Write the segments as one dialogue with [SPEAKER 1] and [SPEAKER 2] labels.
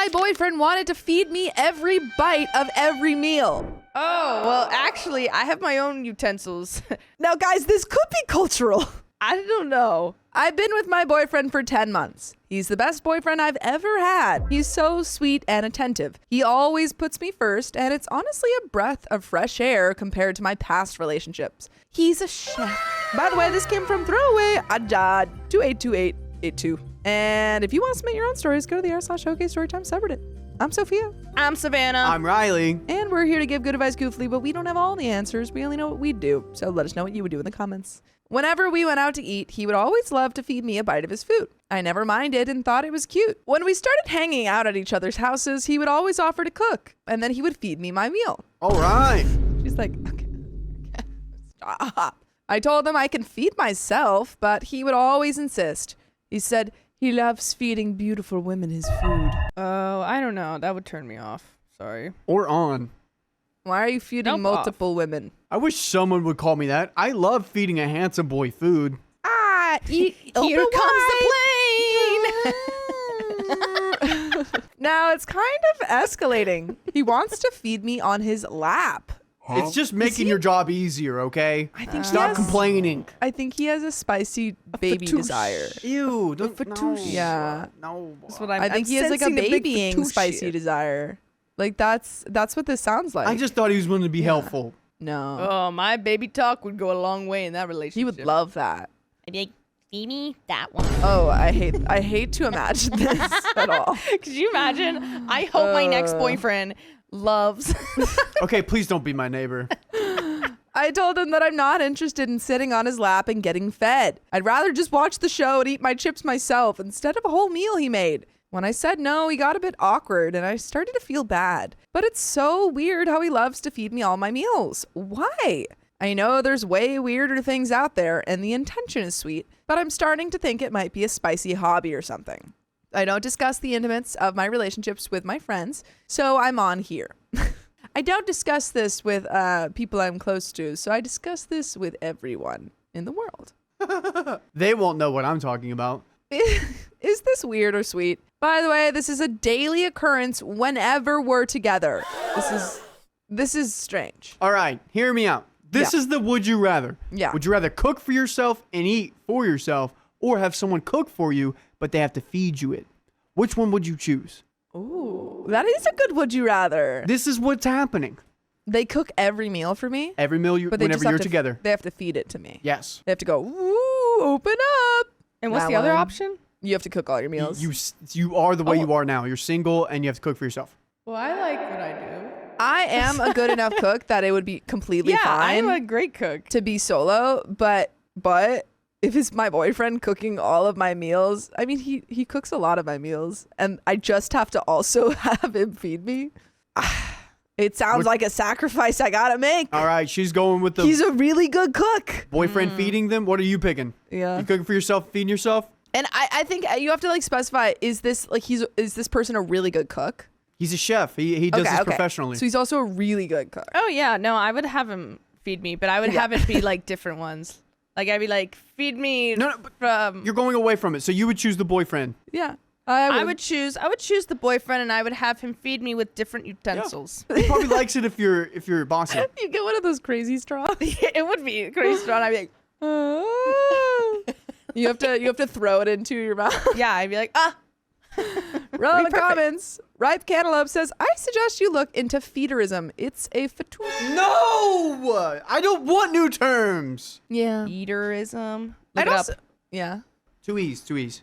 [SPEAKER 1] My boyfriend wanted to feed me every bite of every meal.
[SPEAKER 2] Oh, well, actually, I have my own utensils.
[SPEAKER 1] Now, guys, this could be cultural.
[SPEAKER 2] I don't know.
[SPEAKER 1] I've been with my boyfriend for 10 months. He's the best boyfriend I've ever had. He's so sweet and attentive. He always puts me first, and it's honestly a breath of fresh air compared to my past relationships. He's a chef. By the way, this came from throwaway Ajad 282882. And if you want to submit your own stories, go to the r/showcase storytime subreddit. I'm Sophia.
[SPEAKER 2] I'm Savannah.
[SPEAKER 3] I'm Riley.
[SPEAKER 1] And we're here to give good advice goofily, but we don't have all the answers. We only know what we'd do. So let us know what you would do in the comments. Whenever we went out to eat, he would always love to feed me a bite of his food. I never minded and thought it was cute. When we started hanging out at each other's houses, he would always offer to cook, and then he would feed me my meal.
[SPEAKER 3] All right.
[SPEAKER 1] She's like, okay. Stop. I told him I can feed myself, but he would always insist. He said he loves feeding beautiful women his food.
[SPEAKER 2] Oh, I don't know. That would turn me off. Sorry.
[SPEAKER 3] Or on.
[SPEAKER 1] Why are you feeding multiple women?
[SPEAKER 3] I wish someone would call me that. I love feeding a handsome boy food.
[SPEAKER 1] Here
[SPEAKER 2] comes the
[SPEAKER 1] plane. Now it's kind of escalating. He wants to feed me on his lap.
[SPEAKER 3] It's just making your job easier, okay?
[SPEAKER 1] I think
[SPEAKER 3] Stop complaining.
[SPEAKER 1] I think he has a spicy baby desire.
[SPEAKER 3] Ew, don't
[SPEAKER 2] fatouche.
[SPEAKER 3] no.
[SPEAKER 1] Yeah.
[SPEAKER 3] No.
[SPEAKER 2] That's what
[SPEAKER 1] I think he has like a babying spicy desire. Like that's what this sounds like.
[SPEAKER 3] I just thought he was wanting to be helpful.
[SPEAKER 1] No.
[SPEAKER 2] Oh, my baby talk would go a long way in that relationship.
[SPEAKER 1] He would love that.
[SPEAKER 4] I'd be like, feed me that one.
[SPEAKER 1] Oh, I hate to imagine this at all.
[SPEAKER 2] Could you imagine? I hope my next boyfriend loves.
[SPEAKER 3] Okay, please don't be my neighbor.
[SPEAKER 1] I told him that I'm not interested in sitting on his lap and getting fed. I'd rather just watch the show and eat my chips myself instead of a whole meal he made. When I said no, he got a bit awkward and I started to feel bad. But it's so weird how he loves to feed me all my meals. Why? I know there's way weirder things out there and the intention is sweet, but I'm starting to think it might be a spicy hobby or something. I don't discuss the intimates of my relationships with my friends, so I'm on here. I don't discuss this with people I'm close to, so I discuss this with everyone in the world.
[SPEAKER 3] They won't know what I'm talking about.
[SPEAKER 1] Is this weird or sweet? By the way, this is a daily occurrence whenever we're together. This is strange.
[SPEAKER 3] All right, hear me out. This is the would you rather.
[SPEAKER 1] Yeah.
[SPEAKER 3] Would you rather cook for yourself and eat for yourself, or have someone cook for you, but they have to feed you it? Which one would you choose?
[SPEAKER 1] Ooh, that is a good would you rather.
[SPEAKER 3] This is what's happening.
[SPEAKER 1] They cook every meal for me,
[SPEAKER 3] Every meal
[SPEAKER 1] but they
[SPEAKER 3] whenever
[SPEAKER 1] just have
[SPEAKER 3] you're
[SPEAKER 1] to,
[SPEAKER 3] together.
[SPEAKER 1] They have to feed it to me.
[SPEAKER 3] Yes.
[SPEAKER 1] They have to go, ooh, open up.
[SPEAKER 2] And what's
[SPEAKER 1] That
[SPEAKER 2] the other
[SPEAKER 1] one.
[SPEAKER 2] option?
[SPEAKER 1] You have to cook all your meals.
[SPEAKER 3] You are the way you are now. You're single and you have to cook for yourself.
[SPEAKER 2] Well, I like what I do.
[SPEAKER 1] I am a good enough cook that it would be completely
[SPEAKER 2] Yeah,
[SPEAKER 1] fine
[SPEAKER 2] I'm a great cook.
[SPEAKER 1] to be solo, but if it's my boyfriend cooking all of my meals, I mean, he cooks a lot of my meals, and I just have to also have him feed me. It sounds like a sacrifice I gotta make.
[SPEAKER 3] All right, she's going with the
[SPEAKER 1] He's a really good cook.
[SPEAKER 3] boyfriend feeding them. What are you picking?
[SPEAKER 1] Yeah.
[SPEAKER 3] You cooking for yourself, feeding yourself?
[SPEAKER 1] And I think you have to like specify, is this person a really good cook?
[SPEAKER 3] He's a chef. He does this
[SPEAKER 1] Okay.
[SPEAKER 3] professionally.
[SPEAKER 1] So he's also a really good cook.
[SPEAKER 2] Oh, yeah. No, I would have him feed me, but I would have it be like different ones. Like, I'd be like, feed me
[SPEAKER 3] No, but
[SPEAKER 2] from...
[SPEAKER 3] you're going away from it. So you would choose the boyfriend.
[SPEAKER 1] Yeah.
[SPEAKER 2] I would choose the boyfriend, and I would have him feed me with different utensils.
[SPEAKER 3] He probably likes it if you're bossy.
[SPEAKER 1] You get one of those crazy straws.
[SPEAKER 2] It would be crazy strong. I'd be like,
[SPEAKER 1] You have to throw it into your mouth.
[SPEAKER 2] yeah, I'd be like,
[SPEAKER 1] Roll the
[SPEAKER 2] Perfect.
[SPEAKER 1] comments. Ripe Cantaloupe says, I suggest you look into feederism. It's a fatouche.
[SPEAKER 3] No! I don't want new terms.
[SPEAKER 1] Yeah.
[SPEAKER 2] eaterism.
[SPEAKER 1] I'd
[SPEAKER 2] Look it
[SPEAKER 1] also,
[SPEAKER 2] up.
[SPEAKER 1] yeah.
[SPEAKER 3] Too easy.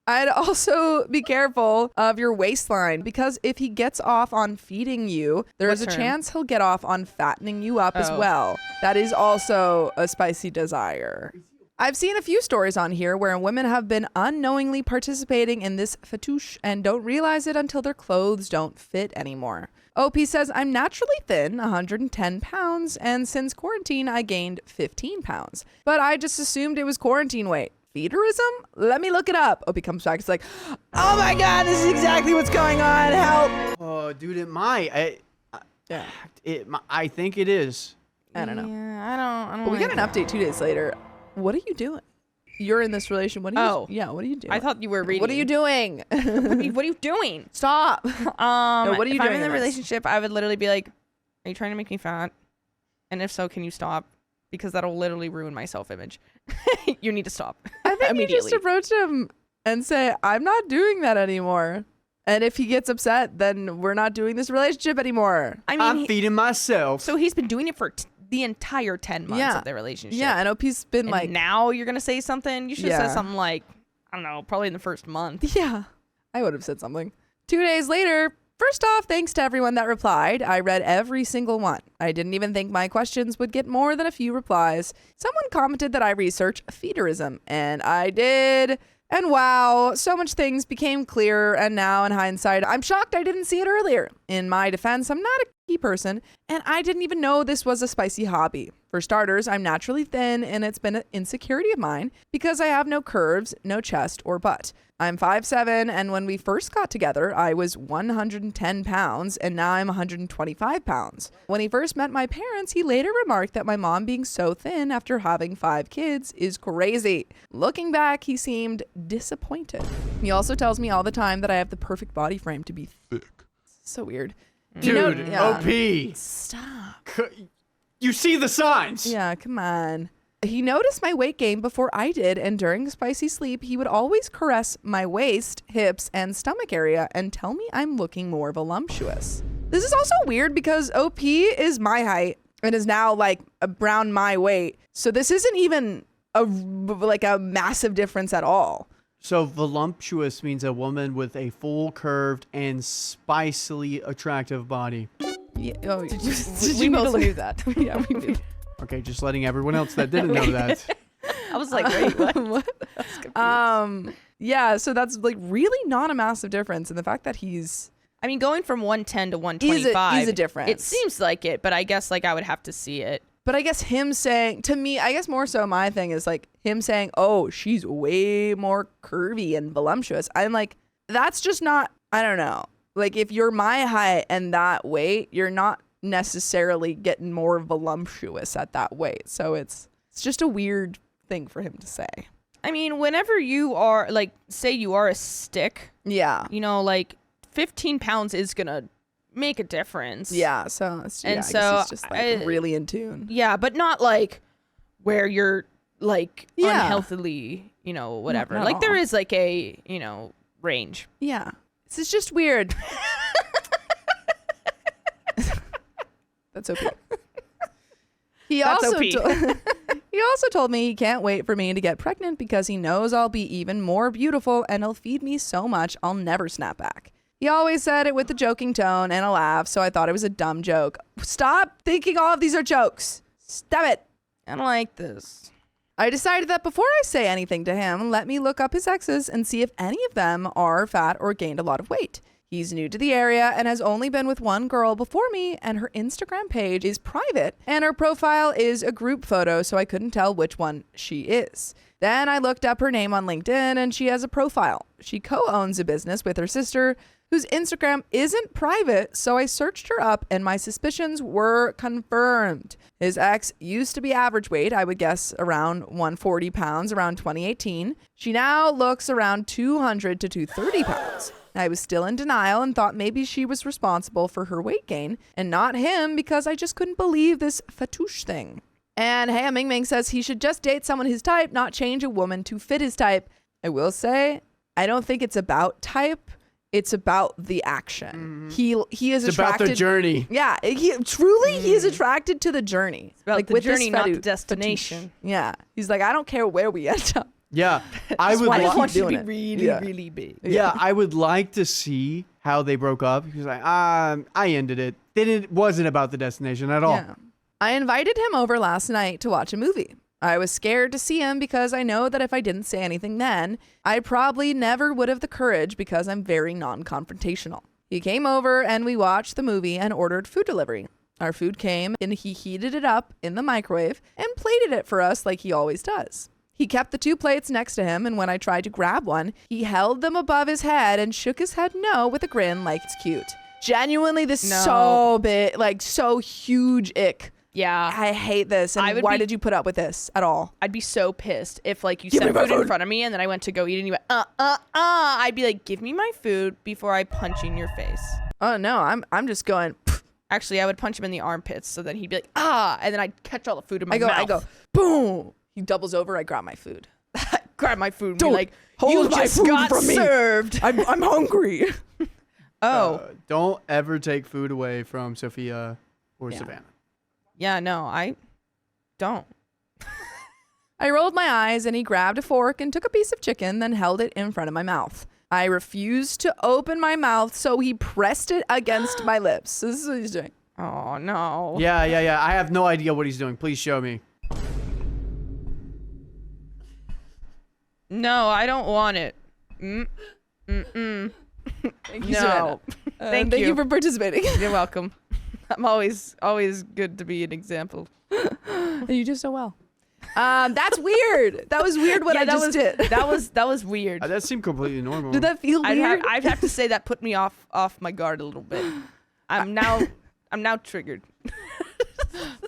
[SPEAKER 1] I'd also be careful of your waistline, because if he gets off on feeding you, there is a
[SPEAKER 2] term?
[SPEAKER 1] chance he'll get off on fattening you up as
[SPEAKER 2] Oh.
[SPEAKER 1] well. That is also a spicy desire. I've seen a few stories on here where women have been unknowingly participating in this fatouche and don't realize it until their clothes don't fit anymore. OP says, I'm naturally thin, 110 pounds, and since quarantine, I gained 15 pounds. But I just assumed it was quarantine weight. Feederism? Let me look it up. OP comes back. It's like, oh my God, this is exactly what's going on. Help.
[SPEAKER 3] Oh, dude, it might.
[SPEAKER 1] Yeah.
[SPEAKER 3] I think it is.
[SPEAKER 1] I don't know.
[SPEAKER 2] Yeah, I don't
[SPEAKER 1] But we
[SPEAKER 2] like
[SPEAKER 1] got an update 2 days later. What are you doing? You're in this relation. What are you?
[SPEAKER 2] Oh.
[SPEAKER 1] Yeah. What are you doing?
[SPEAKER 2] I thought you were reading.
[SPEAKER 1] What are you doing?
[SPEAKER 2] What are you doing?
[SPEAKER 1] Stop. No, what are you
[SPEAKER 2] if
[SPEAKER 1] doing
[SPEAKER 2] I'm in
[SPEAKER 1] in
[SPEAKER 2] a
[SPEAKER 1] this?
[SPEAKER 2] relationship, I would literally be like, "Are you trying to make me fat? And if so, can you stop? Because that'll literally ruin my self-image. You need to stop."
[SPEAKER 1] I think you
[SPEAKER 2] immediately.
[SPEAKER 1] just approach him and say, "I'm not doing that anymore." And if he gets upset, then we're not doing this relationship anymore.
[SPEAKER 2] I
[SPEAKER 3] I'm
[SPEAKER 2] mean,
[SPEAKER 3] feeding myself.
[SPEAKER 2] so he's been doing it for the entire 10 months
[SPEAKER 1] Yeah.
[SPEAKER 2] of their relationship.
[SPEAKER 1] Yeah, and OP's been
[SPEAKER 2] And
[SPEAKER 1] like,
[SPEAKER 2] now you're gonna say something. You should have
[SPEAKER 1] Yeah.
[SPEAKER 2] said something like, I don't know, probably in the first month.
[SPEAKER 1] yeah, I would have said something. 2 days later, first off, thanks to everyone that replied. I read every single one. I didn't even think my questions would get more than a few replies. Someone commented that I research feederism, and I did. And wow, so much things became clearer, and now in hindsight, I'm shocked I didn't see it earlier. In my defense, I'm not a key person, and I didn't even know this was a spicy hobby. For starters, I'm naturally thin, and it's been an insecurity of mine because I have no curves, no chest or butt. I'm 5'7", and when we first got together, I was 110 pounds, and now I'm 125 pounds. When he first met my parents, he later remarked that my mom being so thin after having 5 kids is crazy. Looking back, he seemed disappointed. He also tells me all the time that I have the perfect body frame to be thick. So weird. You know-
[SPEAKER 3] Dude,
[SPEAKER 1] yeah.
[SPEAKER 3] OP.
[SPEAKER 1] Stop.
[SPEAKER 3] You see the signs.
[SPEAKER 1] Yeah, come on. He noticed my weight gain before I did, and during spicy sleep, he would always caress my waist, hips, and stomach area and tell me I'm looking more voluptuous. This is also weird because OP is my height and is now like around my weight. So this isn't even a massive difference at all.
[SPEAKER 3] So voluptuous means a woman with a full curved and spicily attractive body.
[SPEAKER 1] Yeah, oh, did you
[SPEAKER 2] We
[SPEAKER 1] need to
[SPEAKER 2] both
[SPEAKER 1] look-
[SPEAKER 2] knew that.
[SPEAKER 1] Yeah, we did.
[SPEAKER 3] Okay, just letting everyone else that didn't know that.
[SPEAKER 2] I was like, wait, what?
[SPEAKER 1] Yeah, so that's like really not a massive difference. And the fact that he's
[SPEAKER 2] I mean, going from 110 to 125
[SPEAKER 1] is a difference.
[SPEAKER 2] It seems like it, but I guess like I would have to see it.
[SPEAKER 1] But I guess him saying, to me, I guess more so my thing is like him saying, oh, she's way more curvy and voluptuous. I'm like, that's just not, I don't know. Like if you're my height and that weight, you're not necessarily getting more voluptuous at that weight. So it's just a weird thing for him to say.
[SPEAKER 2] I mean, whenever you are like, say you are a stick,
[SPEAKER 1] Yeah.
[SPEAKER 2] you know, like 15 pounds is going to make a difference.
[SPEAKER 1] Yeah. So, it's,
[SPEAKER 2] And
[SPEAKER 1] I guess
[SPEAKER 2] so
[SPEAKER 1] he's just like
[SPEAKER 2] I-
[SPEAKER 1] really in tune.
[SPEAKER 2] Yeah, but not like where you're like
[SPEAKER 1] Yeah.
[SPEAKER 2] unhealthily, you know, whatever.
[SPEAKER 1] not
[SPEAKER 2] Like there
[SPEAKER 1] all.
[SPEAKER 2] is like a, you know, range.
[SPEAKER 1] Yeah. This is just weird. That's okay. He
[SPEAKER 2] That's
[SPEAKER 1] also
[SPEAKER 2] OP.
[SPEAKER 1] he also told me he can't wait for me to get pregnant because he knows I'll be even more beautiful and he'll feed me so much I'll never snap back. He always said it with a joking tone and a laugh, so I thought it was a dumb joke. Stop thinking all of these are jokes. Stop it.
[SPEAKER 2] I don't like this.
[SPEAKER 1] I decided that before I say anything to him, let me look up his exes and see if any of them are fat or gained a lot of weight. He's new to the area and has only been with one girl before me, and her Instagram page is private, and her profile is a group photo, so I couldn't tell which one she is. Then I looked up her name on LinkedIn, and she has a profile. She co-owns a business with her sister, whose Instagram isn't private, so I searched her up, and my suspicions were confirmed. His ex used to be average weight, I would guess around 140 pounds around 2018. She now looks around 200 to 230 pounds. I was still in denial and thought maybe she was responsible for her weight gain and not him because I just couldn't believe this fatouche thing. And Hey Ming Ming says he should just date someone his type, not change a woman to fit his type. I will say, I don't think it's about type. It's about the action. He is
[SPEAKER 3] It's
[SPEAKER 1] attracted.
[SPEAKER 3] about the journey.
[SPEAKER 1] Yeah, he is attracted to the journey.
[SPEAKER 2] It's about
[SPEAKER 1] like
[SPEAKER 2] the
[SPEAKER 1] with this
[SPEAKER 2] journey, not the
[SPEAKER 1] fatouche.
[SPEAKER 2] destination.
[SPEAKER 1] Yeah, he's like, I don't care where we end up.
[SPEAKER 3] Yeah, I would.
[SPEAKER 1] why I
[SPEAKER 3] li-
[SPEAKER 1] keep
[SPEAKER 2] want you to
[SPEAKER 1] doing
[SPEAKER 2] be
[SPEAKER 1] it.
[SPEAKER 2] really,
[SPEAKER 1] Yeah.
[SPEAKER 2] really big.
[SPEAKER 3] yeah, I would like to see how they broke up. He was like, I ended it. It wasn't about the destination at all.
[SPEAKER 1] Yeah. I invited him over last night to watch a movie. I was scared to see him because I know that if I didn't say anything then, I probably never would have the courage because I'm very non-confrontational. He came over and we watched the movie and ordered food delivery. Our food came and he heated it up in the microwave and plated it for us like he always does. He kept the 2 plates next to him, and when I tried to grab one, he held them above his head and shook his head no with a grin like it's cute. Genuinely, this
[SPEAKER 2] No.
[SPEAKER 1] so big, like so huge ick.
[SPEAKER 2] Yeah.
[SPEAKER 1] I hate this.
[SPEAKER 2] I
[SPEAKER 1] And
[SPEAKER 2] would
[SPEAKER 1] why
[SPEAKER 2] be-
[SPEAKER 1] did you put up with this at all?
[SPEAKER 2] I'd be so pissed if like you
[SPEAKER 1] Give me
[SPEAKER 2] set
[SPEAKER 1] my
[SPEAKER 2] food in
[SPEAKER 1] food.
[SPEAKER 2] front of me and then I went to go eat and you went, I'd be like, give me my food before I punch you in your face.
[SPEAKER 1] Oh no, I'm just going.
[SPEAKER 2] Actually, I would punch him in the armpits so then he'd be like, and then I'd catch all the food in my mouth.
[SPEAKER 1] I go, boom. He doubles over. I grab my food.
[SPEAKER 2] grab my food and
[SPEAKER 1] Don't
[SPEAKER 2] be like,
[SPEAKER 1] hold
[SPEAKER 2] you
[SPEAKER 1] my
[SPEAKER 2] just
[SPEAKER 1] food
[SPEAKER 2] got
[SPEAKER 1] from me."
[SPEAKER 2] served.
[SPEAKER 1] I'm hungry. Oh,
[SPEAKER 3] Don't ever take food away from Sophia or
[SPEAKER 2] Yeah.
[SPEAKER 3] Savannah.
[SPEAKER 2] Yeah, no, I don't.
[SPEAKER 1] I rolled my eyes and he grabbed a fork and took a piece of chicken, then held it in front of my mouth. I refused to open my mouth, so he pressed it against my lips. This is what he's doing.
[SPEAKER 2] Oh, no.
[SPEAKER 3] Yeah. I have no idea what he's doing. Please show me.
[SPEAKER 2] No, I don't want it.
[SPEAKER 1] Thank you,
[SPEAKER 2] No.
[SPEAKER 1] Savannah.
[SPEAKER 2] Thank
[SPEAKER 1] Thank
[SPEAKER 2] you.
[SPEAKER 1] you for participating.
[SPEAKER 2] You're welcome. I'm always good to be an example.
[SPEAKER 1] You do so well. That's weird. That was weird what I just did.
[SPEAKER 2] That was weird.
[SPEAKER 3] That seemed completely normal.
[SPEAKER 1] Did that feel weird?
[SPEAKER 2] I'd have to say that put me off my guard a little bit. I'm now triggered.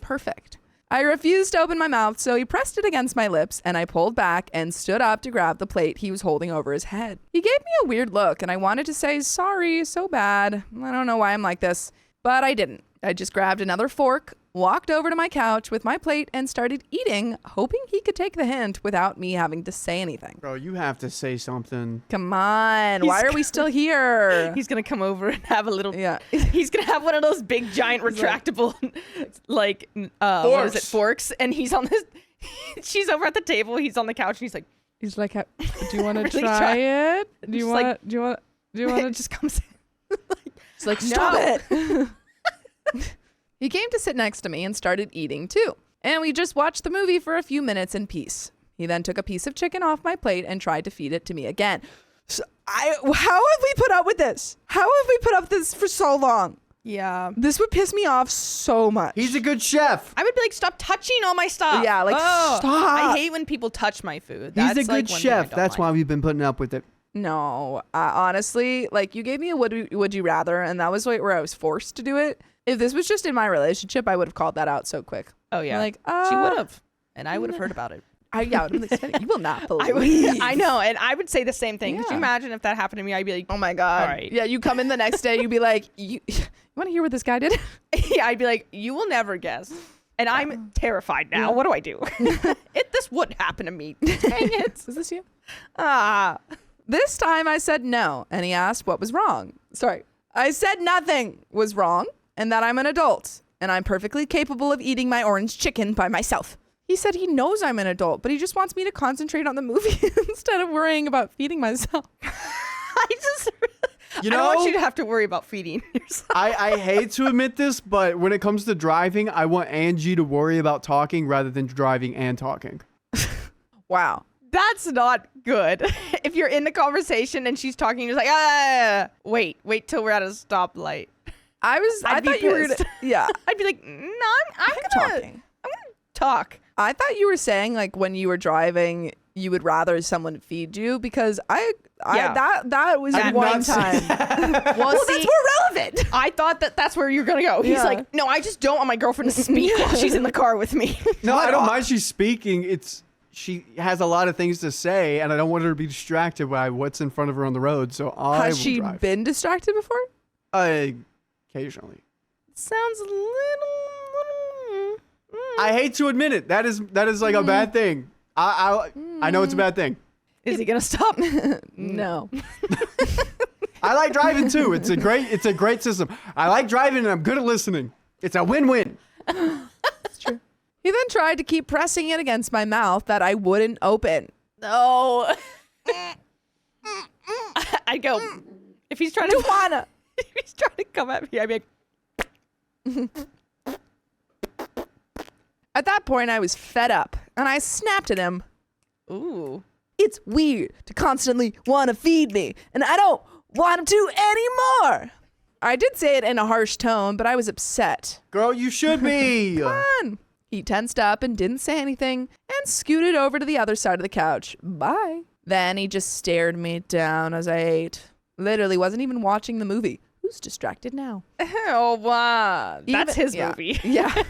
[SPEAKER 1] Perfect. I refused to open my mouth, so he pressed it against my lips, and I pulled back and stood up to grab the plate he was holding over his head. He gave me a weird look, and I wanted to say, sorry, so bad. I don't know why I'm like this, but I didn't. I just grabbed another fork, walked over to my couch with my plate, and started eating, hoping he could take the hint without me having to say anything.
[SPEAKER 3] Bro, you have to say something.
[SPEAKER 1] Come on, why are we still here?
[SPEAKER 2] He's gonna come over and have a little.
[SPEAKER 1] Yeah.
[SPEAKER 2] He's gonna have one of those big giant retractable, like what is it, forks? And he's on this. She's over at the table. He's on the couch, and he's like,
[SPEAKER 1] He's like, do you want to
[SPEAKER 2] Really
[SPEAKER 1] try
[SPEAKER 2] try-
[SPEAKER 1] it? Do you
[SPEAKER 2] Just
[SPEAKER 1] want
[SPEAKER 2] like-
[SPEAKER 1] to? Do you want
[SPEAKER 2] it
[SPEAKER 1] to?
[SPEAKER 2] just comes in.
[SPEAKER 1] It's like,
[SPEAKER 2] No.
[SPEAKER 1] stop it. He came to sit next to me and started eating too. And we just watched the movie for a few minutes in peace. He then took a piece of chicken off my plate and tried to feed it to me again. So how have we put up with this? How have we put up with this for so long?
[SPEAKER 2] Yeah.
[SPEAKER 1] This would piss me off so much.
[SPEAKER 3] He's a good chef.
[SPEAKER 2] I would be like, stop touching all my stuff.
[SPEAKER 1] Yeah, like, stop.
[SPEAKER 2] I hate when people touch my food.
[SPEAKER 3] He's
[SPEAKER 2] That's
[SPEAKER 3] a good
[SPEAKER 2] like one thing I
[SPEAKER 3] chef.
[SPEAKER 2] don't
[SPEAKER 3] That's
[SPEAKER 2] like.
[SPEAKER 3] why we've been putting up with it.
[SPEAKER 1] No, honestly, like you gave me a would you rather, and that was where I was forced to do it. If this was just in my relationship, I would have called that out so quick.
[SPEAKER 2] Oh yeah,
[SPEAKER 1] Like,
[SPEAKER 2] she would have, and I would have heard about it.
[SPEAKER 1] Yeah, I would have been like, you will not
[SPEAKER 2] I
[SPEAKER 1] believe.
[SPEAKER 2] would. I know, and I would say the same thing. Could
[SPEAKER 1] Yeah.
[SPEAKER 2] you imagine if that happened to me? I'd be like,
[SPEAKER 1] Oh my god.
[SPEAKER 2] All right.
[SPEAKER 1] Yeah, you come in the next day, you'd be like, you want to hear what this guy did?
[SPEAKER 2] yeah, I'd be like, you will never guess. And I'm terrified now. What do I do? This would happen to me. Dang it.
[SPEAKER 1] Is this you?
[SPEAKER 2] Ah.
[SPEAKER 1] This time I said no, and he asked what was wrong. Sorry. I said nothing was wrong, and that I'm an adult, and I'm perfectly capable of eating my orange chicken by myself. He said he knows I'm an adult, but he just wants me to concentrate on the movie instead of worrying about feeding myself.
[SPEAKER 2] I just.
[SPEAKER 3] You
[SPEAKER 2] I don't want
[SPEAKER 3] know-
[SPEAKER 2] you to have to worry about feeding yourself.
[SPEAKER 3] I hate to admit this, but when it comes to driving, I want Angie to worry about talking rather than driving and talking.
[SPEAKER 1] Wow.
[SPEAKER 2] That's not good. If you're in the conversation and she's talking, you're just like, wait till we're at a stoplight.
[SPEAKER 1] I
[SPEAKER 2] I'd be
[SPEAKER 1] thought you were
[SPEAKER 2] pissed.
[SPEAKER 1] yeah.
[SPEAKER 2] I'd be like, no, I'm gonna
[SPEAKER 1] talking.
[SPEAKER 2] talk.
[SPEAKER 1] I thought you were saying like when you were driving, you would rather someone feed you because
[SPEAKER 2] Yeah.
[SPEAKER 1] that was
[SPEAKER 3] I did
[SPEAKER 1] one
[SPEAKER 3] not say
[SPEAKER 1] time.
[SPEAKER 2] Well,
[SPEAKER 1] Well, that's more relevant.
[SPEAKER 2] I thought that's where you're gonna go. He's
[SPEAKER 1] Yeah.
[SPEAKER 2] like, no, I just don't want my girlfriend to speak while she's in the car with me.
[SPEAKER 3] No, I don't mind she's speaking. She has a lot of things to say, and I don't want her to be distracted by what's in front of her on the road. So I
[SPEAKER 1] Has
[SPEAKER 3] will
[SPEAKER 1] she
[SPEAKER 3] drive.
[SPEAKER 1] been distracted before?
[SPEAKER 3] Occasionally.
[SPEAKER 2] Sounds a little.
[SPEAKER 3] I hate to admit it. That is like a bad thing. I know it's a bad thing.
[SPEAKER 2] Is he gonna stop?
[SPEAKER 1] No.
[SPEAKER 3] I like driving too. It's a great system. I like driving and I'm good at listening. It's a win-win.
[SPEAKER 1] That's true. He then tried to keep pressing it against my mouth that I wouldn't open.
[SPEAKER 2] No. I'd go. If he's trying to
[SPEAKER 1] Juana.
[SPEAKER 2] if he's trying to come at me, I'd be like,
[SPEAKER 1] At that point, I was fed up, and I snapped at him.
[SPEAKER 2] ooh.
[SPEAKER 1] It's weird to constantly want to feed me, and I don't want him to anymore. I did say it in a harsh tone, but I was upset.
[SPEAKER 3] Girl, you should be.
[SPEAKER 1] Fun. He tensed up and didn't say anything and scooted over to the other side of the couch. Bye. Then he just stared me down as I ate. Literally wasn't even watching the movie. Who's distracted now?
[SPEAKER 2] Oh, wow. That's
[SPEAKER 1] Even-
[SPEAKER 2] his
[SPEAKER 1] yeah.
[SPEAKER 2] movie.
[SPEAKER 1] Yeah.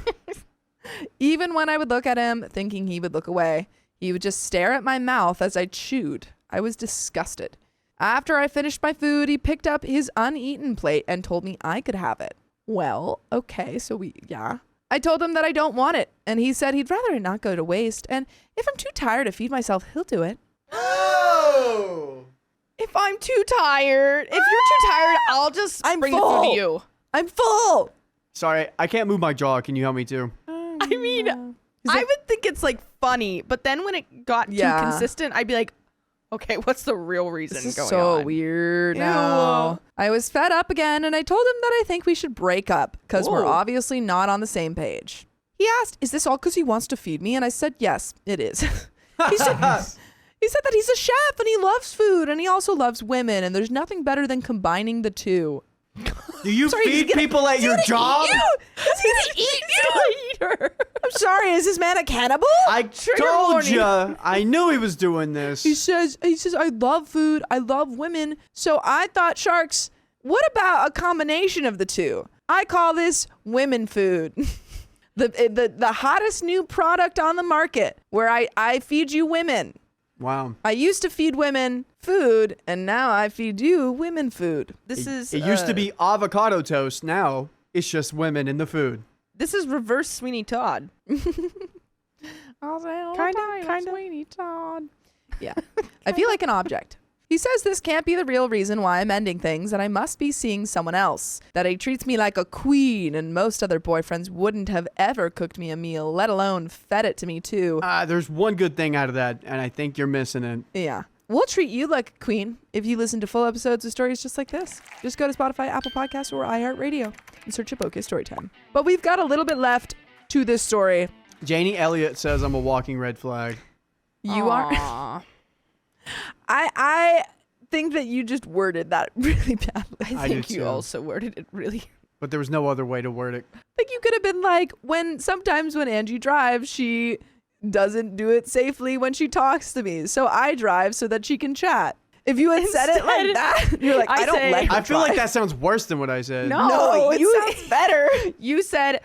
[SPEAKER 1] Even when I would look at him thinking he would look away, he would just stare at my mouth as I chewed. I was disgusted. After I finished my food, he picked up his uneaten plate and told me I could have it. Well, okay, so yeah. I told him that I don't want it, and he said he'd rather it not go to waste, and if I'm too tired to feed myself, he'll do it.
[SPEAKER 3] Oh!
[SPEAKER 2] If I'm too tired, if you're too tired, I'll just bring the food to you.
[SPEAKER 1] I'm full.
[SPEAKER 3] Sorry, I can't move my jaw. Can you help me too?
[SPEAKER 2] I mean, I would think it's like funny, but then when it got too consistent, I'd be like, okay, what's the real reason
[SPEAKER 1] This is
[SPEAKER 2] going
[SPEAKER 1] so
[SPEAKER 2] on?
[SPEAKER 1] weird
[SPEAKER 2] Ew.
[SPEAKER 1] now. I was fed up again, and I told him that I think we should break up because we're
[SPEAKER 2] Whoa.
[SPEAKER 1] obviously not on the same page. He asked, is this all because he wants to feed me? And I said, yes, it is. He said that he's a chef and he loves food and he also loves women, and there's nothing better than combining the two.
[SPEAKER 3] Do you
[SPEAKER 1] Sorry,
[SPEAKER 3] feed people at your job?
[SPEAKER 1] Is he gonna eat her? I'm sorry, is this man a cannibal?
[SPEAKER 3] I told you. I knew he was doing this.
[SPEAKER 1] He says, I love food, I love women. So I thought, Sharks, what about a combination of the two? I call this women food. The hottest new product on the market where I feed you women.
[SPEAKER 3] Wow.
[SPEAKER 1] I used to feed women food, and now I feed you women food.
[SPEAKER 3] It used to be avocado toast. Now it's just women in the food.
[SPEAKER 2] This is reverse Sweeney Todd.
[SPEAKER 1] Kind of. Sweeney Todd. Yeah. I feel like an object. He says this can't be the real reason why I'm ending things, and I must be seeing someone else. That he treats me like a queen, and most other boyfriends wouldn't have ever cooked me a meal, let alone fed it to me too.
[SPEAKER 3] There's one good thing out of that, and I think you're missing it.
[SPEAKER 1] Yeah. We'll treat you like a queen if you listen to full episodes of stories just like this. Just go to Spotify, Apple Podcasts, or iHeartRadio and search up OK Storytime. But we've got a little bit left to this story.
[SPEAKER 3] Janie Elliott says I'm a walking red flag.
[SPEAKER 1] You are.
[SPEAKER 2] Aw.
[SPEAKER 1] I think that you just worded that really badly.
[SPEAKER 2] I think
[SPEAKER 3] do
[SPEAKER 2] you
[SPEAKER 3] too.
[SPEAKER 2] also worded it really.
[SPEAKER 3] But there was no other way to word it.
[SPEAKER 1] Like you could have been like, sometimes when Angie drives, she doesn't do it safely when she talks to me. So I drive so that she can chat. If you had said it like that, you're like, I don't
[SPEAKER 2] say-
[SPEAKER 1] let her
[SPEAKER 3] I feel like
[SPEAKER 1] drive.
[SPEAKER 3] that sounds worse than what I said.
[SPEAKER 1] No, it
[SPEAKER 2] you
[SPEAKER 1] sounds better.
[SPEAKER 2] You said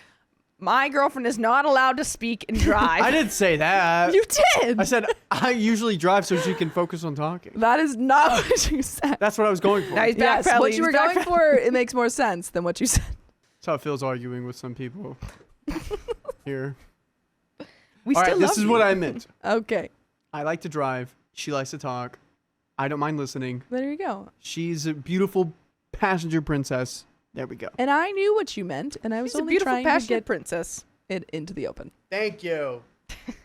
[SPEAKER 2] my girlfriend is not allowed to speak and drive.
[SPEAKER 3] I didn't say that.
[SPEAKER 1] You did.
[SPEAKER 3] I said I usually drive so she can focus on talking.
[SPEAKER 1] That is not what you said.
[SPEAKER 3] That's what I was going for.
[SPEAKER 2] Now he's
[SPEAKER 1] Yes,
[SPEAKER 2] backpedaling,
[SPEAKER 1] what
[SPEAKER 2] he's
[SPEAKER 1] you were going
[SPEAKER 2] backpedaling.
[SPEAKER 1] for, it makes more sense than what you said.
[SPEAKER 3] That's how it feels arguing with some people here.
[SPEAKER 2] We
[SPEAKER 3] All
[SPEAKER 2] still
[SPEAKER 3] right, this
[SPEAKER 2] love
[SPEAKER 3] is
[SPEAKER 2] you.
[SPEAKER 3] what I meant.
[SPEAKER 1] Okay,
[SPEAKER 3] I like to drive. She likes to talk. I don't mind listening.
[SPEAKER 1] there you go.
[SPEAKER 3] She's a beautiful passenger princess. There we go.
[SPEAKER 1] And I knew what you meant, and I was
[SPEAKER 2] She's a
[SPEAKER 1] only
[SPEAKER 2] beautiful
[SPEAKER 1] trying to
[SPEAKER 2] passionate
[SPEAKER 1] get
[SPEAKER 2] princess.
[SPEAKER 1] it into the open.
[SPEAKER 3] Thank you.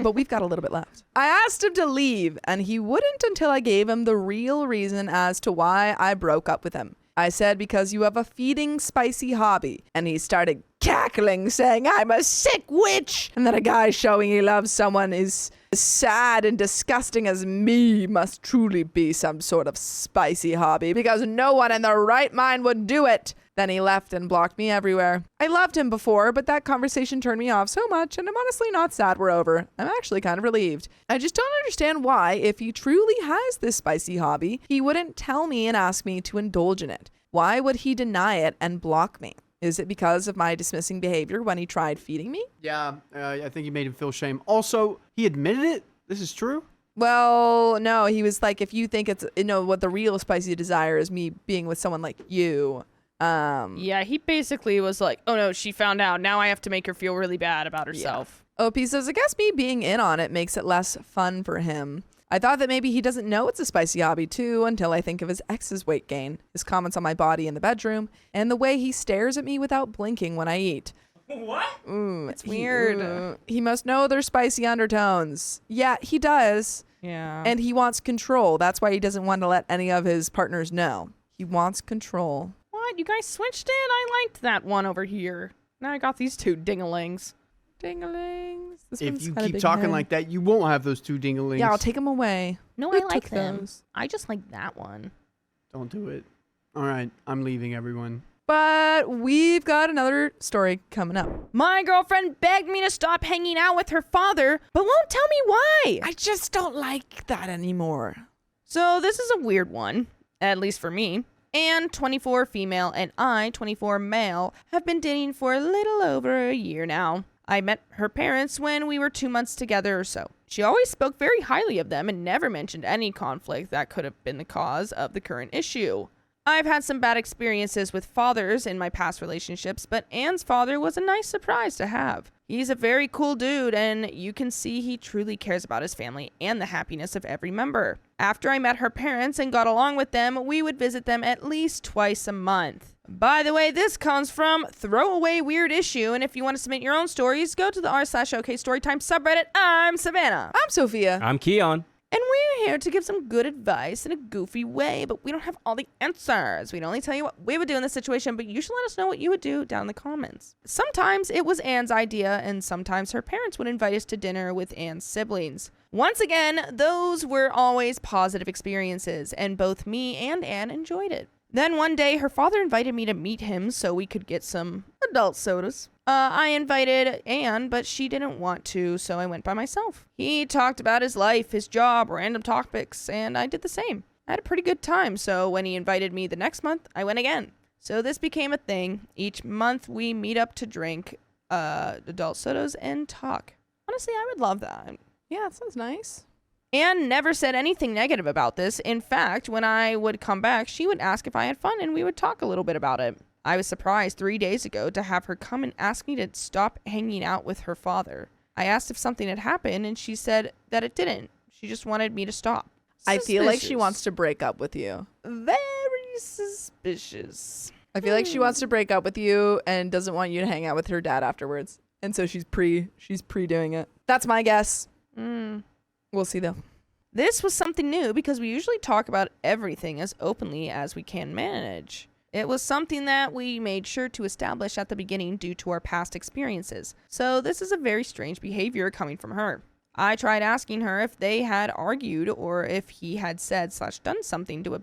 [SPEAKER 1] But we've got a little bit left. I asked him to leave, and he wouldn't until I gave him the real reason as to why I broke up with him. I said, because you have a feeding spicy hobby. And he started cackling, saying, I'm a sick witch. And that a guy showing he loves someone is as sad and disgusting as me must truly be some sort of spicy hobby, because no one in their right mind would do it. Then he left and blocked me everywhere. I loved him before, but that conversation turned me off so much, and I'm honestly not sad we're over. I'm actually kind of relieved. I just don't understand why, if he truly has this spicy hobby, he wouldn't tell me and ask me to indulge in it. Why would he deny it and block me? Is it because of my dismissing behavior when he tried feeding me?
[SPEAKER 3] Yeah, I think you made him feel shame. Also, he admitted it. This is true.
[SPEAKER 1] Well, no, he was like, if you think it's, what the real spicy desire is me being with someone like you.
[SPEAKER 2] Yeah, he basically was like, oh no, she found out. Now I have to make her feel really bad about herself.
[SPEAKER 1] OP says, I guess me being in on it makes it less fun for him. I thought that maybe he doesn't know it's a spicy hobby too, until I think of his ex's weight gain, his comments on my body in the bedroom, and the way he stares at me without blinking when I eat.
[SPEAKER 5] What?
[SPEAKER 2] It's weird.
[SPEAKER 1] He must know there's spicy undertones. Yeah, he does.
[SPEAKER 2] Yeah.
[SPEAKER 1] And he wants control. That's why he doesn't want to let any of his partners know. He wants control.
[SPEAKER 2] What? You guys switched it? I liked that one over here. Now I got these two dingalings.
[SPEAKER 1] Dingalings. This
[SPEAKER 3] If
[SPEAKER 1] one's
[SPEAKER 3] you
[SPEAKER 1] got a
[SPEAKER 3] keep
[SPEAKER 1] big
[SPEAKER 3] talking
[SPEAKER 1] head.
[SPEAKER 3] like that, you won't have those two dingalings.
[SPEAKER 1] Yeah, I'll take them away.
[SPEAKER 4] No,
[SPEAKER 1] Who
[SPEAKER 4] I like
[SPEAKER 1] took
[SPEAKER 4] them.
[SPEAKER 1] those?
[SPEAKER 4] I just like that one.
[SPEAKER 3] Don't do it. All right, I'm leaving, everyone.
[SPEAKER 1] But we've got another story coming up.
[SPEAKER 2] My girlfriend begged me to stop hanging out with her father, but won't tell me why.
[SPEAKER 1] I just don't like that anymore.
[SPEAKER 2] So this is a weird one, at least for me. Anne, 24 female, and I, 24 male, have been dating for a little over a year now. I met her parents when we were 2 months together or so. She always spoke very highly of them and never mentioned any conflict that could have been the cause of the current issue. I've had some bad experiences with fathers in my past relationships, but Anne's father was a nice surprise to have. He's a very cool dude, and you can see he truly cares about his family and the happiness of every member. After I met her parents and got along with them, we would visit them at least twice a month. By the way, this comes from Throwaway Weird Issue, and if you want to submit your own stories, go to the r/OK Storytime subreddit. I'm Savannah.
[SPEAKER 1] I'm Sophia.
[SPEAKER 5] I'm Keon.
[SPEAKER 2] And we're here to give some good advice in a goofy way, but we don't have all the answers. We'd only tell you what we would do in this situation, but you should let us know what you would do down in the comments. Sometimes it was Anne's idea, and sometimes her parents would invite us to dinner with Anne's siblings. Once again, those were always positive experiences, and both me and Anne enjoyed it. Then one day, her father invited me to meet him so we could get some adult sodas. I invited Anne, but she didn't want to, so I went by myself. He talked about his life, his job, random topics, and I did the same. I had a pretty good time, so when he invited me the next month, I went again. So this became a thing. Each month, we meet up to drink adult sodas and talk. Honestly, I would love that.
[SPEAKER 1] Yeah, that sounds nice.
[SPEAKER 2] Anne never said anything negative about this. In fact, when I would come back, she would ask if I had fun and we would talk a little bit about it. I was surprised 3 days ago to have her come and ask me to stop hanging out with her father. I asked if something had happened and she said that it didn't. She just wanted me to stop.
[SPEAKER 1] I feel like she
[SPEAKER 2] Suspicious.
[SPEAKER 1] wants to break up with you.
[SPEAKER 2] Very suspicious.
[SPEAKER 1] I feel like she wants to break up with you and doesn't want you to hang out with her dad afterwards. And so she's pre-doing it. That's my guess. We'll see though.
[SPEAKER 2] This was something new because we usually talk about everything as openly as we can manage. It was something that we made sure to establish at the beginning due to our past experiences. So this is a very strange behavior coming from her. I tried asking her if they had argued or if he had said/done something to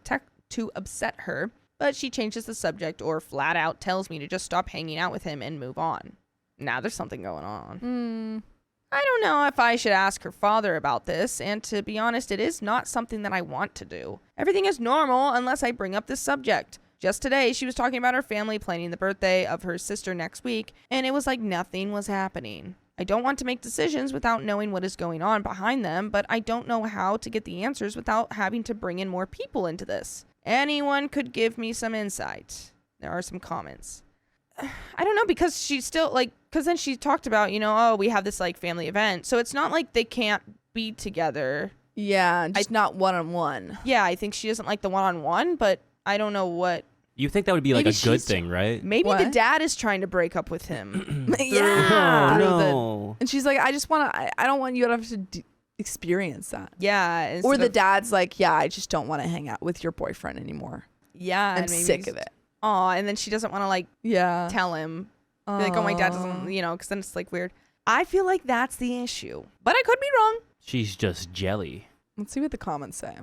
[SPEAKER 2] upset her, but she changes the subject or flat out tells me to just stop hanging out with him and move on. Now there's something going on. I don't know if I should ask her father about this, and to be honest, it is not something that I want to do. Everything is normal unless I bring up this subject. Just today, she was talking about her family planning the birthday of her sister next week, and it was like nothing was happening. I don't want to make decisions without knowing what is going on behind them, but I don't know how to get the answers without having to bring in more people into this. Anyone could give me some insight. There are some comments. I don't know, because she's still because then she talked about, oh, we have this family event. So it's not like they can't be together.
[SPEAKER 1] Yeah, just not one-on-one.
[SPEAKER 2] Yeah, I think she doesn't like the one-on-one, but I don't know what.
[SPEAKER 5] You think that would be
[SPEAKER 2] Maybe
[SPEAKER 5] a good
[SPEAKER 2] she's
[SPEAKER 5] thing, right?
[SPEAKER 2] Maybe the
[SPEAKER 1] What?
[SPEAKER 2] dad is trying to break up with him.
[SPEAKER 1] Yeah.
[SPEAKER 5] Oh,
[SPEAKER 2] Through
[SPEAKER 5] no.
[SPEAKER 1] And she's like, I don't want you to have to experience that.
[SPEAKER 2] Yeah.
[SPEAKER 1] Or
[SPEAKER 2] instead
[SPEAKER 1] the
[SPEAKER 2] of-
[SPEAKER 1] dad's like, yeah, I just don't want to hang out with your boyfriend anymore.
[SPEAKER 2] Yeah.
[SPEAKER 1] I'm
[SPEAKER 2] and maybe
[SPEAKER 1] sick
[SPEAKER 2] he's-
[SPEAKER 1] of it.
[SPEAKER 2] Aw, and then she doesn't want to
[SPEAKER 1] Yeah.
[SPEAKER 2] tell him. Be like, oh, my dad doesn't, because then it's weird. I feel like that's the issue. But I could be wrong.
[SPEAKER 5] She's just jelly.
[SPEAKER 1] Let's see what the comments say.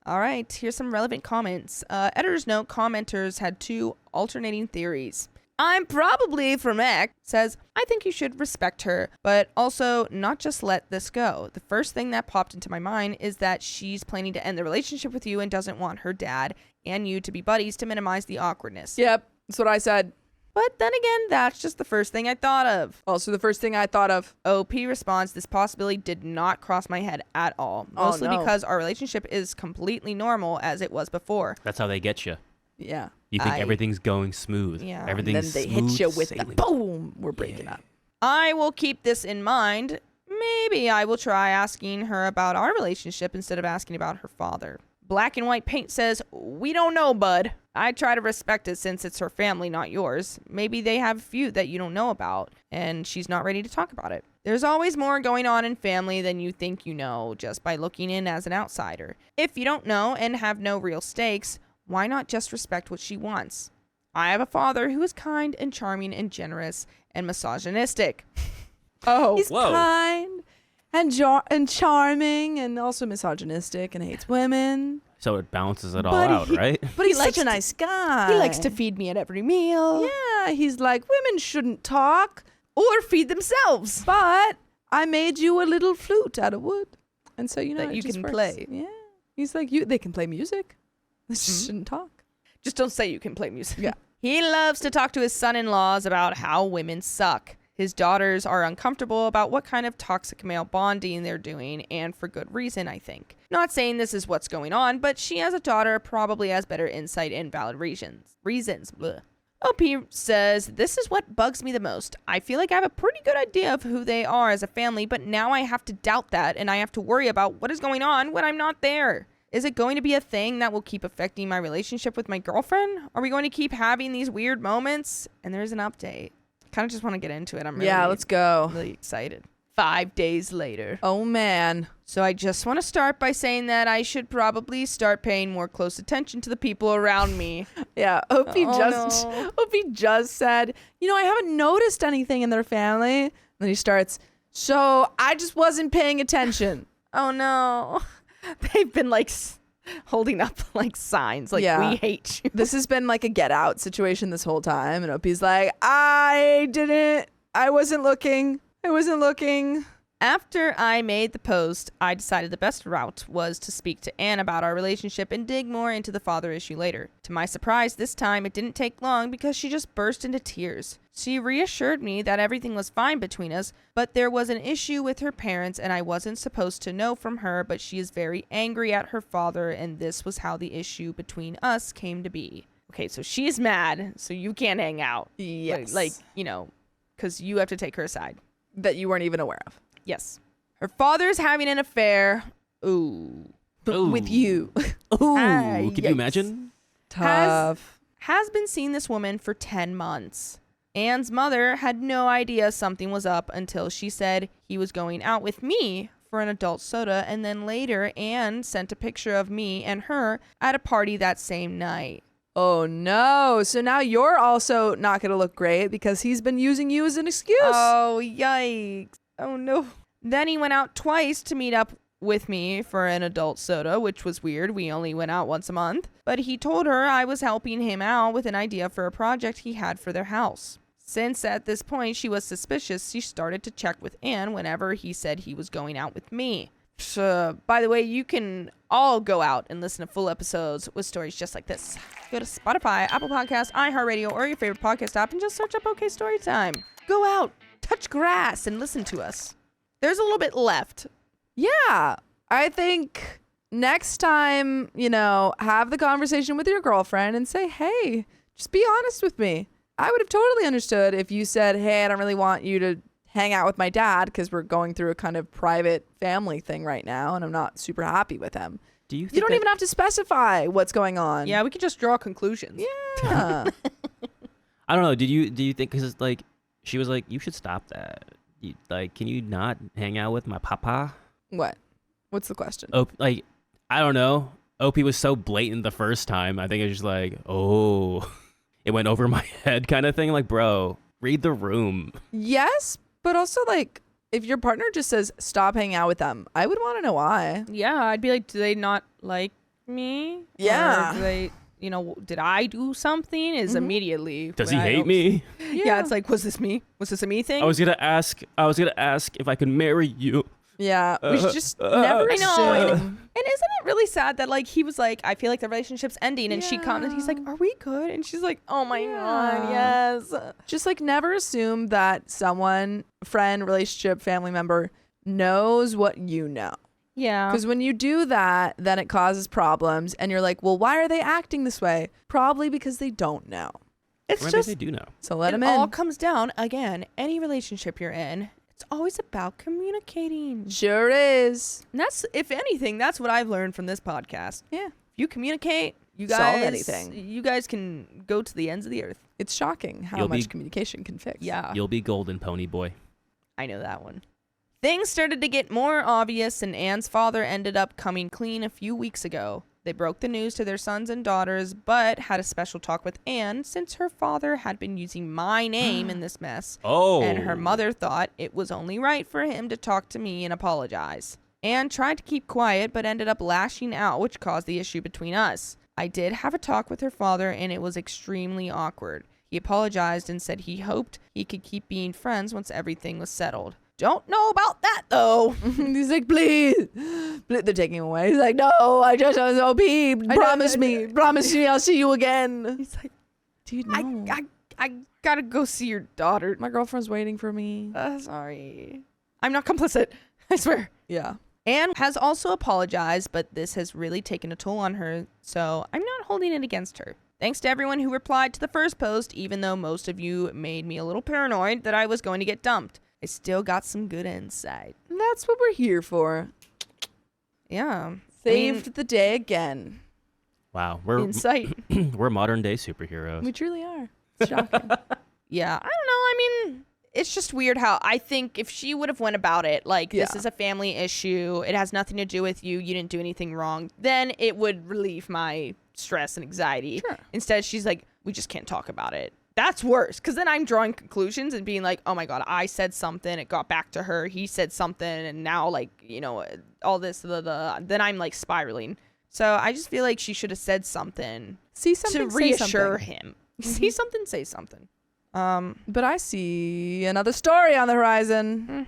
[SPEAKER 2] All right, here's some relevant comments. Editor's note, commenters had two alternating theories. I'm probably from X says, I think you should respect her, but also not just let this go. The first thing that popped into my mind is that she's planning to end the relationship with you and doesn't want her dad and you to be buddies to minimize the awkwardness.
[SPEAKER 1] Yep, that's what I said.
[SPEAKER 2] But then again, that's just the first thing I thought of.
[SPEAKER 1] Also, the first thing I thought of.
[SPEAKER 2] OP responds, this possibility did not cross my head at all. Mostly
[SPEAKER 1] no.
[SPEAKER 2] because our relationship is completely normal as it was before.
[SPEAKER 5] That's how they get you.
[SPEAKER 1] Yeah.
[SPEAKER 5] You think everything's going smooth.
[SPEAKER 2] Yeah.
[SPEAKER 5] Everything's
[SPEAKER 1] Then they
[SPEAKER 5] smooth
[SPEAKER 1] hit you with the
[SPEAKER 5] sailing.
[SPEAKER 1] boom. We're breaking up.
[SPEAKER 2] I will keep this in mind. Maybe I will try asking her about our relationship instead of asking about her father. Black and White Paint says, we don't know, bud. I try to respect it since it's her family, not yours. Maybe they have a feud that you don't know about, and she's not ready to talk about it. There's always more going on in family than you think you know just by looking in as an outsider. If you don't know and have no real stakes, why not just respect what she wants? I have a father who is kind and charming and generous and misogynistic.
[SPEAKER 1] Oh, he's
[SPEAKER 5] Whoa.
[SPEAKER 1] kind and charming and also misogynistic and hates women.
[SPEAKER 5] So it balances it all
[SPEAKER 2] But
[SPEAKER 5] out,
[SPEAKER 2] he-
[SPEAKER 5] right?
[SPEAKER 1] But he's
[SPEAKER 2] likes
[SPEAKER 1] such a
[SPEAKER 2] to-
[SPEAKER 1] nice guy.
[SPEAKER 2] He likes to feed me at every meal.
[SPEAKER 1] Yeah, he's like, women shouldn't talk,
[SPEAKER 2] Or feed themselves.
[SPEAKER 1] but I made you a little flute out of wood. And so,
[SPEAKER 2] That
[SPEAKER 1] it
[SPEAKER 2] you
[SPEAKER 1] just
[SPEAKER 2] can
[SPEAKER 1] works.
[SPEAKER 2] play.
[SPEAKER 1] Yeah. He's like, they can play music. They just shouldn't talk.
[SPEAKER 2] Just don't say you can play music.
[SPEAKER 1] Yeah.
[SPEAKER 2] He loves to talk to his son-in-laws about how women suck. His daughters are uncomfortable about what kind of toxic male bonding they're doing, and for good reason, I think. Not saying this is what's going on, but she as a daughter probably has better insight and valid reasons. Bleh. OP says, this is what bugs me the most. I feel like I have a pretty good idea of who they are as a family, but now I have to doubt that, and I have to worry about what is going on when I'm not there. Is it going to be a thing that will keep affecting my relationship with my girlfriend? Are we going to keep having these weird moments? And there's an update. Kind of just want to get into it. I'm really,
[SPEAKER 1] let's go.
[SPEAKER 2] really excited. 5 days later.
[SPEAKER 1] Oh, man.
[SPEAKER 2] So I just want to start by saying that I should probably start paying more close attention to the people around me.
[SPEAKER 1] Yeah, OP just said, I haven't noticed anything in their family. And then he starts, so I just wasn't paying attention.
[SPEAKER 2] Oh, no. They've been holding up signs we hate you.
[SPEAKER 1] This has been like a get out situation this whole time. And OP's like, I wasn't looking.
[SPEAKER 2] After I made the post, I decided the best route was to speak to Anne about our relationship and dig more into the father issue later. To my surprise, this time it didn't take long because she just burst into tears. She reassured me that everything was fine between us, but there was an issue with her parents and I wasn't supposed to know from her, but she is very angry at her father and this was how the issue between us came to be. Okay, so she's mad, so you can't hang out.
[SPEAKER 1] Yes.
[SPEAKER 2] Because you have to take her aside.
[SPEAKER 1] That you weren't even aware of.
[SPEAKER 2] Yes. Her father's having an affair. Ooh.
[SPEAKER 1] With you.
[SPEAKER 5] Ooh,
[SPEAKER 2] Yikes.
[SPEAKER 5] can you imagine?
[SPEAKER 1] Tough.
[SPEAKER 2] Has been seeing this woman for 10 months. Anne's mother had no idea something was up until she said he was going out with me for an adult soda, and then later Anne sent a picture of me and her at a party that same night.
[SPEAKER 1] Oh no. So now you're also not going to look great because he's been using you as an excuse.
[SPEAKER 2] Oh, yikes. Oh no. Then he went out twice to meet up with me for an adult soda, which was weird. We only went out once a month. But he told her I was helping him out with an idea for a project he had for their house. Since at this point she was suspicious, she started to check with Anne whenever he said he was going out with me. So, by the way, you can all go out and listen to full episodes with stories just like this. Go to Spotify, Apple Podcasts, iHeartRadio, or your favorite podcast app and just search up OK Storytime. Go out, touch grass, and listen to us. There's a little bit left.
[SPEAKER 1] Yeah. I think next time, have the conversation with your girlfriend and say, hey, just be honest with me. I would have totally understood if you said, hey, I don't really want you to hang out with my dad because we're going through a kind of private family thing right now and I'm not super happy with him.
[SPEAKER 5] You
[SPEAKER 1] don't even have to specify what's going on.
[SPEAKER 2] Yeah, we could just draw conclusions.
[SPEAKER 1] Yeah.
[SPEAKER 5] I don't know. Do you think, because it's she was like, you should stop that. Can you not hang out with my papa?
[SPEAKER 1] What? What's the question?
[SPEAKER 5] I don't know. OP was so blatant the first time. I think it was just it went over my head kind of thing. Bro, read the room.
[SPEAKER 1] Yes, but also if your partner just says stop hanging out with them, I would want to know why.
[SPEAKER 2] Yeah, I'd be like, do they not like me?
[SPEAKER 1] Yeah.
[SPEAKER 2] Or do they, did I do something? Is immediately.
[SPEAKER 5] Does he hate me?
[SPEAKER 2] Yeah, it's was this me? Was this a me thing?
[SPEAKER 5] I was gonna ask if I could marry you.
[SPEAKER 1] Yeah, we should just never
[SPEAKER 2] I know.
[SPEAKER 1] assume.
[SPEAKER 2] And isn't it really sad that he was like, I feel like the relationship's ending, and she commented, he's like, are we good? And she's like, oh my God, yes.
[SPEAKER 1] Just never assume that someone, friend, relationship, family member knows what you know.
[SPEAKER 2] Yeah.
[SPEAKER 1] Because when you do that, then it causes problems, and you're like, well, why are they acting this way? Probably because they don't know.
[SPEAKER 2] It's
[SPEAKER 5] Or maybe
[SPEAKER 2] just,
[SPEAKER 5] they do know.
[SPEAKER 1] So let them
[SPEAKER 2] it all
[SPEAKER 1] in.
[SPEAKER 2] comes down, again, any relationship you're in, it's always about communicating.
[SPEAKER 1] Sure is.
[SPEAKER 2] And that's, if anything, that's what I've learned from this podcast.
[SPEAKER 1] Yeah.
[SPEAKER 2] If you communicate, you guys
[SPEAKER 1] Solve anything.
[SPEAKER 2] You guys can go to the ends of the earth.
[SPEAKER 1] It's shocking how
[SPEAKER 5] You'll
[SPEAKER 1] much
[SPEAKER 5] be-
[SPEAKER 1] communication can fix.
[SPEAKER 2] Yeah.
[SPEAKER 5] You'll be golden, pony boy.
[SPEAKER 2] I know that one. Things started to get more obvious, and Anne's father ended up coming clean a few weeks ago. They broke the news to their sons and daughters, but had a special talk with Anne since her father had been using my name in this mess.
[SPEAKER 5] Oh.
[SPEAKER 2] And her mother thought it was only right for him to talk to me and apologize. Anne tried to keep quiet, but ended up lashing out, which caused the issue between us. I did have a talk with her father, and it was extremely awkward. He apologized and said he hoped he could keep being friends once everything was settled. Don't know about that, though.
[SPEAKER 1] He's like, please. They're taking him away. He's like, no, I just was OP. Promise me, I'll see you again.
[SPEAKER 2] He's like,
[SPEAKER 1] Dude, no.
[SPEAKER 2] I gotta go see your daughter.
[SPEAKER 1] My girlfriend's waiting for me.
[SPEAKER 2] Sorry. I'm not complicit. I swear.
[SPEAKER 1] Yeah.
[SPEAKER 2] Anne has also apologized, but this has really taken a toll on her, so I'm not holding it against her. Thanks to everyone who replied to the first post, even though most of you made me a little paranoid that I was going to get dumped. I still got some good insight.
[SPEAKER 1] That's what we're here for.
[SPEAKER 2] Yeah.
[SPEAKER 1] Saved the day again.
[SPEAKER 5] Wow, we're
[SPEAKER 2] Insight.
[SPEAKER 5] we're modern day superheroes.
[SPEAKER 1] We truly are. It's shocking.
[SPEAKER 2] Yeah, I don't know. I mean, it's just weird how I think if she would have went about it like this
[SPEAKER 1] Yeah.
[SPEAKER 2] is a family issue, it has nothing to do with you, you didn't do anything wrong, then it would relieve my stress and anxiety.
[SPEAKER 1] Sure.
[SPEAKER 2] Instead, she's like, we just can't talk about it. That's worse, because then I'm drawing conclusions and being like, oh my God, I said something, it got back to her, he said something, and now, like, you know, all this, then I'm like spiraling. So I just feel like she should have said something
[SPEAKER 1] See something,
[SPEAKER 2] to
[SPEAKER 1] say
[SPEAKER 2] reassure
[SPEAKER 1] something.
[SPEAKER 2] him. See something, say something.
[SPEAKER 1] But I see another story on the horizon.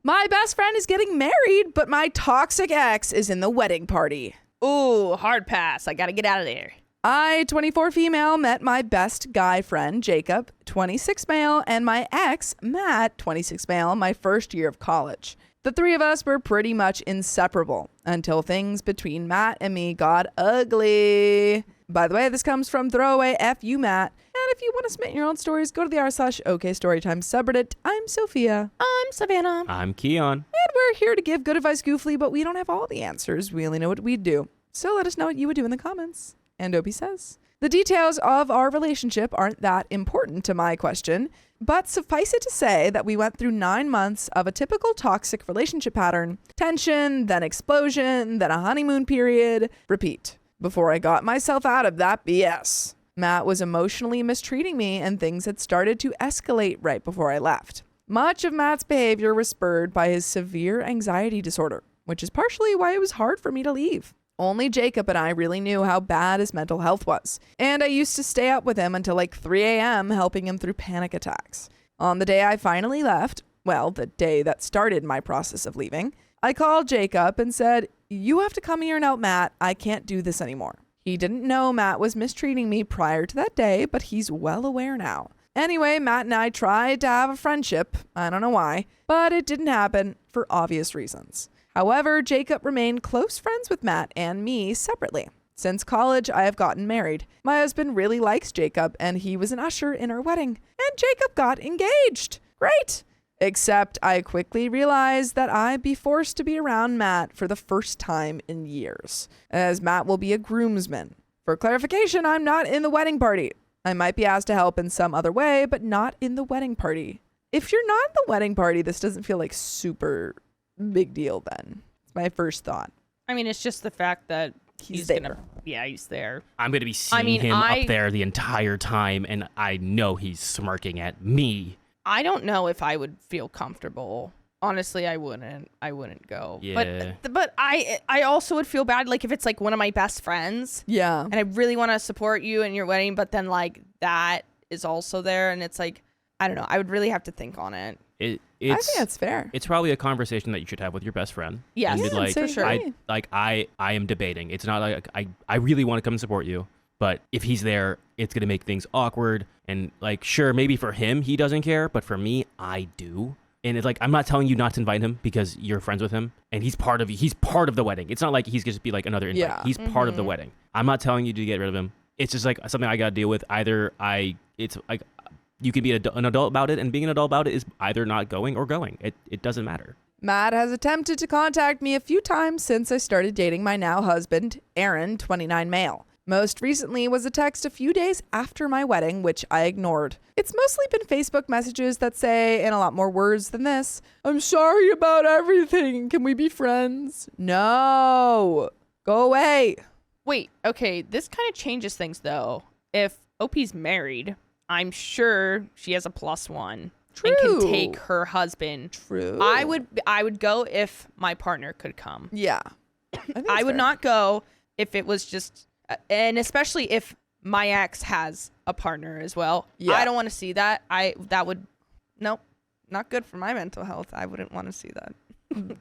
[SPEAKER 1] My best friend is getting married, but my toxic ex is in the wedding party.
[SPEAKER 2] Ooh, hard pass. I gotta get out of there.
[SPEAKER 1] I, 24 female, met my best guy friend, Jacob, 26 male, and my ex, Matt, 26 male, my first year of college. The three of us were pretty much inseparable until things between Matt and me got ugly. By the way, this comes from throwaway FU Matt. And if you want to submit your own stories, go to the r/OKStorytime subreddit. I'm Sophia.
[SPEAKER 2] I'm Savannah.
[SPEAKER 5] I'm Keon.
[SPEAKER 1] And we're here to give good advice goofily, but we don't have all the answers. We only know what we'd do. So let us know what you would do in the comments. And Opie says, the details of our relationship aren't that important to my question, but suffice it to say that we went through 9 months of a typical toxic relationship pattern. Tension, then explosion, then a honeymoon period. Repeat. Before I got myself out of that BS. Matt was emotionally mistreating me and things had started to escalate right before I left. Much of Matt's behavior was spurred by his severe anxiety disorder, which is partially why it was hard for me to leave. Only Jacob and I really knew how bad his mental health was, and I used to stay up with him until like 3 a.m. helping him through panic attacks. On the day I finally left, well, the day that started my process of leaving, I called Jacob and said, you have to come here and help Matt. I can't do this anymore. He didn't know Matt was mistreating me prior to that day, but he's well aware now. Anyway, Matt and I tried to have a friendship. I don't know why, but it didn't happen for obvious reasons. However, Jacob remained close friends with Matt and me separately. Since college, I have gotten married. My husband really likes Jacob, and he was an usher in our wedding. And Jacob got engaged. Great! Except I quickly realized that I'd be forced to be around Matt for the first time in years, as Matt will be a groomsman. For clarification, I'm not in the wedding party. I might be asked to help in some other way, but not in the wedding party. If you're not in the wedding party, this doesn't feel like super big deal then. It's my first thought.
[SPEAKER 2] I mean, it's just the fact that
[SPEAKER 1] He's there.
[SPEAKER 2] He's there.
[SPEAKER 5] I'm going to be seeing him up there the entire time, and I know he's smirking at me.
[SPEAKER 2] I don't know if I would feel comfortable. Honestly, I wouldn't go.
[SPEAKER 5] Yeah.
[SPEAKER 2] But I also would feel bad, like, if it's, like, one of my best friends.
[SPEAKER 1] Yeah.
[SPEAKER 2] And I really want to support you in your wedding, but then, like, that is also there, and it's like, I don't know. I would really have to think on it.
[SPEAKER 1] I think that's fair.
[SPEAKER 5] It's probably a conversation that you should have with your best friend.
[SPEAKER 2] Yes.
[SPEAKER 5] And be
[SPEAKER 1] Yeah,
[SPEAKER 5] like,
[SPEAKER 1] for sure.
[SPEAKER 5] I am debating. It's not like I really want to come and support you, but if he's there, it's going to make things awkward. And like, sure, maybe for him, he doesn't care, but for me, I do. And it's like, I'm not telling you not to invite him because you're friends with him and he's part of the wedding. It's not like he's going to be like another invite.
[SPEAKER 1] Yeah.
[SPEAKER 5] He's part of the wedding. I'm not telling you to get rid of him. It's just like something I got to deal with. It's like, you can be an adult about it, and being an adult about it is either not going or going. It doesn't matter.
[SPEAKER 1] Matt has attempted to contact me a few times since I started dating my now husband, Aaron, 29 male. Most recently was a text a few days after my wedding, which I ignored. It's mostly been Facebook messages that say, in a lot more words than this, I'm sorry about everything. Can we be friends? No. Go away.
[SPEAKER 2] Wait, okay, this kind of changes things, though. If OP's married, I'm sure she has a +1
[SPEAKER 1] True.
[SPEAKER 2] and can take her husband.
[SPEAKER 1] True.
[SPEAKER 2] I would go if my partner could come.
[SPEAKER 1] Yeah. I think
[SPEAKER 2] I
[SPEAKER 1] that's
[SPEAKER 2] would
[SPEAKER 1] fair.
[SPEAKER 2] not go if it was just, and especially if my ex has a partner as well.
[SPEAKER 1] Yeah.
[SPEAKER 2] I don't want to see that. Nope, not good for my mental health. I wouldn't want to see that.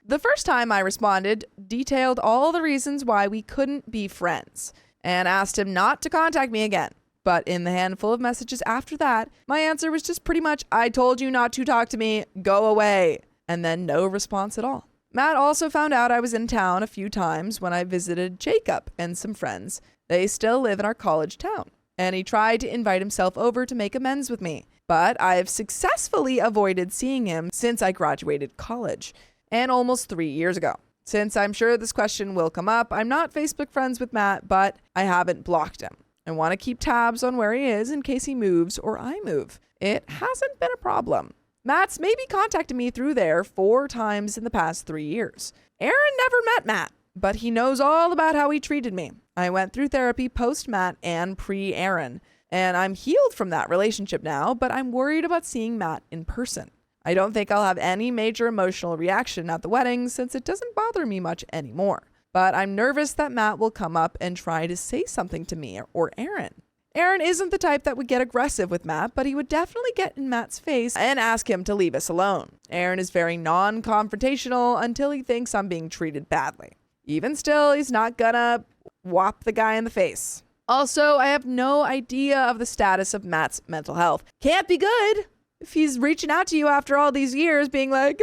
[SPEAKER 1] The first time I responded, detailed all the reasons why we couldn't be friends and asked him not to contact me again. But in the handful of messages after that, my answer was just pretty much, I told you not to talk to me, go away. And then no response at all. Matt also found out I was in town a few times when I visited Jacob and some friends. They still live in our college town. And he tried to invite himself over to make amends with me. But I've successfully avoided seeing him since I graduated college, and almost 3 years ago. Since I'm sure this question will come up, I'm not Facebook friends with Matt, but I haven't blocked him. I want to keep tabs on where he is in case he moves or I move. It hasn't been a problem. Matt's maybe contacted me through there 4 times in the past 3 years. Aaron never met Matt, but he knows all about how he treated me. I went through therapy post-Matt and pre-Aaron, and I'm healed from that relationship now, but I'm worried about seeing Matt in person. I don't think I'll have any major emotional reaction at the wedding since it doesn't bother me much anymore. But I'm nervous that Matt will come up and try to say something to me or Aaron. Aaron isn't the type that would get aggressive with Matt, but he would definitely get in Matt's face and ask him to leave us alone. Aaron is very non-confrontational until he thinks I'm being treated badly. Even still, he's not gonna whop the guy in the face. Also, I have no idea of the status of Matt's mental health. Can't be good if he's reaching out to you after all these years being like,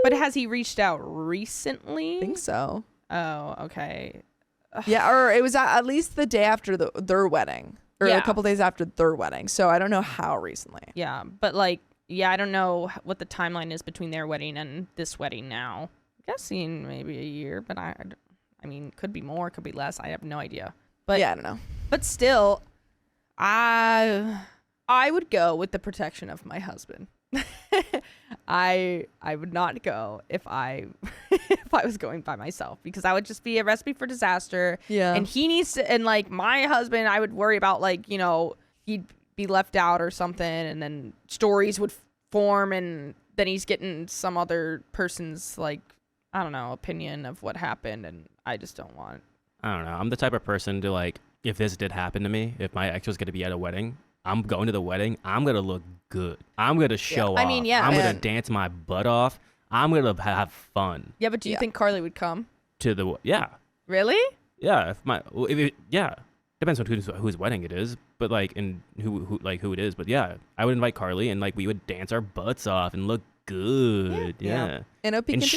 [SPEAKER 2] But has he reached out recently?
[SPEAKER 1] I think so.
[SPEAKER 2] Oh, okay.
[SPEAKER 1] Yeah, or it was at least the day after their wedding, or
[SPEAKER 2] Yeah.
[SPEAKER 1] a couple days after their wedding. So I don't know how recently.
[SPEAKER 2] Yeah, but like, yeah, I don't know what the timeline is between their wedding and this wedding now. I'm guessing maybe a year, but I mean, could be more, could be less. I have no idea. But
[SPEAKER 1] Yeah, I don't know.
[SPEAKER 2] But still, I would go with the protection of my husband. I would not go if I if I was going by myself, because I would just be a recipe for disaster.
[SPEAKER 1] Yeah.
[SPEAKER 2] And he needs to, and like my husband, I would worry about, like, you know, he'd be left out or something, and then stories would form, and then he's getting some other person's, like, I don't know, opinion of what happened, and I just don't want.
[SPEAKER 5] I don't know. I'm the type of person to, like, if this did happen to me, if my ex was going to be at a wedding, I'm going to the wedding. I'm going to look good. I'm going to show off.
[SPEAKER 2] I mean, yeah,
[SPEAKER 5] I'm going
[SPEAKER 1] man.
[SPEAKER 5] to dance my butt off. I'm going to have fun.
[SPEAKER 2] Yeah, but do you think Carly would come?
[SPEAKER 5] To the, yeah.
[SPEAKER 2] Really?
[SPEAKER 5] Yeah. Yeah. Depends on whose wedding it is, but like, and who it is. But yeah, I would invite Carly, and like we would dance our butts off and look good. Yeah.
[SPEAKER 1] And Opie
[SPEAKER 5] And
[SPEAKER 1] continues.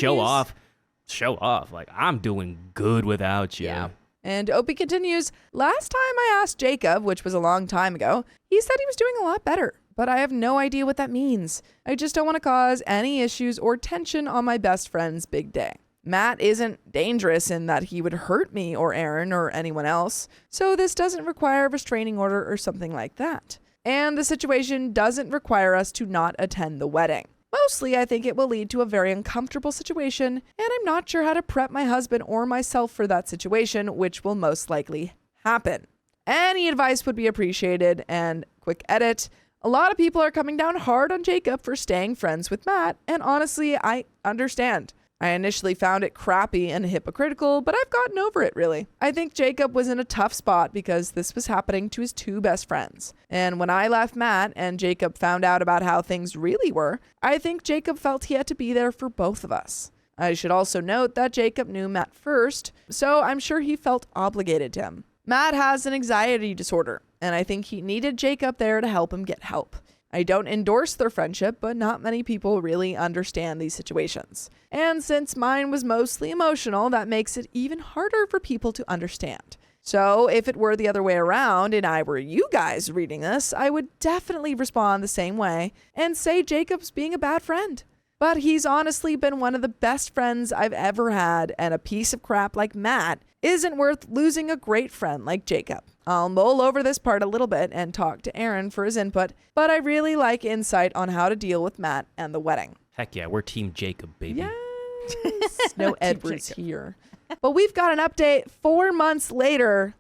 [SPEAKER 5] show off. Like, I'm doing good without you.
[SPEAKER 2] Yeah.
[SPEAKER 1] And Opie continues, last time I asked Jacob, which was a long time ago, he said he was doing a lot better, but I have no idea what that means. I just don't want to cause any issues or tension on my best friend's big day. Matt isn't dangerous in that he would hurt me or Aaron or anyone else, so this doesn't require a restraining order or something like that. And the situation doesn't require us to not attend the wedding. Mostly, I think it will lead to a very uncomfortable situation, and I'm not sure how to prep my husband or myself for that situation, which will most likely happen. Any advice would be appreciated. And quick edit, a lot of people are coming down hard on Jacob for staying friends with Matt, and honestly, I understand. I initially found it crappy and hypocritical, but I've gotten over it, really. I think Jacob was in a tough spot because this was happening to his 2 best friends. And when I left Matt and Jacob found out about how things really were, I think Jacob felt he had to be there for both of us. I should also note that Jacob knew Matt first, so I'm sure he felt obligated to him. Matt has an anxiety disorder, and I think he needed Jacob there to help him get help. I don't endorse their friendship, but not many people really understand these situations. And since mine was mostly emotional, that makes it even harder for people to understand. So if it were the other way around and I were you guys reading this, I would definitely respond the same way and say Jacob's being a bad friend. But he's honestly been one of the best friends I've ever had, and a piece of crap like Matt isn't worth losing a great friend like Jacob. I'll mull over this part a little bit and talk to Aaron for his input, but I really like insight on how to deal with Matt and the wedding.
[SPEAKER 5] Heck yeah, we're Team Jacob, baby.
[SPEAKER 1] Yes. No Edwards here. But we've got an update 4 months later.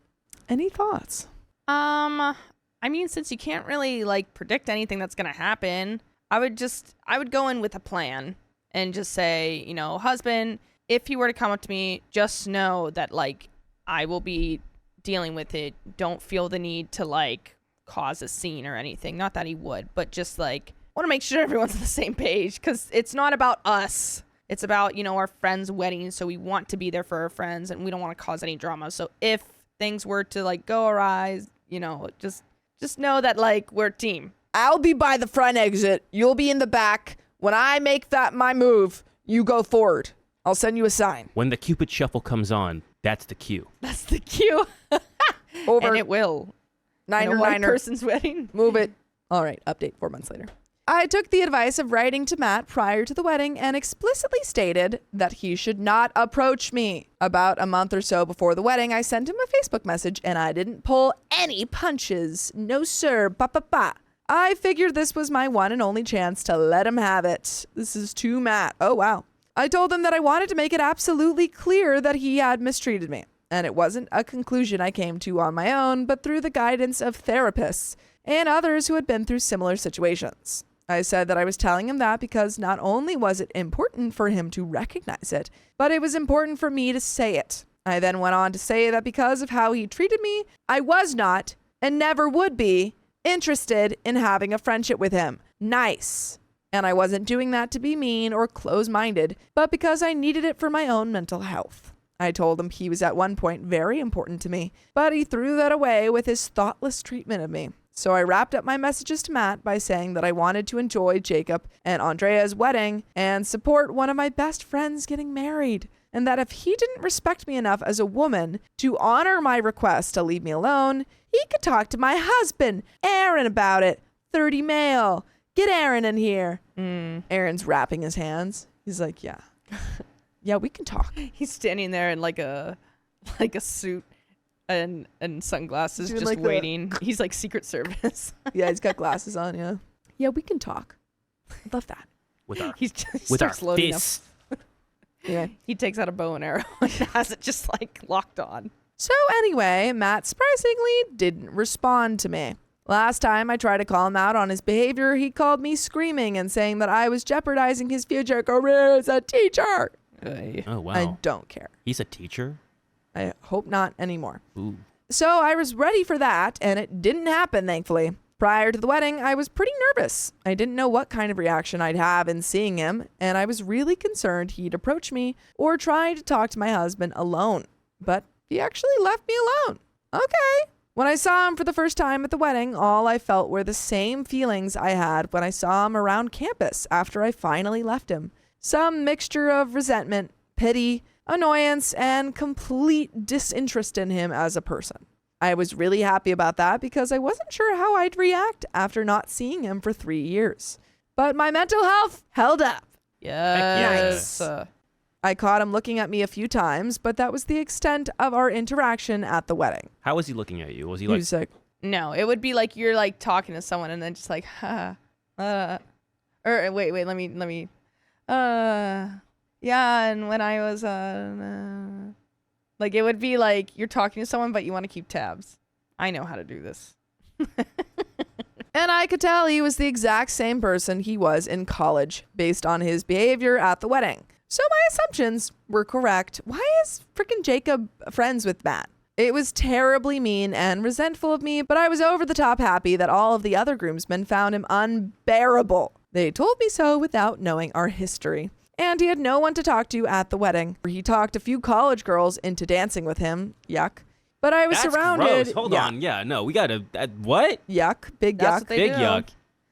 [SPEAKER 1] Any thoughts?
[SPEAKER 2] I mean, since you can't really like predict anything that's gonna happen, I would go in with a plan and just say, you know, husband, if he were to come up to me, just know that like I will be dealing with it. Don't feel the need to like cause a scene or anything. Not that he would, but just like want to make sure everyone's on the same page, because it's not about us. It's about, you know, our friends' weddings. So we want to be there for our friends, and we don't want to cause any drama. So if things were to like go awry, just know that like we're a team.
[SPEAKER 1] I'll be by the front exit. You'll be in the back. When I make that my move, you go forward. I'll send you a sign.
[SPEAKER 5] When the Cupid shuffle comes on, that's the cue.
[SPEAKER 2] That's the cue.
[SPEAKER 1] Over.
[SPEAKER 2] And it will.
[SPEAKER 1] Niner,
[SPEAKER 2] In a white
[SPEAKER 1] niner.
[SPEAKER 2] person's wedding.
[SPEAKER 1] Move it. All right, update 4 months later. I took the advice of writing to Matt prior to the wedding and explicitly stated that he should not approach me. About a month or so before the wedding, I sent him a Facebook message and I didn't pull any punches. No, sir. Ba. I figured this was my one and only chance to let him have it. This is to Matt. Oh, wow. I told him that I wanted to make it absolutely clear that he had mistreated me. And it wasn't a conclusion I came to on my own, but through the guidance of therapists and others who had been through similar situations. I said that I was telling him that because not only was it important for him to recognize it, but it was important for me to say it. I then went on to say that because of how he treated me, I was not, and never would be, interested in having a friendship with him. Nice. And I wasn't doing that to be mean or close-minded, but because I needed it for my own mental health. I told him he was at one point very important to me, but he threw that away with his thoughtless treatment of me. So I wrapped up my messages to Matt by saying that I wanted to enjoy Jacob and Andrea's wedding and support one of my best friends getting married. And that if he didn't respect me enough as a woman to honor my request to leave me alone, he could talk to my husband, Aaron, about it. 30 male. Get Aaron in here. Aaron's wrapping his hands. He's like, yeah. Yeah, we can talk.
[SPEAKER 2] He's standing there in like a suit and sunglasses,
[SPEAKER 1] Doing
[SPEAKER 2] just
[SPEAKER 1] like the-
[SPEAKER 2] waiting. He's like Secret Service.
[SPEAKER 1] Yeah, he's got glasses on, yeah. Yeah, we can talk. I love that.
[SPEAKER 5] With our
[SPEAKER 2] He's just
[SPEAKER 5] with our
[SPEAKER 2] starts loading up.
[SPEAKER 5] fists.
[SPEAKER 1] Yeah.
[SPEAKER 2] He takes out a bow and arrow and has it just like locked on.
[SPEAKER 1] So anyway, Matt surprisingly didn't respond to me. Last time I tried to call him out on his behavior, he called me screaming and saying that I was jeopardizing his future career as a teacher.
[SPEAKER 5] Oh wow.
[SPEAKER 1] I don't care.
[SPEAKER 5] He's a teacher.
[SPEAKER 1] I hope not anymore.
[SPEAKER 5] Ooh.
[SPEAKER 1] So I was ready for that, and it didn't happen, thankfully. Prior to the wedding, I was pretty nervous. I didn't know what kind of reaction I'd have in seeing him, and I was really concerned he'd approach me or try to talk to my husband alone. But he actually left me alone. Okay. When I saw him for the first time at the wedding, all I felt were the same feelings I had when I saw him around campus after I finally left him. Some mixture of resentment, pity, annoyance, and complete disinterest in him as a person. I was really happy about that because I wasn't sure how I'd react after not seeing him for 3 years. But my mental health held up.
[SPEAKER 2] Yes.
[SPEAKER 1] I caught him looking at me a few times, but that was the extent of our interaction at the wedding.
[SPEAKER 5] How was he looking at you? Was he
[SPEAKER 1] He
[SPEAKER 5] like,
[SPEAKER 1] was like,
[SPEAKER 2] No, it would be like you're like talking to someone and then just like, or wait, let me, yeah, and when I was, like it would be like you're talking to someone, but you want to keep tabs. I know how to do this.
[SPEAKER 1] and I could tell he was the exact same person he was in college based on his behavior at the wedding. So my assumptions were correct. Why is frickin' Jacob friends with Matt? It was terribly mean and resentful of me, but I was over the top happy that all of the other groomsmen found him unbearable. They told me so without knowing our history. And he had no one to talk to at the wedding. He talked a few college girls into dancing with him. Yuck. But I was
[SPEAKER 5] that's
[SPEAKER 1] surrounded.
[SPEAKER 5] gross. Hold
[SPEAKER 1] yeah.
[SPEAKER 5] on. Yeah, no, we gotta. What?
[SPEAKER 1] Yuck. Big
[SPEAKER 2] That's
[SPEAKER 1] yuck.
[SPEAKER 2] what they
[SPEAKER 5] Big
[SPEAKER 2] do.
[SPEAKER 5] yuck.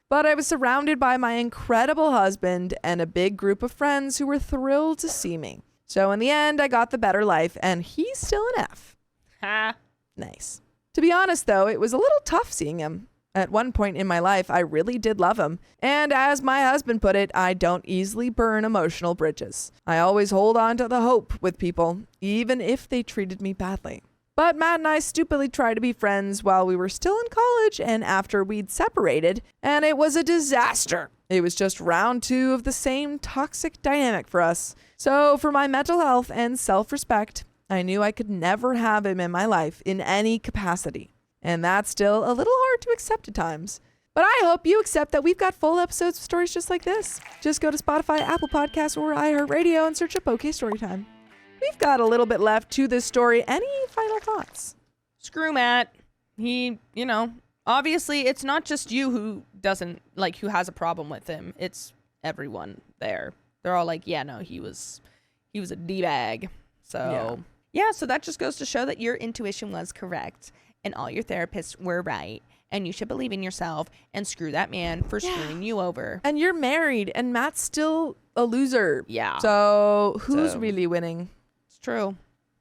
[SPEAKER 1] But I was surrounded by my incredible husband and a big group of friends who were thrilled to see me. So in the end, I got the better life, and he's still an F.
[SPEAKER 2] Ha.
[SPEAKER 1] Nice. To be honest, though, it was a little tough seeing him. At one point in my life, I really did love him. And as my husband put it, I don't easily burn emotional bridges. I always hold on to the hope with people, even if they treated me badly. But Matt and I stupidly tried to be friends while we were still in college and after we'd separated, and it was a disaster. It was just round 2 of the same toxic dynamic for us. So for my mental health and self-respect, I knew I could never have him in my life in any capacity. And that's still a little hard to accept at times. But I hope you accept that we've got full episodes of stories just like this. Just go to Spotify, Apple Podcasts, or iHeartRadio and search up OK Storytime. We've got a little bit left to this story. Any final thoughts?
[SPEAKER 2] Screw Matt. He, obviously it's not just you who doesn't like who has a problem with him. It's everyone there. They're all like, yeah, no, he was a D-bag. So yeah, so that just goes to show that your intuition was correct. and all your therapists were right. And you should believe in yourself and screw that man for screwing you over.
[SPEAKER 1] And you're married, and Matt's still a loser.
[SPEAKER 2] Yeah.
[SPEAKER 1] So who's really winning?
[SPEAKER 2] It's true.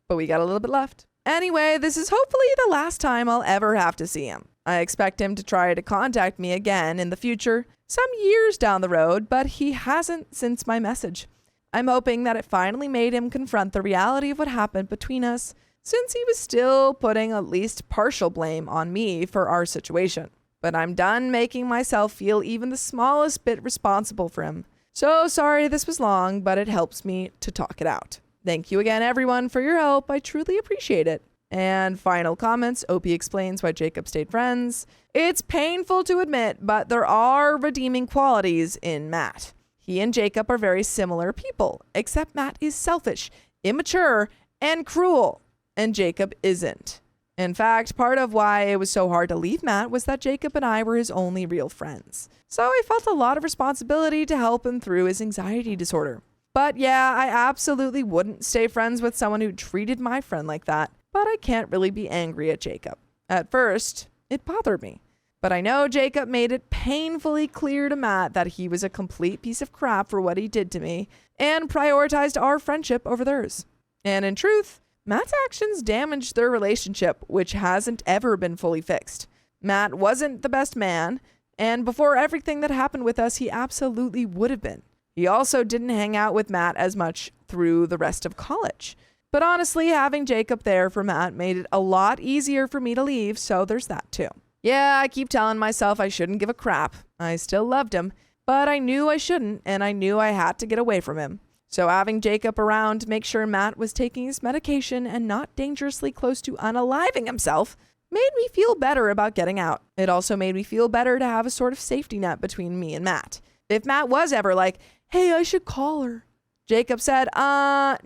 [SPEAKER 1] But we got a little bit left. Anyway, this is hopefully the last time I'll ever have to see him. I expect him to try to contact me again in the future, some years down the road, but he hasn't since my message. I'm hoping that it finally made him confront the reality of what happened between us, since he was still putting at least partial blame on me for our situation. But I'm done making myself feel even the smallest bit responsible for him. So sorry this was long, but it helps me to talk it out. Thank you again, everyone, for your help. I truly appreciate it. And final comments, OP explains why Jacob stayed friends. It's painful to admit, but there are redeeming qualities in Matt. He and Jacob are very similar people, except Matt is selfish, immature, and cruel, and Jacob isn't. In fact, part of why it was so hard to leave Matt was that Jacob and I were his only real friends. So I felt a lot of responsibility to help him through his anxiety disorder. But yeah, I absolutely wouldn't stay friends with someone who treated my friend like that. But I can't really be angry at Jacob. At first, it bothered me. But I know Jacob made it painfully clear to Matt that he was a complete piece of crap for what he did to me and prioritized our friendship over theirs. And in truth, Matt's actions damaged their relationship, which hasn't ever been fully fixed. Matt wasn't the best man, and before everything that happened with us, he absolutely would have been. He also didn't hang out with Matt as much through the rest of college. But honestly, having Jacob there for Matt made it a lot easier for me to leave, so there's that too. Yeah, I keep telling myself I shouldn't give a crap. I still loved him, but I knew I shouldn't, and I knew I had to get away from him. So having Jacob around to make sure Matt was taking his medication and not dangerously close to unaliving himself made me feel better about getting out. It also made me feel better to have a sort of safety net between me and Matt. If Matt was ever like, hey, I should call her, Jacob said, no,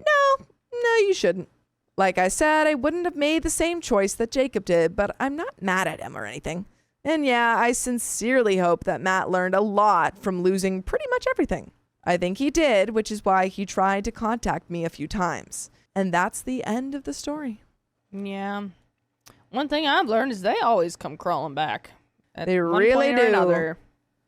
[SPEAKER 1] you shouldn't. Like I said, I wouldn't have made the same choice that Jacob did, but I'm not mad at him or anything. And yeah, I sincerely hope that Matt learned a lot from losing pretty much everything. I think he did, which is why he tried to contact me a few times. And that's the end of the story.
[SPEAKER 2] Yeah. One thing I've learned is they always come crawling back.
[SPEAKER 1] They really do.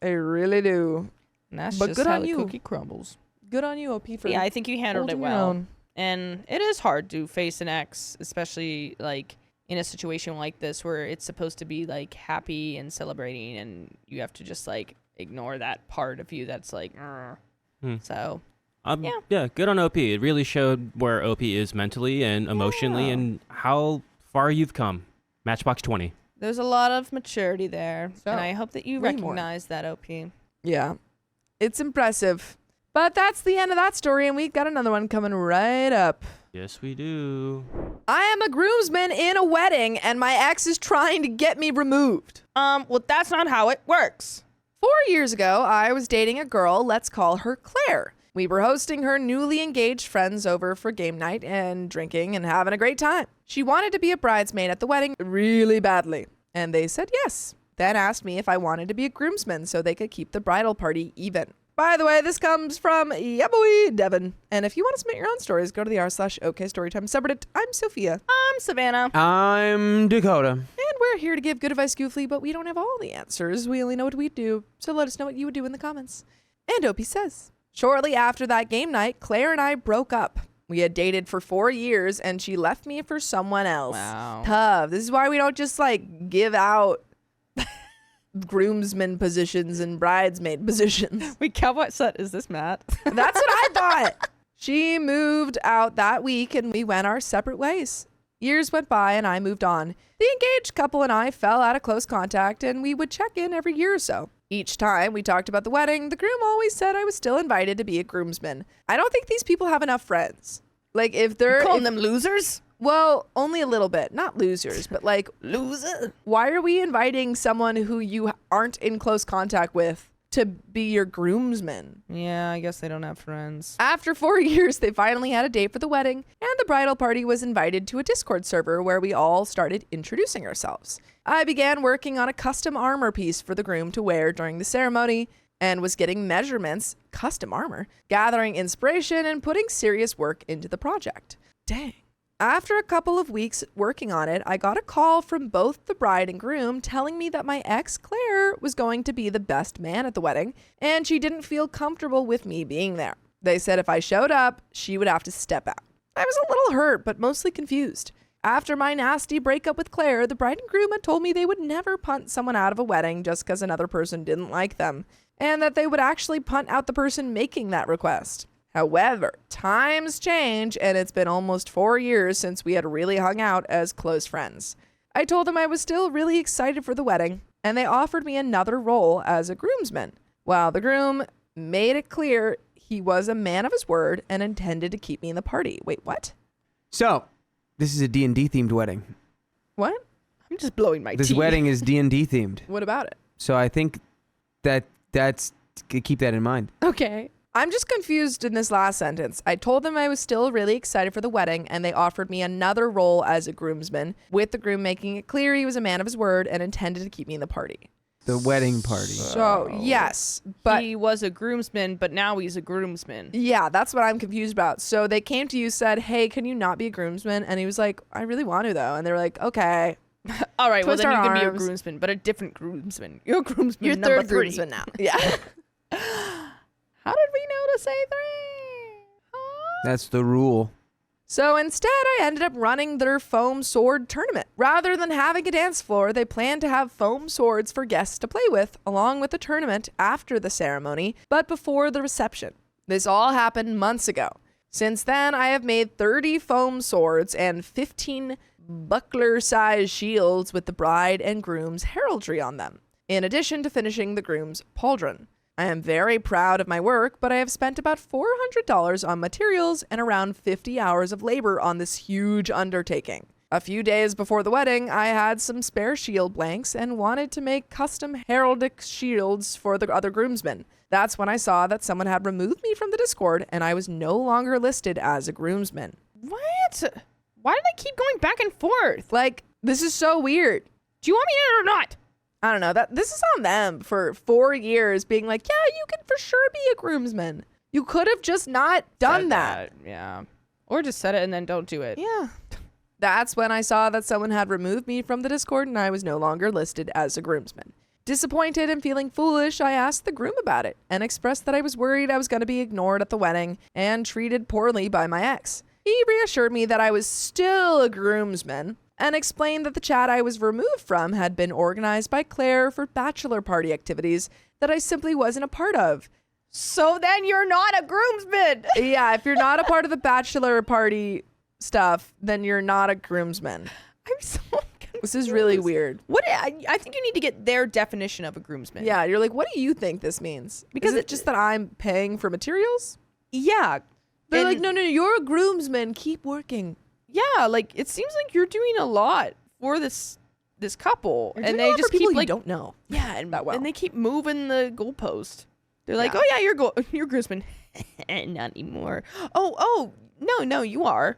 [SPEAKER 1] They really do.
[SPEAKER 2] And that's
[SPEAKER 1] But
[SPEAKER 2] just
[SPEAKER 1] good
[SPEAKER 2] how
[SPEAKER 1] on
[SPEAKER 2] the
[SPEAKER 1] you.
[SPEAKER 2] cookie crumbles.
[SPEAKER 1] Good on you, OP, for
[SPEAKER 2] Yeah, I think you handled it
[SPEAKER 1] holding your
[SPEAKER 2] well.
[SPEAKER 1] own.
[SPEAKER 2] And it is hard to face an ex, especially like in a situation like this where it's supposed to be like happy and celebrating, and you have to just like ignore that part of you that's like, So,
[SPEAKER 5] yeah, good on OP. It really showed where OP is mentally and emotionally and how far you've come. Matchbox 20.
[SPEAKER 2] there's a lot of maturity there,
[SPEAKER 1] So,
[SPEAKER 2] and I hope that you
[SPEAKER 1] way more.
[SPEAKER 2] recognize that, OP.
[SPEAKER 1] Yeah, it's impressive. But that's the end of that story, and we've got another one coming right up.
[SPEAKER 5] Yes, we do.
[SPEAKER 1] I am a groomsman in a wedding, and my ex is trying to get me removed.
[SPEAKER 2] Well, that's not how it works.
[SPEAKER 1] 4 years ago, I was dating a girl, let's call her Claire. We were hosting her newly engaged friends over for game night and drinking and having a great time. She wanted to be a bridesmaid at the wedding really badly, and they said yes. Then asked me if I wanted to be a groomsman so they could keep the bridal party even. By the way, this comes from Yaboy Devon. And if you want to submit your own stories, go to the r/OKStorytime subreddit. I'm Sophia.
[SPEAKER 2] I'm Savannah.
[SPEAKER 3] I'm Dakota.
[SPEAKER 1] And we're here to give good advice goofly, but we don't have all the answers. We only know what we do. So let us know what you would do in the comments. And Opie says, shortly after that game night, Claire and I broke up. We had dated for 4 years and she left me for someone else.
[SPEAKER 2] Wow.
[SPEAKER 1] Tough. This is why we don't just like give out groomsmen positions and bridesmaid positions.
[SPEAKER 2] Wait, Cowboy Sut, is this Matt?
[SPEAKER 1] That's what I thought. She moved out that week and we went our separate ways. Years went by and I moved on. The engaged couple and I fell out of close contact and we would check in every year or so. Each time we talked about the wedding, the groom always said I was still invited to be a groomsman. I don't think these people have enough friends. Like if they're
[SPEAKER 2] Calling them losers?
[SPEAKER 1] well, only a little bit. Not losers, but like
[SPEAKER 2] Loser?
[SPEAKER 1] why are we inviting someone who you aren't in close contact with to be your groomsman?
[SPEAKER 2] Yeah, I guess they don't have friends.
[SPEAKER 1] After 4 years, they finally had a date for the wedding, and the bridal party was invited to a Discord server where we all started introducing ourselves. I began working on a custom armor piece for the groom to wear during the ceremony and was getting measurements, custom armor, gathering inspiration, and putting serious work into the project. Dang. After a couple of weeks working on it, I got a call from both the bride and groom telling me that my ex, Claire, was going to be the best man at the wedding, and she didn't feel comfortable with me being there. They said if I showed up, she would have to step out. I was a little hurt, but mostly confused. After my nasty breakup with Claire, the bride and groom had told me they would never punt someone out of a wedding just because another person didn't like them, and that they would actually punt out the person making that request. However, times change, and it's been almost 4 years since we had really hung out as close friends. I told them I was still really excited for the wedding, and they offered me another role as a groomsman, while the groom made it clear he was a man of his word and intended to keep me in the party. Wait, what?
[SPEAKER 3] So, this is a D&D themed wedding.
[SPEAKER 1] What?
[SPEAKER 2] I'm just blowing my
[SPEAKER 3] This
[SPEAKER 2] teeth.
[SPEAKER 3] wedding is D&D themed.
[SPEAKER 1] What about it?
[SPEAKER 3] So I think that's keep that in mind.
[SPEAKER 1] Okay. I'm just confused in this last sentence. I told them I was still really excited for the wedding, and they offered me another role as a groomsman, with the groom making it clear he was a man of his word and intended to keep me in the party.
[SPEAKER 3] The wedding party.
[SPEAKER 1] So, yes, but
[SPEAKER 2] He was a groomsman, but now he's a groomsman.
[SPEAKER 1] yeah, that's what I'm confused about. So they came to you, said, hey, can you not be a groomsman? And he was like, I really want to, though. And they were like, okay.
[SPEAKER 2] All right, well,
[SPEAKER 1] Twist
[SPEAKER 2] then you
[SPEAKER 1] our
[SPEAKER 2] can be a
[SPEAKER 1] arms.
[SPEAKER 2] groomsman, but a different groomsman. You're a groomsman
[SPEAKER 1] You're
[SPEAKER 2] number
[SPEAKER 1] third
[SPEAKER 2] 3.
[SPEAKER 1] groomsman now. Yeah.
[SPEAKER 2] How did we know to say 3?
[SPEAKER 3] That's the rule.
[SPEAKER 1] So instead, I ended up running their foam sword tournament. Rather than having a dance floor, they planned to have foam swords for guests to play with, along with the tournament after the ceremony, but before the reception. This all happened months ago. Since then, I have made 30 foam swords and 15 buckler-sized shields with the bride and groom's heraldry on them, in addition to finishing the groom's pauldron. I am very proud of my work, but I have spent about $400 on materials and around 50 hours of labor on this huge undertaking. A few days before the wedding, I had some spare shield blanks and wanted to make custom heraldic shields for the other groomsmen. That's when I saw that someone had removed me from the Discord and I was no longer listed as a groomsman.
[SPEAKER 2] What? Why did I keep going back and forth?
[SPEAKER 1] Like, this is so weird.
[SPEAKER 2] Do you want me in or not?
[SPEAKER 1] I don't know, that this is on them for 4 years being like, yeah, you can for sure be a groomsman. You could have just not done
[SPEAKER 2] Said
[SPEAKER 1] that.
[SPEAKER 2] Yeah. Or just said it and then don't do it.
[SPEAKER 1] Yeah. That's when I saw that someone had removed me from the Discord and I was no longer listed as a groomsman. Disappointed and feeling foolish, I asked the groom about it and expressed that I was worried I was going to be ignored at the wedding and treated poorly by my ex. He reassured me that I was still a groomsman and explained that the chat I was removed from had been organized by Claire for bachelor party activities that I simply wasn't a part of.
[SPEAKER 2] So then you're not a groomsman.
[SPEAKER 1] Yeah, if you're not a part of the bachelor party stuff, then you're not a groomsman.
[SPEAKER 2] I'm so confused.
[SPEAKER 1] This is really weird.
[SPEAKER 2] What I think you need to get their definition of a groomsman.
[SPEAKER 1] Yeah, you're like, what do you think this means?
[SPEAKER 2] Because
[SPEAKER 1] Is it just that I'm paying for materials?
[SPEAKER 2] Yeah.
[SPEAKER 1] They're
[SPEAKER 2] And-
[SPEAKER 1] like, no, you're a groomsman. Keep working.
[SPEAKER 2] Yeah, like it seems like you're doing a lot for this couple,
[SPEAKER 1] You're
[SPEAKER 2] and
[SPEAKER 1] doing a
[SPEAKER 2] they
[SPEAKER 1] lot
[SPEAKER 2] just
[SPEAKER 1] for people
[SPEAKER 2] keep
[SPEAKER 1] you
[SPEAKER 2] like
[SPEAKER 1] don't know.
[SPEAKER 2] yeah, and,
[SPEAKER 1] that well.
[SPEAKER 2] and they keep moving the goalpost. They're like,
[SPEAKER 1] Yeah.
[SPEAKER 2] oh yeah, you're groomsman. Not anymore. Oh no, you are.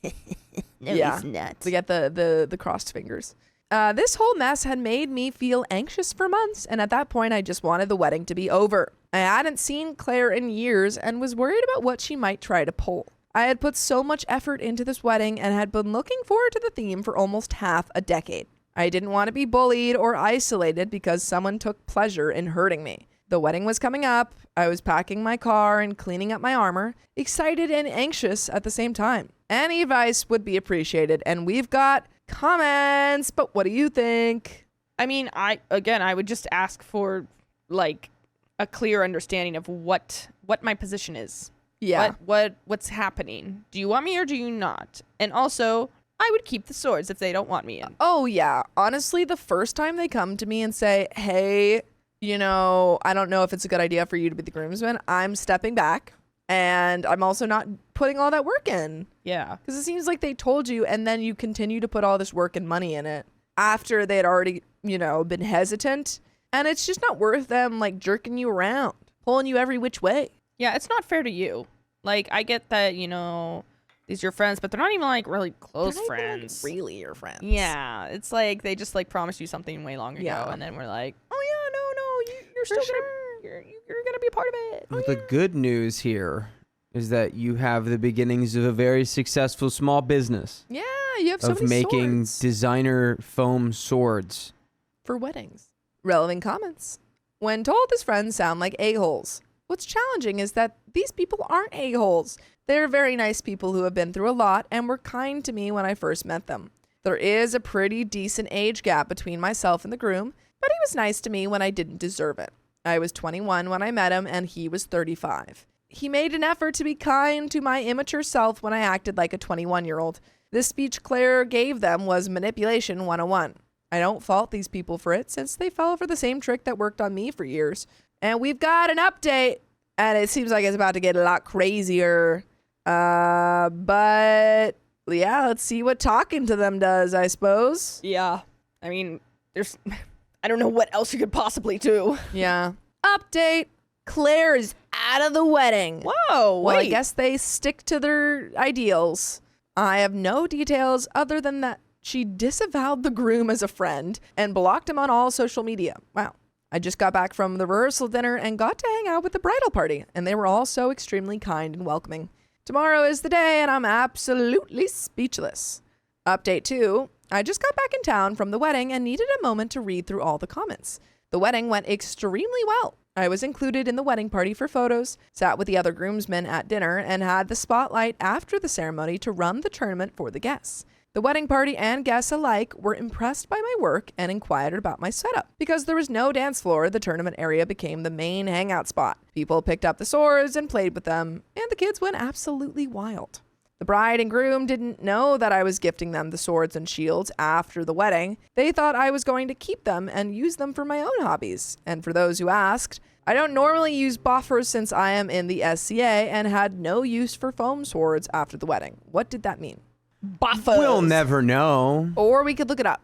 [SPEAKER 4] No,
[SPEAKER 1] Yeah.
[SPEAKER 4] he's not.
[SPEAKER 1] To get the crossed fingers. This whole mess had made me feel anxious for months, and at that point, I just wanted the wedding to be over. I hadn't seen Claire in years and was worried about what she might try to pull. I had put so much effort into this wedding and had been looking forward to the theme for almost half a decade. I didn't want to be bullied or isolated because someone took pleasure in hurting me. The wedding was coming up. I was packing my car and cleaning up my armor, excited and anxious at the same time. Any advice would be appreciated, and we've got comments, but what do you think?
[SPEAKER 2] I mean, I would just ask for like a clear understanding of what my position is.
[SPEAKER 1] Yeah.
[SPEAKER 2] What's happening? Do you want me or do you not? And also, I would keep the swords if they don't want me in.
[SPEAKER 1] Oh, yeah. Honestly, the first time they come to me and say, hey, I don't know if it's a good idea for you to be the groomsman, I'm stepping back. And I'm also not putting all that work in.
[SPEAKER 2] Yeah.
[SPEAKER 1] Because it seems like they told you and then you continue to put all this work and money in it after they had already, been hesitant. And it's just not worth them, like, jerking you around, pulling you every which way.
[SPEAKER 2] Yeah, it's not fair to you. Like, I get that, these are your friends, but they're not even, like, really close
[SPEAKER 1] They're not even, like,
[SPEAKER 2] friends.
[SPEAKER 1] really your friends.
[SPEAKER 2] Yeah, it's like they just, like, promised you something way long ago,
[SPEAKER 1] Yeah.
[SPEAKER 2] and then we're like, oh, yeah, no, you're still
[SPEAKER 1] sure.
[SPEAKER 2] you're gonna be a part of it.
[SPEAKER 3] Well, the good news here
[SPEAKER 6] is that you have the beginnings of a very successful small business
[SPEAKER 1] Yeah, you have so
[SPEAKER 6] of
[SPEAKER 1] many
[SPEAKER 6] making
[SPEAKER 1] swords
[SPEAKER 6] designer foam swords.
[SPEAKER 1] for weddings. Relevant comments. When told his friends sound like a-holes. What's challenging is that these people aren't a-holes. They're very nice people who have been through a lot and were kind to me when I first met them. There is a pretty decent age gap between myself and the groom, but he was nice to me when I didn't deserve it. I was 21 when I met him and he was 35. He made an effort to be kind to my immature self when I acted like a 21-year-old. This speech Claire gave them was manipulation 101. I don't fault these people for it since they fell for the same trick that worked on me for years. And we've got an update, and it seems like it's about to get a lot crazier. But yeah, let's see what talking to them does, I suppose.
[SPEAKER 2] Yeah. I mean, I don't know what else you could possibly do.
[SPEAKER 1] Yeah. Update. Claire is out of the wedding.
[SPEAKER 2] Whoa,
[SPEAKER 1] Well, I
[SPEAKER 2] wait.
[SPEAKER 1] guess they stick to their ideals. I have no details other than that she disavowed the groom as a friend and blocked him on all social media. Wow. I just got back from the rehearsal dinner and got to hang out with the bridal party, and they were all so extremely kind and welcoming. Tomorrow is the day, and I'm absolutely speechless. Update 2. I just got back in town from the wedding and needed a moment to read through all the comments. The wedding went extremely well. I was included in the wedding party for photos, sat with the other groomsmen at dinner, and had the spotlight after the ceremony to run the tournament for the guests. The wedding party and guests alike were impressed by my work and inquired about my setup. Because there was no dance floor, the tournament area became the main hangout spot. People picked up the swords and played with them, and the kids went absolutely wild. The bride and groom didn't know that I was gifting them the swords and shields after the wedding. They thought I was going to keep them and use them for my own hobbies. And for those who asked, I don't normally use buffers since I am in the SCA and had no use for foam swords after the wedding. What did that mean?
[SPEAKER 2] Boffers.
[SPEAKER 6] We'll never know.
[SPEAKER 1] Or we could look it up.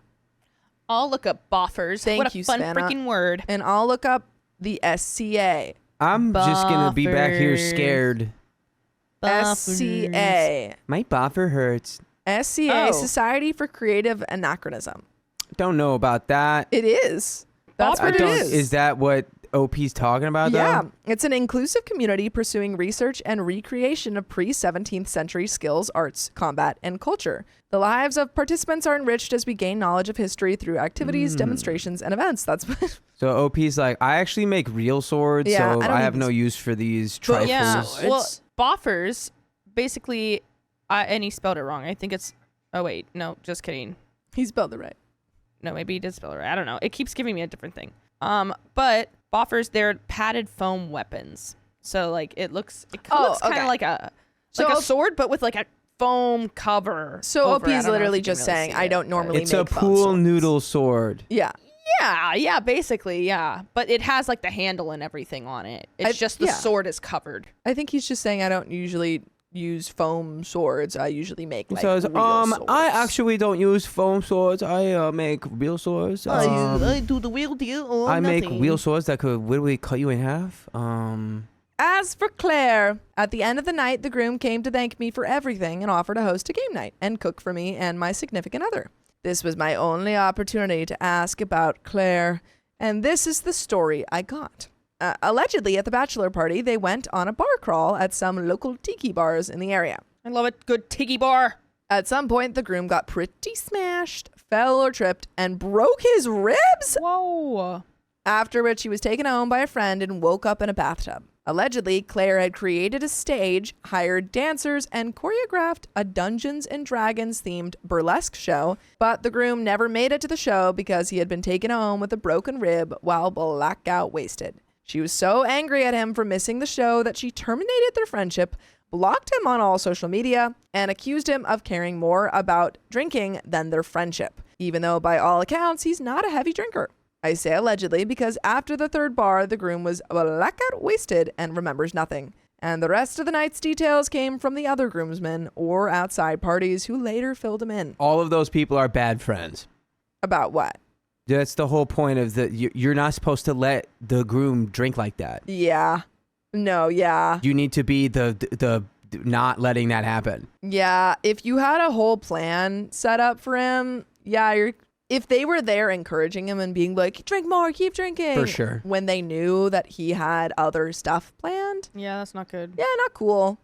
[SPEAKER 2] I'll look up boffers.
[SPEAKER 1] Thank
[SPEAKER 2] what a
[SPEAKER 1] you,
[SPEAKER 2] fun
[SPEAKER 1] Savannah.
[SPEAKER 2] freaking word.
[SPEAKER 1] And I'll look up the SCA.
[SPEAKER 6] I'm just going to be back here
[SPEAKER 2] Buffers.
[SPEAKER 6] scared.
[SPEAKER 1] SCA.
[SPEAKER 6] My buffer hurts.
[SPEAKER 1] SCA,
[SPEAKER 2] Oh.
[SPEAKER 1] Society for Creative Anachronism.
[SPEAKER 6] Don't know about that.
[SPEAKER 1] It is. That's
[SPEAKER 6] I
[SPEAKER 1] what it
[SPEAKER 6] don't.
[SPEAKER 1] is.
[SPEAKER 6] Is that what OP's talking about,
[SPEAKER 1] Yeah,
[SPEAKER 6] though?
[SPEAKER 1] it's an inclusive community pursuing research and recreation of pre-17th century skills, arts, combat, and culture. The lives of participants are enriched as we gain knowledge of history through activities, demonstrations, and events. That's what.
[SPEAKER 6] So OP's like, I actually make real swords,
[SPEAKER 1] Yeah,
[SPEAKER 6] so
[SPEAKER 1] I don't
[SPEAKER 6] I have
[SPEAKER 1] need
[SPEAKER 6] no
[SPEAKER 1] this.
[SPEAKER 6] use for these trifles.
[SPEAKER 2] Yeah.
[SPEAKER 1] Swords.
[SPEAKER 2] Well, boffers, basically, and he spelled it wrong. I think it's. Oh wait, no, just kidding.
[SPEAKER 1] He spelled it right.
[SPEAKER 2] No, maybe he did spell it right. I don't know. It keeps giving me a different thing. But boffers, they're padded foam weapons. So like it looks kind
[SPEAKER 1] okay.
[SPEAKER 2] of like a
[SPEAKER 1] So
[SPEAKER 2] a sword, but with like a foam cover.
[SPEAKER 1] So
[SPEAKER 2] over it. I
[SPEAKER 1] OP's
[SPEAKER 2] don't know if
[SPEAKER 1] literally
[SPEAKER 2] you can
[SPEAKER 1] just
[SPEAKER 2] really
[SPEAKER 1] saying,
[SPEAKER 2] see
[SPEAKER 1] I
[SPEAKER 2] it,
[SPEAKER 1] don't
[SPEAKER 2] but-
[SPEAKER 1] normally
[SPEAKER 6] It's a
[SPEAKER 1] make foam
[SPEAKER 6] pool
[SPEAKER 1] swords.
[SPEAKER 6] noodle sword.
[SPEAKER 1] Yeah.
[SPEAKER 2] Yeah, basically, yeah. But it has like the handle and everything on it. It's just the
[SPEAKER 1] yeah.
[SPEAKER 2] sword is covered.
[SPEAKER 1] I think he's just saying I don't usually use foam swords. I usually make like
[SPEAKER 6] So,
[SPEAKER 1] real swords.
[SPEAKER 6] I actually don't use foam swords. I make real swords.
[SPEAKER 2] I do the real deal or
[SPEAKER 6] I make real swords that could literally cut you in half.
[SPEAKER 1] As for Claire, at the end of the night, the groom came to thank me for everything and offered to host a game night and cook for me and my significant other. This was my only opportunity to ask about Claire, and this is the story I got. Allegedly, at the bachelor party, they went on a bar crawl at some local tiki bars in the area.
[SPEAKER 2] I love it. Good tiki bar.
[SPEAKER 1] At some point, the groom got pretty smashed, fell or tripped, and broke his ribs,
[SPEAKER 2] Whoa.
[SPEAKER 1] after which he was taken home by a friend and woke up in a bathtub. Allegedly, Claire had created a stage, hired dancers, and choreographed a Dungeons and Dragons themed burlesque show, but the groom never made it to the show because he had been taken home with a broken rib while blackout wasted. She was so angry at him for missing the show that she terminated their friendship, blocked him on all social media, and accused him of caring more about drinking than their friendship, even though by all accounts he's not a heavy drinker. I say allegedly because after the third bar, the groom was blackout wasted and remembers nothing. And the rest of the night's details came from the other groomsmen or outside parties who later filled him in.
[SPEAKER 6] All of those people are bad friends.
[SPEAKER 1] About what?
[SPEAKER 6] That's the whole point of you're not supposed to let the groom drink like that.
[SPEAKER 1] Yeah. No, yeah.
[SPEAKER 6] You need to be the not letting that happen.
[SPEAKER 1] Yeah, if you had a whole plan set up for him, yeah, if they were there encouraging him and being like, drink more, keep drinking.
[SPEAKER 6] For sure.
[SPEAKER 1] When they knew that he had other stuff planned.
[SPEAKER 2] Yeah, that's not good.
[SPEAKER 1] Yeah, not cool.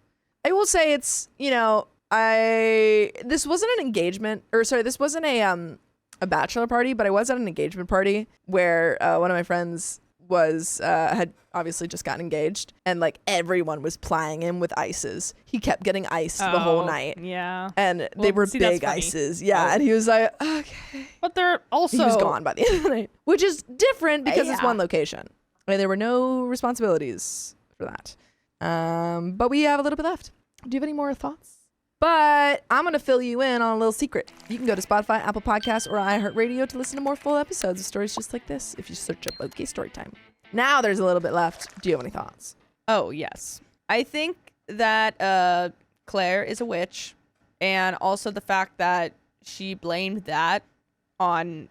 [SPEAKER 1] I will say it's, this wasn't an engagement, this wasn't a bachelor party, but I was at an engagement party where one of my friends had obviously just gotten engaged, and like everyone was plying him with ices. He kept getting iced the whole night.
[SPEAKER 2] Yeah.
[SPEAKER 1] And they were big ices. Yeah. And he was like, okay.
[SPEAKER 2] But they're also...
[SPEAKER 1] He was gone by the end of the night, which is different because it's one location. And there were no responsibilities for that. But we have a little bit left. Do you have any more thoughts? But I'm going to fill you in on a little secret. You can go to Spotify, Apple Podcasts, or iHeartRadio to listen to more full episodes of stories just like this if you search up OK Storytime. Now there's a little bit left. Do you have any thoughts?
[SPEAKER 2] Oh, yes. I think that Claire is a witch, and also the fact that she blamed that on,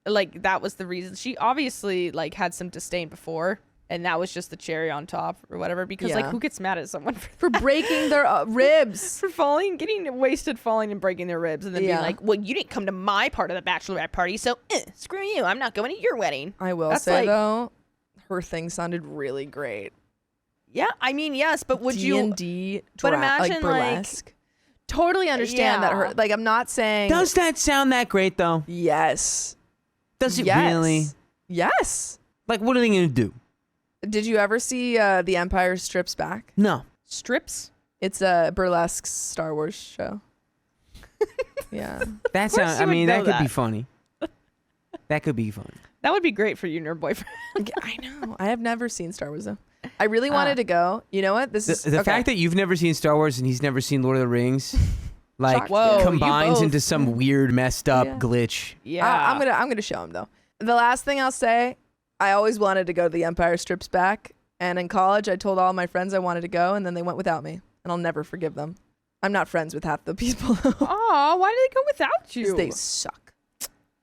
[SPEAKER 2] like, that was the reason. She obviously, like, had some disdain before, and that was just the cherry on top or whatever, because, like, who gets mad at someone
[SPEAKER 1] for breaking their ribs?
[SPEAKER 2] For getting wasted, falling, and breaking their ribs, and then being like, well, you didn't come to my part of the bachelorette party, so screw you. I'm not going to your wedding.
[SPEAKER 1] I will say, though, her thing sounded really great.
[SPEAKER 2] Yeah, I mean, yes, but would
[SPEAKER 1] D&D
[SPEAKER 2] but imagine,
[SPEAKER 1] like burlesque. Totally understand that her, like, I'm not saying.
[SPEAKER 6] Does that sound that great, though?
[SPEAKER 1] Yes.
[SPEAKER 6] Does it really?
[SPEAKER 1] Yes.
[SPEAKER 6] Like, what are they going to do?
[SPEAKER 1] Did you ever see The Empire Strips Back?
[SPEAKER 6] No.
[SPEAKER 2] Strips?
[SPEAKER 1] It's a burlesque Star Wars show. Yeah.
[SPEAKER 6] That sounds, I mean, that could be funny. That could be funny.
[SPEAKER 2] That would be great for you and your boyfriend.
[SPEAKER 1] I know. I have never seen Star Wars, though. I really wanted to go. You know what? This is
[SPEAKER 6] the fact that you've never seen Star Wars and he's never seen Lord of the Rings, like,
[SPEAKER 1] Whoa,
[SPEAKER 6] combines into some weird, messed up glitch.
[SPEAKER 2] Yeah.
[SPEAKER 1] I'm gonna show him, though. The last thing I'll say, I always wanted to go to The Empire Strips Back, and in college I told all my friends I wanted to go, and then they went without me, and I'll never forgive them. I'm not friends with half the people.
[SPEAKER 2] Aw, why did they go without you?
[SPEAKER 1] They suck.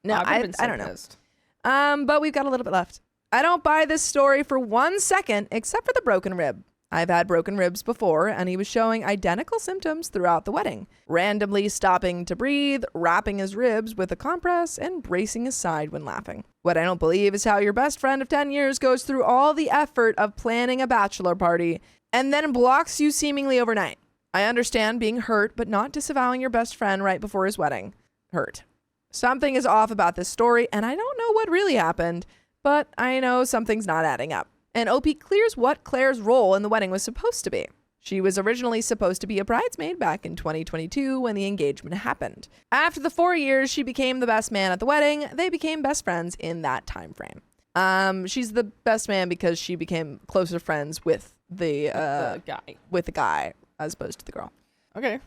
[SPEAKER 1] No,
[SPEAKER 2] I
[SPEAKER 1] don't know. But we've got a little bit left. I don't buy this story for 1 second, except for the broken rib. I've had broken ribs before, and he was showing identical symptoms throughout the wedding. Randomly stopping to breathe, wrapping his ribs with a compress, and bracing his side when laughing. What I don't believe is how your best friend of 10 years goes through all the effort of planning a bachelor party and then blocks you seemingly overnight. I understand being hurt, but not disavowing your best friend right before his wedding. Hurt. Something is off about this story, and I don't know what really happened, but I know something's not adding up. And OP clears what Claire's role in the wedding was supposed to be. She was originally supposed to be a bridesmaid back in 2022 when the engagement happened. After the 4 years she became the best man at the wedding, they became best friends in that time frame. She's the best man because she became closer friends with the guy as opposed to the girl.
[SPEAKER 2] Okay.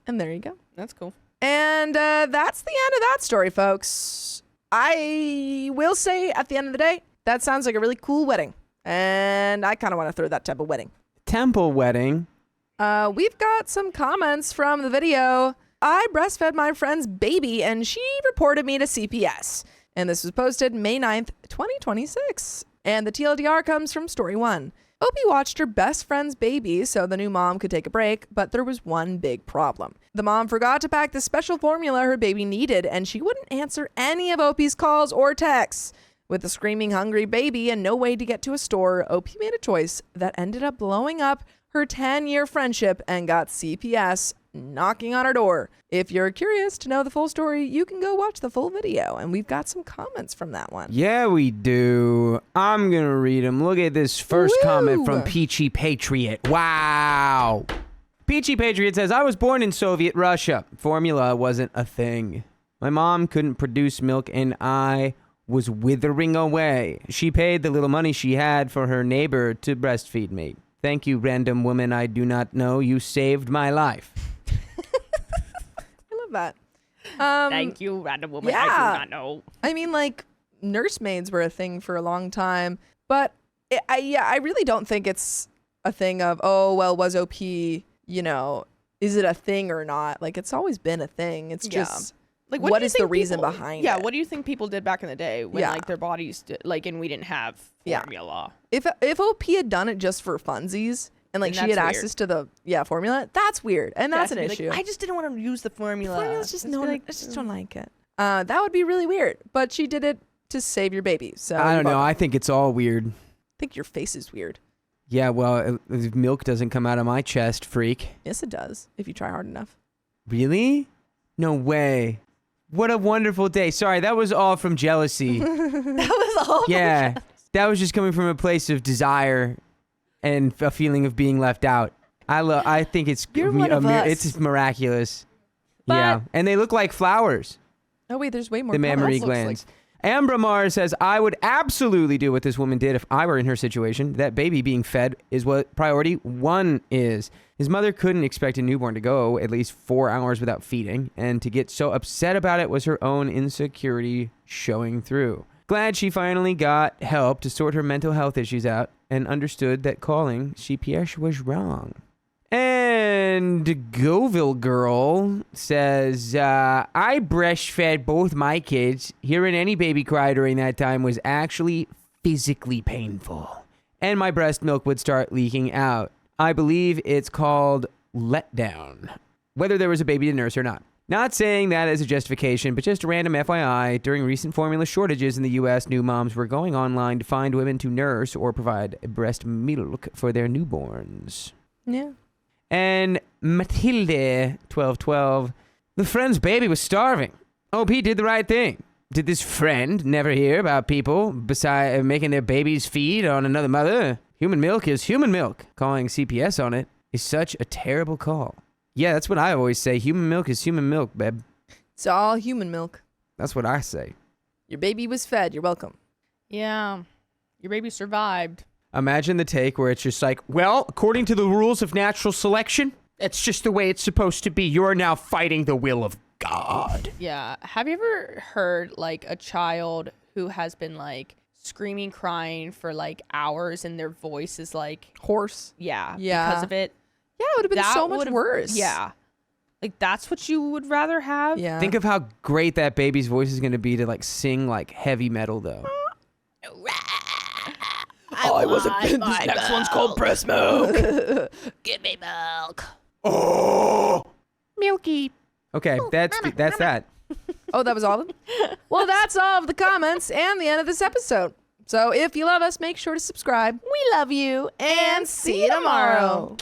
[SPEAKER 1] And there you go.
[SPEAKER 2] That's cool.
[SPEAKER 1] And that's the end of that story, folks. I will say at the end of the day, that sounds like a really cool wedding. And I kind of want to throw that type of wedding.
[SPEAKER 6] Temple wedding.
[SPEAKER 1] We've got some comments from the video. I breastfed my friend's baby and she reported me to CPS. And this was posted May 9th, 2026. And the TLDR comes from story 1. Opie watched her best friend's baby so the new mom could take a break, but there was one big problem. The mom forgot to pack the special formula her baby needed, and she wouldn't answer any of Opie's calls or texts. With a screaming hungry baby and no way to get to a store, Opie made a choice that ended up blowing up her 10-year friendship and got CPS knocking on her door. If you're curious to know the full story, you can go watch the full video, and we've got some comments from that one.
[SPEAKER 6] Yeah, we do. I'm going to read them. Look at this first comment from Peachy Patriot. Wow. Peachy Patriot says, I was born in Soviet Russia. Formula wasn't a thing. My mom couldn't produce milk, and I was withering away. She paid the little money she had for her neighbor to breastfeed me. Thank you, random woman I do not know. You saved my life.
[SPEAKER 1] I love that.
[SPEAKER 2] Thank you, random woman I do not know.
[SPEAKER 1] I mean, like, nursemaids were a thing for a long time, but I really don't think it's a thing of, oh, well, was OP, is it a thing or not? Like, it's always been a thing. It's just...
[SPEAKER 2] Like,
[SPEAKER 1] what is the reason behind it?
[SPEAKER 2] Yeah, what do you think people did back in the day when like their bodies and we didn't have formula?
[SPEAKER 1] If OP had done it just for funsies and like she had access to the formula, that's weird and that's an issue.
[SPEAKER 2] Like, I just didn't want to use the formula.
[SPEAKER 1] Formula's just I just don't like it. That would be really weird. But she did it to save your baby. So
[SPEAKER 6] I don't know. I think it's all weird.
[SPEAKER 1] I think your face is weird.
[SPEAKER 6] Yeah, well, milk doesn't come out of my chest, freak.
[SPEAKER 1] Yes, it does, if you try hard enough.
[SPEAKER 6] Really? No way. What a wonderful day. Sorry, that was all from jealousy.
[SPEAKER 2] That was all.
[SPEAKER 6] Yeah, that was just coming from a place of desire and a feeling of being left out. I think it's
[SPEAKER 1] You're one of us.
[SPEAKER 6] it's miraculous.
[SPEAKER 2] But-
[SPEAKER 6] Yeah, and they look like flowers.
[SPEAKER 1] Oh, wait, there's way more.
[SPEAKER 6] The mammary
[SPEAKER 1] comments.
[SPEAKER 6] glands. Ambra Mars says, I would absolutely do what this woman did if I were in her situation. That baby being fed is what priority 1 is. His mother couldn't expect a newborn to go at least 4 hours without feeding, and to get so upset about it was her own insecurity showing through. Glad she finally got help to sort her mental health issues out and understood that calling CPS was wrong. And Goville Girl says, I breastfed both my kids. Hearing any baby cry during that time was actually physically painful. And my breast milk would start leaking out. I believe it's called letdown, whether there was a baby to nurse or not. Not saying that as a justification, but just a random FYI, during recent formula shortages in the U.S., new moms were going online to find women to nurse or provide breast milk for their newborns.
[SPEAKER 1] Yeah.
[SPEAKER 6] And Matilde 1212, the friend's baby was starving. OP did the right thing. Did this friend never hear about people beside making their babies feed on another mother? Human milk is human milk. Calling CPS on it is such a terrible call. Yeah, that's what I always say. Human milk is human milk, babe.
[SPEAKER 1] It's all human milk.
[SPEAKER 6] That's what I say.
[SPEAKER 1] Your baby was fed. You're welcome.
[SPEAKER 2] Yeah. Your baby survived.
[SPEAKER 6] Imagine the take where it's just like, well, according to the rules of natural selection, it's just the way it's supposed to be. You are now fighting the will of God.
[SPEAKER 2] Yeah. Have you ever heard like a child who has been like screaming, crying for like hours and their voice is like
[SPEAKER 1] Horse.
[SPEAKER 2] Yeah.
[SPEAKER 1] Yeah.
[SPEAKER 2] Because of it.
[SPEAKER 1] Yeah, it would have been
[SPEAKER 2] That
[SPEAKER 1] so much
[SPEAKER 2] would've-
[SPEAKER 1] worse.
[SPEAKER 2] Yeah. Like that's what you would rather have?
[SPEAKER 1] Yeah.
[SPEAKER 6] Think of how great that baby's voice is going to be to like sing like heavy metal though.
[SPEAKER 4] I wasn't this next one's called breast milk.
[SPEAKER 2] Give me milk.
[SPEAKER 6] Oh,
[SPEAKER 2] Milky.
[SPEAKER 6] okay, that's that.
[SPEAKER 1] Oh, that was all of them? Well, that's all of the comments and the end of this episode. So if you love us, make sure to subscribe.
[SPEAKER 2] We love you
[SPEAKER 1] And see you tomorrow.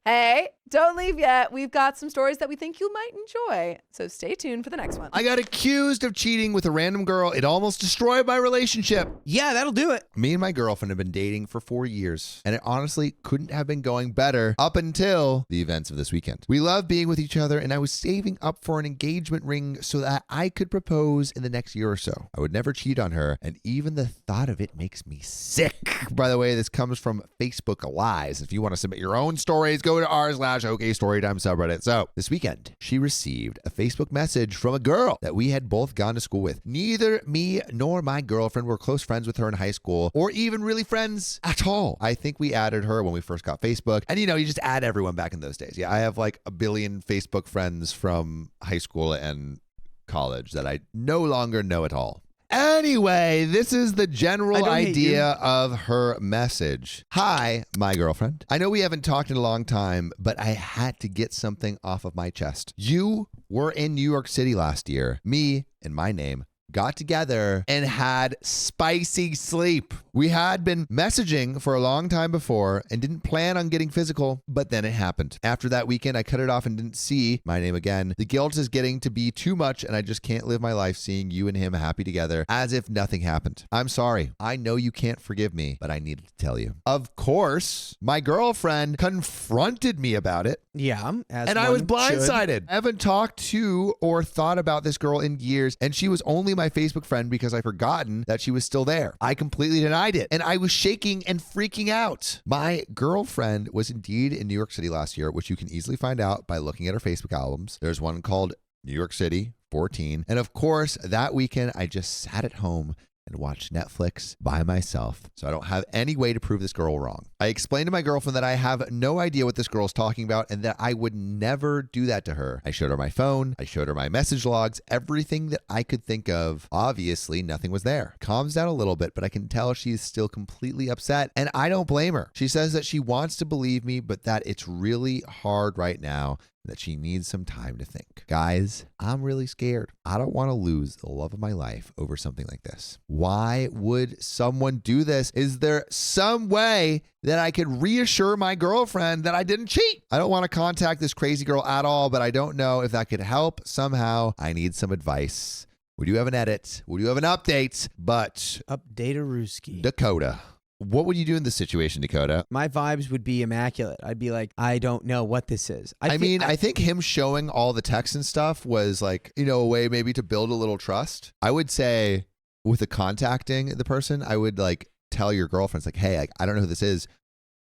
[SPEAKER 1] Hey, don't leave yet. We've got some stories that we think you might enjoy. So stay tuned for the next one.
[SPEAKER 7] I got accused of cheating with a random girl. It almost destroyed my relationship.
[SPEAKER 3] Yeah, that'll do it.
[SPEAKER 7] Me and my girlfriend have been dating for 4 years, and it honestly couldn't have been going better up until the events of this weekend. We love being with each other, and I was saving up for an engagement ring so that I could propose in the next year or so. I would never cheat on her, and even the thought of it makes me sick. By the way, this comes from Facebook Lies. If you want to submit your own stories, go to r/OKStorytime subreddit. So this weekend, she received a Facebook message from a girl that we had both gone to school with. Neither me nor my girlfriend were close friends with her in high school, or even really friends at all. I think we added her when we first got Facebook. And you just add everyone back in those days. Yeah, I have like a billion Facebook friends from high school and college that I no longer know at all. Anyway, this is the general idea of her message. Hi, my girlfriend. I know we haven't talked in a long time, but I had to get something off of my chest. You were in New York City last year. Me and my name got together and had spicy sleep. We had been messaging for a long time before and didn't plan on getting physical, but then it happened. After that weekend, I cut it off and didn't see my name again. The guilt is getting to be too much, and I just can't live my life seeing you and him happy together as if nothing happened. I'm sorry. I know you can't forgive me, but I needed to tell you. Of course, my girlfriend confronted me about it.
[SPEAKER 3] Yeah,
[SPEAKER 7] And I was blindsided. I haven't talked to or thought about this girl in years, and she was only my Facebook friend because I'd forgotten that she was still there. I completely denied it, and I was shaking and freaking out. My girlfriend was indeed in New York City last year, which you can easily find out by looking at her Facebook albums. There's one called New York City 14. And of course, that weekend, I just sat at home and watch Netflix by myself, so I don't have any way to prove this girl wrong. I explained to my girlfriend that I have no idea what this girl's talking about and that I would never do that to her. I showed her my phone, I showed her my message logs, everything that I could think of. Obviously, nothing was there. Calms down a little bit, but I can tell she's still completely upset, and I don't blame her. She says that she wants to believe me, but that it's really hard right now that she needs some time to think. Guys, I'm really scared. I don't want to lose the love of my life over something like this. Why would someone do this? Is there some way that I could reassure my girlfriend that I didn't cheat? I don't want to contact this crazy girl at all, but I don't know if that could help somehow. I need some advice. We do have an edit. We do have an update, but
[SPEAKER 6] Updaterooski.
[SPEAKER 7] Dakota, what would you do in this situation, Dakota?
[SPEAKER 6] My vibes would be immaculate. I'd be like, I don't know what this is.
[SPEAKER 7] I think him showing all the text and stuff was like, a way maybe to build a little trust. I would say with the contacting the person, I would like tell your girlfriends like, hey, I don't know who this is.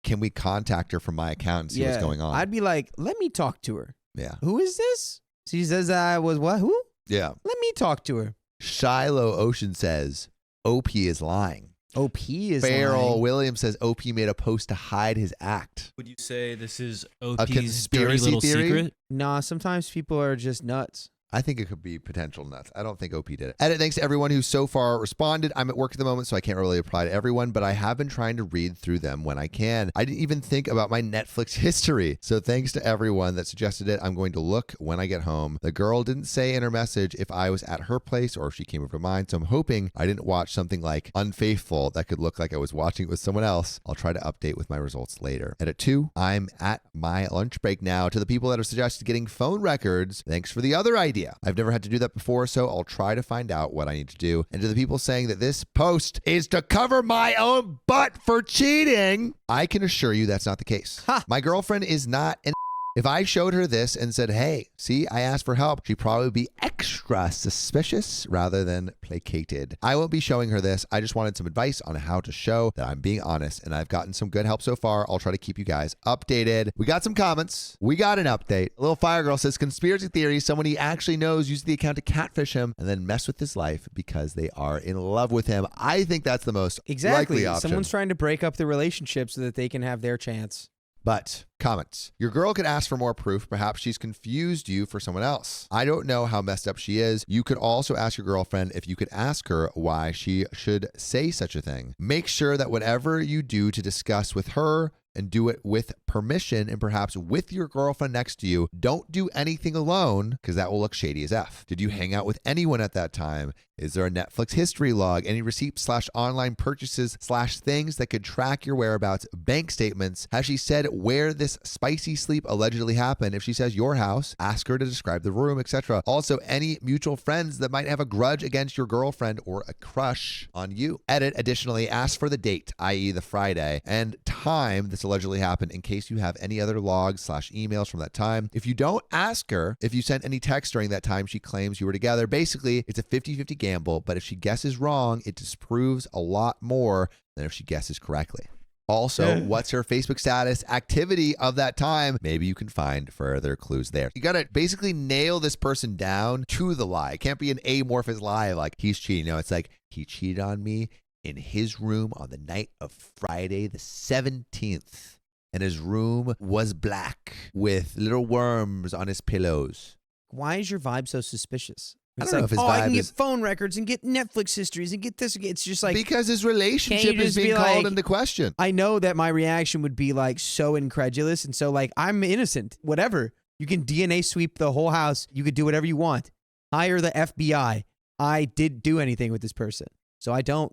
[SPEAKER 7] Can we contact her from my account and see what's going on?
[SPEAKER 6] I'd be like, let me talk to her.
[SPEAKER 7] Yeah.
[SPEAKER 6] Who is this? She says I was what? Who?
[SPEAKER 7] Yeah.
[SPEAKER 6] Let me talk to her.
[SPEAKER 7] Shiloh Ocean says OP is lying.
[SPEAKER 6] OP is
[SPEAKER 7] Farrell
[SPEAKER 6] lying.
[SPEAKER 7] Williams says OP made a post to hide his act.
[SPEAKER 5] Would you say this is
[SPEAKER 7] A
[SPEAKER 5] OP's dirty
[SPEAKER 7] conspiracy
[SPEAKER 5] little
[SPEAKER 7] theory?
[SPEAKER 5] secret?
[SPEAKER 6] Nah, sometimes people are just nuts.
[SPEAKER 7] I think it could be potential nuts. I don't think OP did it. Edit, thanks to everyone who so far responded. I'm at work at the moment, so I can't really reply to everyone, but I have been trying to read through them when I can. I didn't even think about my Netflix history. So thanks to everyone that suggested it. I'm going to look when I get home. The girl didn't say in her message if I was at her place or if she came over to mine, so I'm hoping I didn't watch something like Unfaithful that could look like I was watching it with someone else. I'll try to update with my results later. Edit 2, I'm at my lunch break now. To the people that have suggested getting phone records, thanks for the other idea. I've never had to do that before, so I'll try to find out what I need to do. And to the people saying that this post is to cover my own butt for cheating, I can assure you that's not the case. My girlfriend is not an If I showed her this and said, hey, see, I asked for help, she'd probably be extra suspicious rather than placated. I won't be showing her this. I just wanted some advice on how to show that I'm being honest, and I've gotten some good help so far. I'll try to keep you guys updated. We got some comments. We got an update. A little fire girl says, conspiracy theory, someone he actually knows used the account to catfish him and then mess with his life because they are in love with him. I think that's the most likely option.
[SPEAKER 6] Someone's trying to break up the relationship so that they can have their chance.
[SPEAKER 7] But comments. Your girl could ask for more proof. Perhaps she's confused you for someone else. I don't know how messed up she is. You could also ask your girlfriend if you could ask her why she should say such a thing. Make sure that whatever you do to discuss with her and do it with permission and perhaps with your girlfriend next to you. Don't do anything alone because that will look shady as F. Did you hang out with anyone at that time? Is there a Netflix history log? Any receipts/online purchases/things that could track your whereabouts? Bank statements? Has she said where this spicy sleep allegedly happened? If she says your house, ask her to describe the room, etc. Also, any mutual friends that might have a grudge against your girlfriend or a crush on you. Edit, additionally, ask for the date, i.e. the Friday, and time this allegedly happened in case you have any other logs/emails from that time. If you don't ask her if you sent any text during that time she claims you were together, basically it's a 50-50 gamble, but if she guesses wrong, it disproves a lot more than if she guesses correctly. Also, what's her Facebook status, activity of that time? Maybe you can find further clues there. You got to basically nail this person down to the lie. It can't be an amorphous lie like he's cheating. No, it's like he cheated on me in his room on the night of Friday the 17th. And his room was black with little worms on his pillows.
[SPEAKER 6] Why is your vibe so suspicious?
[SPEAKER 7] I don't know if his vibe
[SPEAKER 6] I can
[SPEAKER 7] is...
[SPEAKER 6] get phone records and get Netflix histories and get this. It's just like...
[SPEAKER 7] Because his relationship is
[SPEAKER 6] just
[SPEAKER 7] being
[SPEAKER 6] be
[SPEAKER 7] called
[SPEAKER 6] like-
[SPEAKER 7] into question.
[SPEAKER 6] I know that my reaction would be like so incredulous and so like, I'm innocent. Whatever. You can DNA sweep the whole house. You could do whatever you want. Hire the FBI. I didn't do anything with this person. So I don't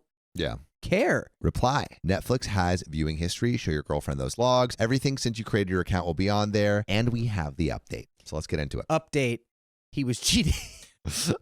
[SPEAKER 6] care.
[SPEAKER 7] Reply. Netflix has viewing history. Show your girlfriend those logs. Everything since you created your account will be on there. And we have the update. So let's get into it.
[SPEAKER 6] Update. He was cheating.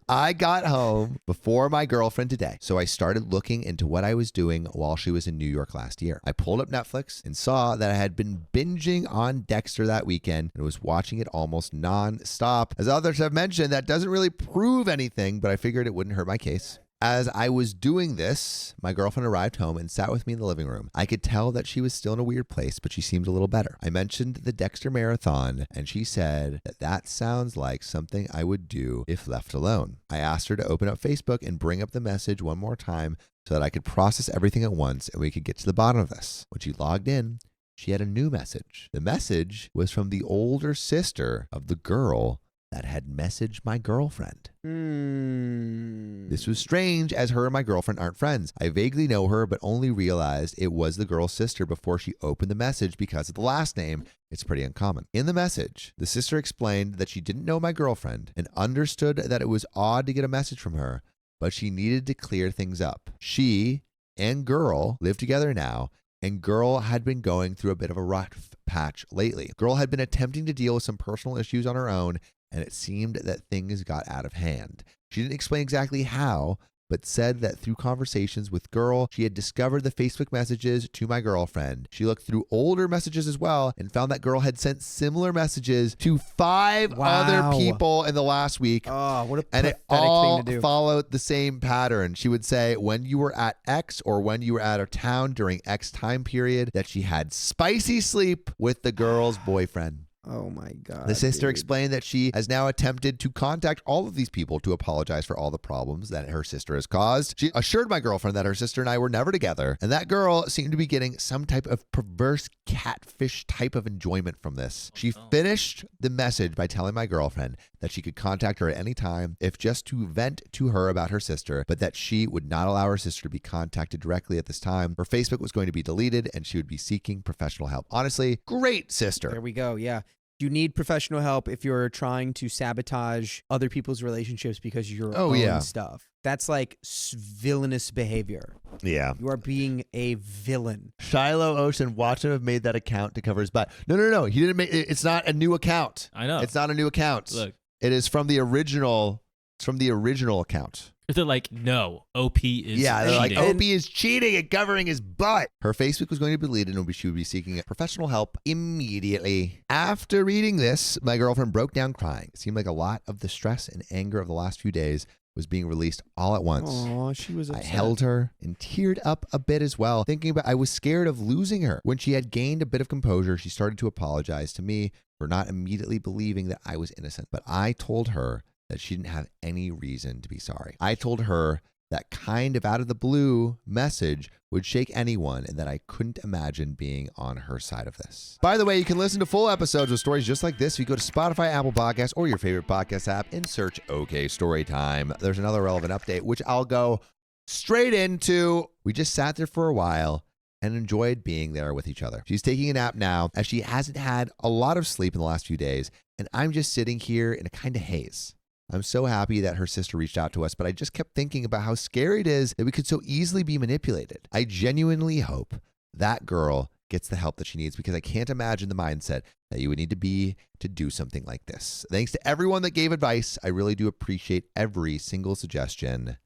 [SPEAKER 7] I got home before my girlfriend today, so I started looking into what I was doing while she was in New York last year. I pulled up Netflix and saw that I had been binging on Dexter that weekend and was watching it almost non-stop. As others have mentioned, that doesn't really prove anything, but I figured it wouldn't hurt my case. As I was doing this, my girlfriend arrived home and sat with me in the living room. I could tell that she was still in a weird place, but she seemed a little better. I mentioned the Dexter marathon, and she said that sounds like something I would do if left alone. I asked her to open up Facebook and bring up the message one more time so that I could process everything at once and we could get to the bottom of this. When she logged in, she had a new message. The message was from the older sister of the girl that had messaged my girlfriend.
[SPEAKER 6] Hmm.
[SPEAKER 7] This was strange, as her and my girlfriend aren't friends. I vaguely know her, but only realized it was the girl's sister before she opened the message because of the last name. It's pretty uncommon. In the message, the sister explained that she didn't know my girlfriend and understood that it was odd to get a message from her, but she needed to clear things up. She and girl live together now, and girl had been going through a bit of a rough patch lately. Girl had been attempting to deal with some personal issues on her own, and it seemed that things got out of hand. She didn't explain exactly how, but said that through conversations with girl, she had discovered the Facebook messages to my girlfriend. She looked through older messages as well and found that girl had sent similar messages to 5 other people in the last week.
[SPEAKER 6] Oh, what a
[SPEAKER 7] and
[SPEAKER 6] pathetic
[SPEAKER 7] it all
[SPEAKER 6] thing to do.
[SPEAKER 7] followed the same pattern. She would say when you were at X or when you were out of town during X time period that she had spicy sleep with the girl's boyfriend.
[SPEAKER 6] Oh my God.
[SPEAKER 7] The sister
[SPEAKER 6] dude.
[SPEAKER 7] explained that she has now attempted to contact all of these people to apologize for all the problems that her sister has caused. She assured my girlfriend that her sister and I were never together, and that girl seemed to be getting some type of perverse catfish type of enjoyment from this. She finished the message by telling my girlfriend that she could contact her at any time if just to vent to her about her sister, but that she would not allow her sister to be contacted directly at this time. Her Facebook was going to be deleted and she would be seeking professional help. Honestly, great sister.
[SPEAKER 6] There we go. Yeah. You need professional help if you're trying to sabotage other people's relationships because of your own stuff. That's like villainous behavior.
[SPEAKER 7] Yeah.
[SPEAKER 6] You are being a villain.
[SPEAKER 7] Shiloh Ocean, watch him have made that account to cover his butt. No. He didn't make it's not a new account.
[SPEAKER 5] I know.
[SPEAKER 7] It's not a new account.
[SPEAKER 5] Look.
[SPEAKER 7] It is from the original. It's from the original account.
[SPEAKER 5] They're like, no, OP is
[SPEAKER 7] they're like,
[SPEAKER 5] cheating.
[SPEAKER 7] OP is cheating and covering his butt. Her Facebook was going to be deleted and she would be seeking professional help immediately. After reading this, my girlfriend broke down crying. It seemed like a lot of the stress and anger of the last few days was being released all at once.
[SPEAKER 6] Oh, she was
[SPEAKER 7] I
[SPEAKER 6] upset.
[SPEAKER 7] held her and teared up a bit as well, thinking about I was scared of losing her. When she had gained a bit of composure, she started to apologize to me for not immediately believing that I was innocent. But I told her that she didn't have any reason to be sorry. I told her that kind of out of the blue message would shake anyone and that I couldn't imagine being on her side of this. By the way, you can listen to full episodes with stories just like this if you go to Spotify, Apple Podcasts, or your favorite podcast app and search OK Storytime. There's another relevant update, which I'll go straight into. We just sat there for a while and enjoyed being there with each other. She's taking a nap now as she hasn't had a lot of sleep in the last few days, and I'm just sitting here in a kind of haze. I'm so happy that her sister reached out to us, but I just kept thinking about how scary it is that we could so easily be manipulated. I genuinely hope that girl gets the help that she needs because I can't imagine the mindset that you would need to be to do something like this. Thanks to everyone that gave advice. I really do appreciate every single suggestion.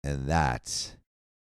[SPEAKER 7] And that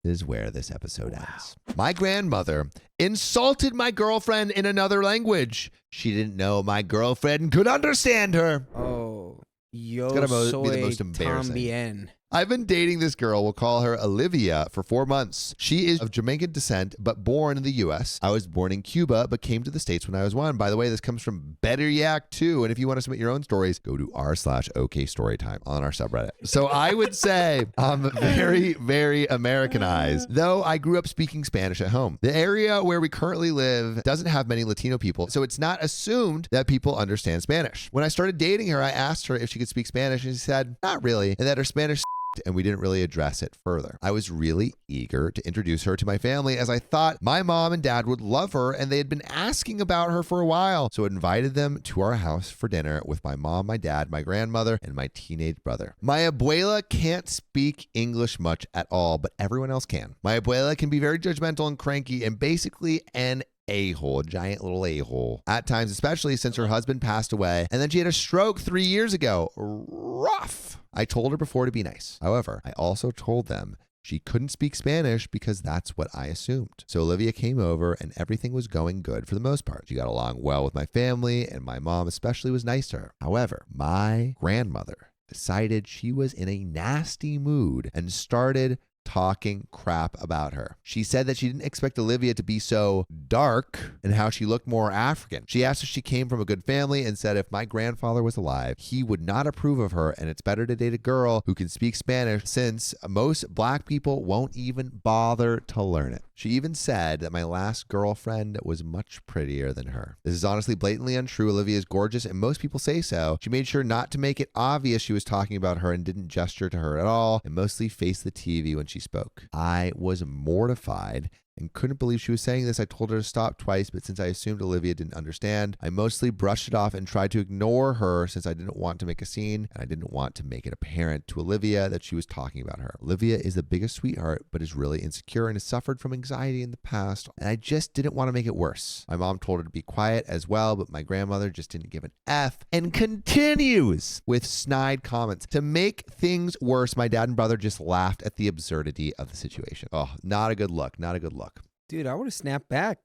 [SPEAKER 7] is where this episode ends. My grandmother insulted my girlfriend in another language. She didn't know my girlfriend could understand her.
[SPEAKER 6] Oh. Yo
[SPEAKER 7] It's gonna
[SPEAKER 6] soy
[SPEAKER 7] be the most embarrassing.
[SPEAKER 6] Tambien.
[SPEAKER 7] I've been dating this girl, we'll call her Olivia, for 4 months. She is of Jamaican descent, but born in the U.S. I was born in Cuba, but came to the States when I was 1. By the way, this comes from Better Yak 2. And if you want to submit your own stories, go to r/OKStorytime on our subreddit. So I would say I'm very, very Americanized, though I grew up speaking Spanish at home. The area where we currently live doesn't have many Latino people, so it's not assumed that people understand Spanish. When I started dating her, I asked her if she could speak Spanish, and she said, not really, and that her Spanish and we didn't really address it further. I was really eager to introduce her to my family as I thought my mom and dad would love her and they had been asking about her for a while. So I invited them to our house for dinner with my mom, my dad, my grandmother, and my teenage brother. My abuela can't speak English much at all, but everyone else can. My abuela can be very judgmental and cranky and basically an a-hole, a giant little a-hole. At times, especially since her husband passed away, and then she had a stroke 3 years ago. Rough. I told her before to be nice. However, I also told them she couldn't speak Spanish because that's what I assumed. So Olivia came over and everything was going good for the most part. She got along well with my family and my mom especially was nice to her. However, my grandmother decided she was in a nasty mood and started talking crap about her. She said that she didn't expect Olivia to be so dark and how she looked more African. She asked if she came from a good family and said if my grandfather was alive, he would not approve of her and it's better to date a girl who can speak Spanish since most black people won't even bother to learn it. She even said that my last girlfriend was much prettier than her. This is honestly blatantly untrue. Olivia is gorgeous, and most people say so. She made sure not to make it obvious she was talking about her and didn't gesture to her at all, and mostly faced the TV when she spoke. I was mortified and couldn't believe she was saying this. I told her to stop twice, but since I assumed Olivia didn't understand, I mostly brushed it off and tried to ignore her since I didn't want to make a scene and I didn't want to make it apparent to Olivia that she was talking about her. Olivia is the biggest sweetheart, but is really insecure and has suffered from anxiety in the past, and I just didn't want to make it worse. My mom told her to be quiet as well, but my grandmother just didn't give an F and continues with snide comments. To make things worse, my dad and brother just laughed at the absurdity of the situation. Oh, not a good look. Not a good look.
[SPEAKER 6] Dude, I would have snapped back.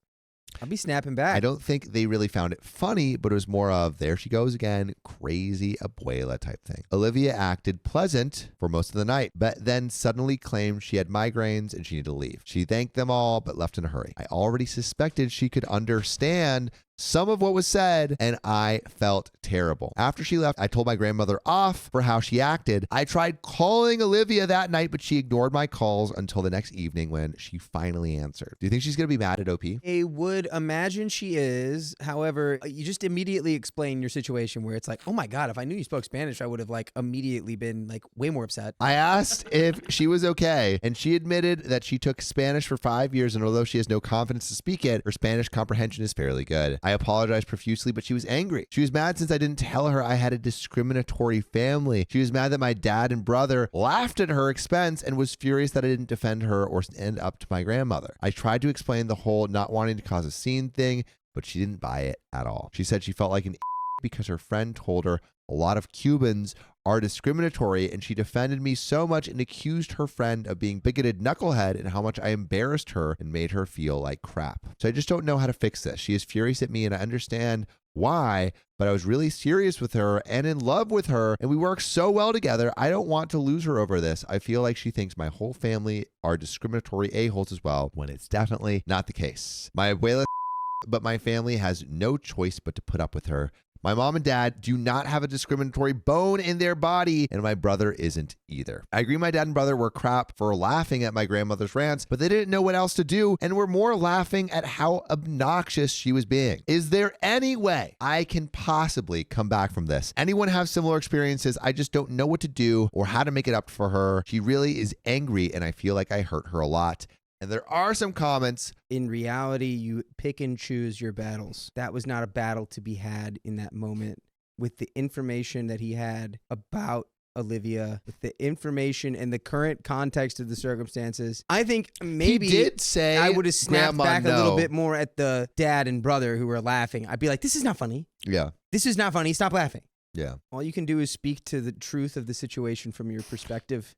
[SPEAKER 6] I'll be snapping back.
[SPEAKER 7] I don't think they really found it funny, but it was more of, there she goes again, crazy abuela type thing. Olivia acted pleasant for most of the night, but then suddenly claimed she had migraines and she needed to leave. She thanked them all, but left in a hurry. I already suspected she could understand some of what was said, and I felt terrible. After she left, I told my grandmother off for how she acted. I tried calling Olivia that night, but she ignored my calls until the next evening when she finally answered. Do you think she's going to be mad at OP?
[SPEAKER 6] I would imagine she is. However, you just immediately explain your situation where it's like, oh my God, if I knew you spoke Spanish, I would have like immediately been like way more upset.
[SPEAKER 7] I asked if she was okay, and she admitted that she took Spanish for 5 years, and although she has no confidence to speak it, her Spanish comprehension is fairly good. I apologized profusely, but she was angry. She was mad since I didn't tell her I had a discriminatory family. She was mad that my dad and brother laughed at her expense and was furious that I didn't defend her or stand up to my grandmother. I tried to explain the whole not wanting to cause a scene thing, but she didn't buy it at all. She said she felt like an because her friend told her a lot of Cubans are discriminatory, and she defended me so much and accused her friend of being bigoted knucklehead and how much I embarrassed her and made her feel like crap. So I just don't know how to fix this. She is furious at me, and I understand why, but I was really serious with her and in love with her, and we work so well together. I don't want to lose her over this. I feel like she thinks my whole family are discriminatory a-holes as well, when it's definitely not the case. My abuela, but my family has no choice but to put up with her. My mom and dad do not have a discriminatory bone in their body, and my brother isn't either. I agree my dad and brother were crap for laughing at my grandmother's rants, but they didn't know what else to do and were more laughing at how obnoxious she was being. Is there any way I can possibly come back from this? Anyone have similar experiences? I just don't know what to do or how to make it up for her. She really is angry, and I feel like I hurt her a lot. And there are some comments.
[SPEAKER 6] In reality, you pick and choose your battles. That was not a battle to be had in that moment. With the information that he had about Olivia, with the information and the current context of the circumstances, I think maybe
[SPEAKER 7] he did say
[SPEAKER 6] I would have snapped
[SPEAKER 7] Grandma,
[SPEAKER 6] back
[SPEAKER 7] no.
[SPEAKER 6] a little bit more at the dad and brother who were laughing. I'd be like, this is not funny.
[SPEAKER 7] Yeah.
[SPEAKER 6] This is not funny. Stop laughing.
[SPEAKER 7] Yeah.
[SPEAKER 6] All you can do is speak to the truth of the situation from your perspective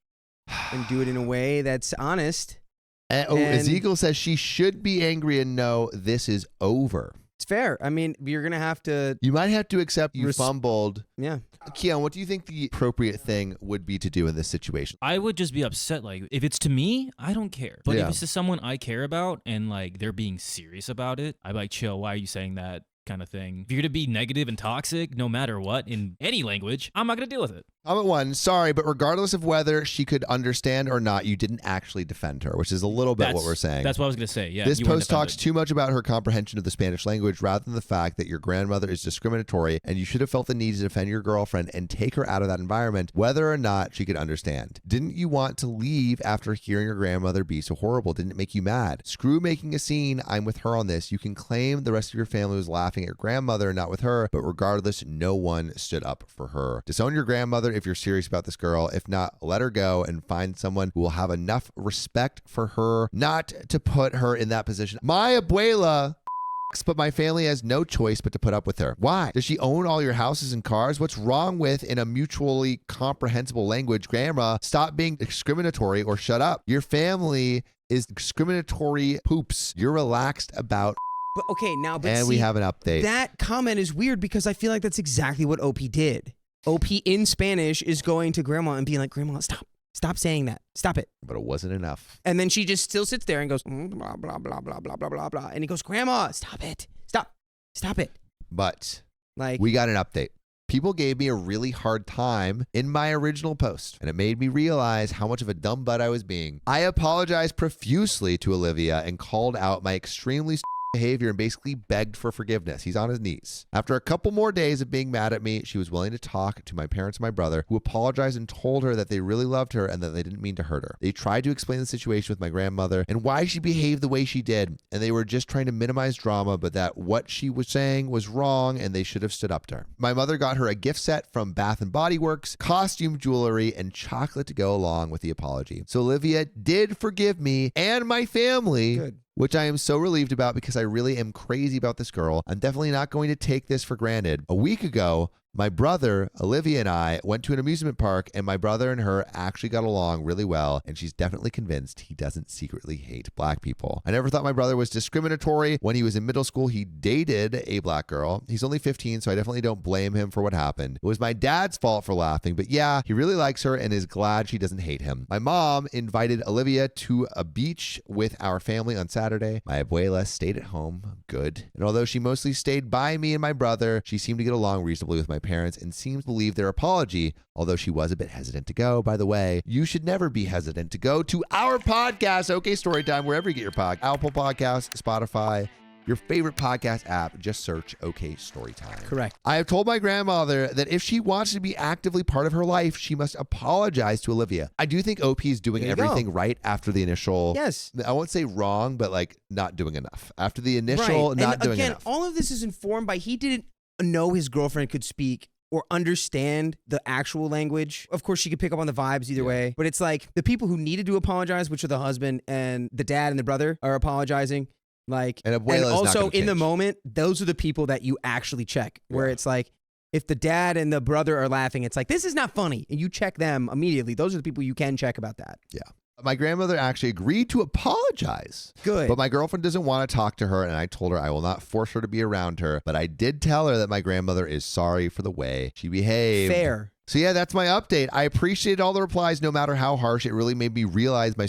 [SPEAKER 6] and do it in a way that's honest.
[SPEAKER 7] And Ezekiel says she should be angry and know this is over.
[SPEAKER 6] It's fair. I mean, you're going to have to...
[SPEAKER 7] You might have to accept you fumbled.
[SPEAKER 6] Yeah.
[SPEAKER 7] Keon, what do you think the appropriate thing would be to do in this situation?
[SPEAKER 5] I would just be upset. Like, if it's to me, I don't care. But
[SPEAKER 7] Yeah.
[SPEAKER 5] if it's to someone I care about and like they're being serious about it, I'm like, chill. Why are you saying that? Kind of thing. If you're gonna be negative and toxic, no matter what, in any language, I'm not gonna deal with it.
[SPEAKER 7] Comment 1, sorry, but regardless of whether she could understand or not, you didn't actually defend her, which is a little bit what we're saying.
[SPEAKER 5] That's what I was gonna say. Yeah.
[SPEAKER 7] This
[SPEAKER 5] you weren't
[SPEAKER 7] post talks
[SPEAKER 5] defended.
[SPEAKER 7] too much about her comprehension of the Spanish language rather than the fact that your grandmother is discriminatory, and you should have felt the need to defend your girlfriend and take her out of that environment, whether or not she could understand. Didn't you want to leave after hearing your grandmother be so horrible? Didn't it make you mad? Screw making a scene. I'm with her on this. You can claim the rest of your family was laughing at your grandmother, not with her, but regardless, no one stood up for her. Disown your grandmother if you're serious about this girl. If not, let her go and find someone who will have enough respect for her not to put her in that position. My abuela, but my family has no choice but to put up with her. Why? Does she own all your houses and cars? What's wrong with, in a mutually comprehensible language, grandma, stop being discriminatory or shut up? Your family is discriminatory poops. You're relaxed about.
[SPEAKER 6] But okay, now, but
[SPEAKER 7] and
[SPEAKER 6] see,
[SPEAKER 7] we have an update.
[SPEAKER 6] That comment is weird because I feel like that's exactly what OP did. OP in Spanish is going to grandma and being like, Grandma, stop saying that. Stop it.
[SPEAKER 7] But it wasn't enough.
[SPEAKER 6] And then she just still sits there and goes, blah, blah, blah, blah, blah, blah, blah, blah. And he goes, Grandma, stop it. Stop it.
[SPEAKER 7] But
[SPEAKER 6] Like,
[SPEAKER 7] we got an update. People gave me a really hard time in my original post, and it made me realize how much of a dumb butt I was being. I apologized profusely to Olivia and called out my extremely behavior and basically begged for forgiveness. He's on his knees. After a couple more days of being mad at me, she was willing to talk to my parents and my brother, who apologized and told her that they really loved her and that they didn't mean to hurt her. They tried to explain the situation with my grandmother and why she behaved the way she did, and they were just trying to minimize drama, but that what she was saying was wrong and they should have stood up to her. My mother got her a gift set from Bath & Body Works, costume jewelry, and chocolate to go along with the apology. So Olivia did forgive me and my family.
[SPEAKER 6] Good.
[SPEAKER 7] Which I am so relieved about because I really am crazy about this girl. I'm definitely not going to take this for granted. A week ago, my brother, Olivia, and I went to an amusement park, and my brother and her actually got along really well, and she's definitely convinced he doesn't secretly hate black people. I never thought my brother was discriminatory. When he was in middle school, he dated a black girl. He's only 15, so I definitely don't blame him for what happened. It was my dad's fault for laughing, but yeah, he really likes her and is glad she doesn't hate him. My mom invited Olivia to a beach with our family on Saturday. My abuela stayed at home. Good. And although she mostly stayed by me and my brother, she seemed to get along reasonably with my parents and seems to believe their apology, although she was a bit hesitant to go. By the way, you should never be hesitant to go to our podcast, OK Storytime, wherever you get your podcast, Apple Podcasts, Spotify, your favorite podcast app. Just search OK Storytime.
[SPEAKER 6] Correct.
[SPEAKER 7] I have told my grandmother that if she wants to be actively part of her life, she must apologize to Olivia. I do think OP is doing
[SPEAKER 6] There you
[SPEAKER 7] everything
[SPEAKER 6] go.
[SPEAKER 7] right after the initial.
[SPEAKER 6] Yes.
[SPEAKER 7] I won't say wrong, but like not doing enough. After the initial,
[SPEAKER 6] Right.
[SPEAKER 7] not
[SPEAKER 6] And
[SPEAKER 7] doing
[SPEAKER 6] again,
[SPEAKER 7] enough.
[SPEAKER 6] all of this is informed by he didn't know his girlfriend could speak or understand the actual language. Of course, she could pick up on the vibes either way. But it's like the people who needed to apologize, which are the husband and the dad and the brother, are apologizing. Like,
[SPEAKER 7] And
[SPEAKER 6] and
[SPEAKER 7] Abuela's not
[SPEAKER 6] also
[SPEAKER 7] gonna
[SPEAKER 6] in the
[SPEAKER 7] change.
[SPEAKER 6] moment, those are the people that you actually check. Where it's like, if the dad and the brother are laughing, it's like, this is not funny. And you check them immediately. Those are the people you can check about that.
[SPEAKER 7] Yeah. My grandmother actually agreed to apologize.
[SPEAKER 6] Good.
[SPEAKER 7] But my girlfriend doesn't want to talk to her, and I told her I will not force her to be around her. But I did tell her that my grandmother is sorry for the way she behaved.
[SPEAKER 6] Fair.
[SPEAKER 7] So yeah, that's my update. I appreciated all the replies, no matter how harsh. It really made me realize my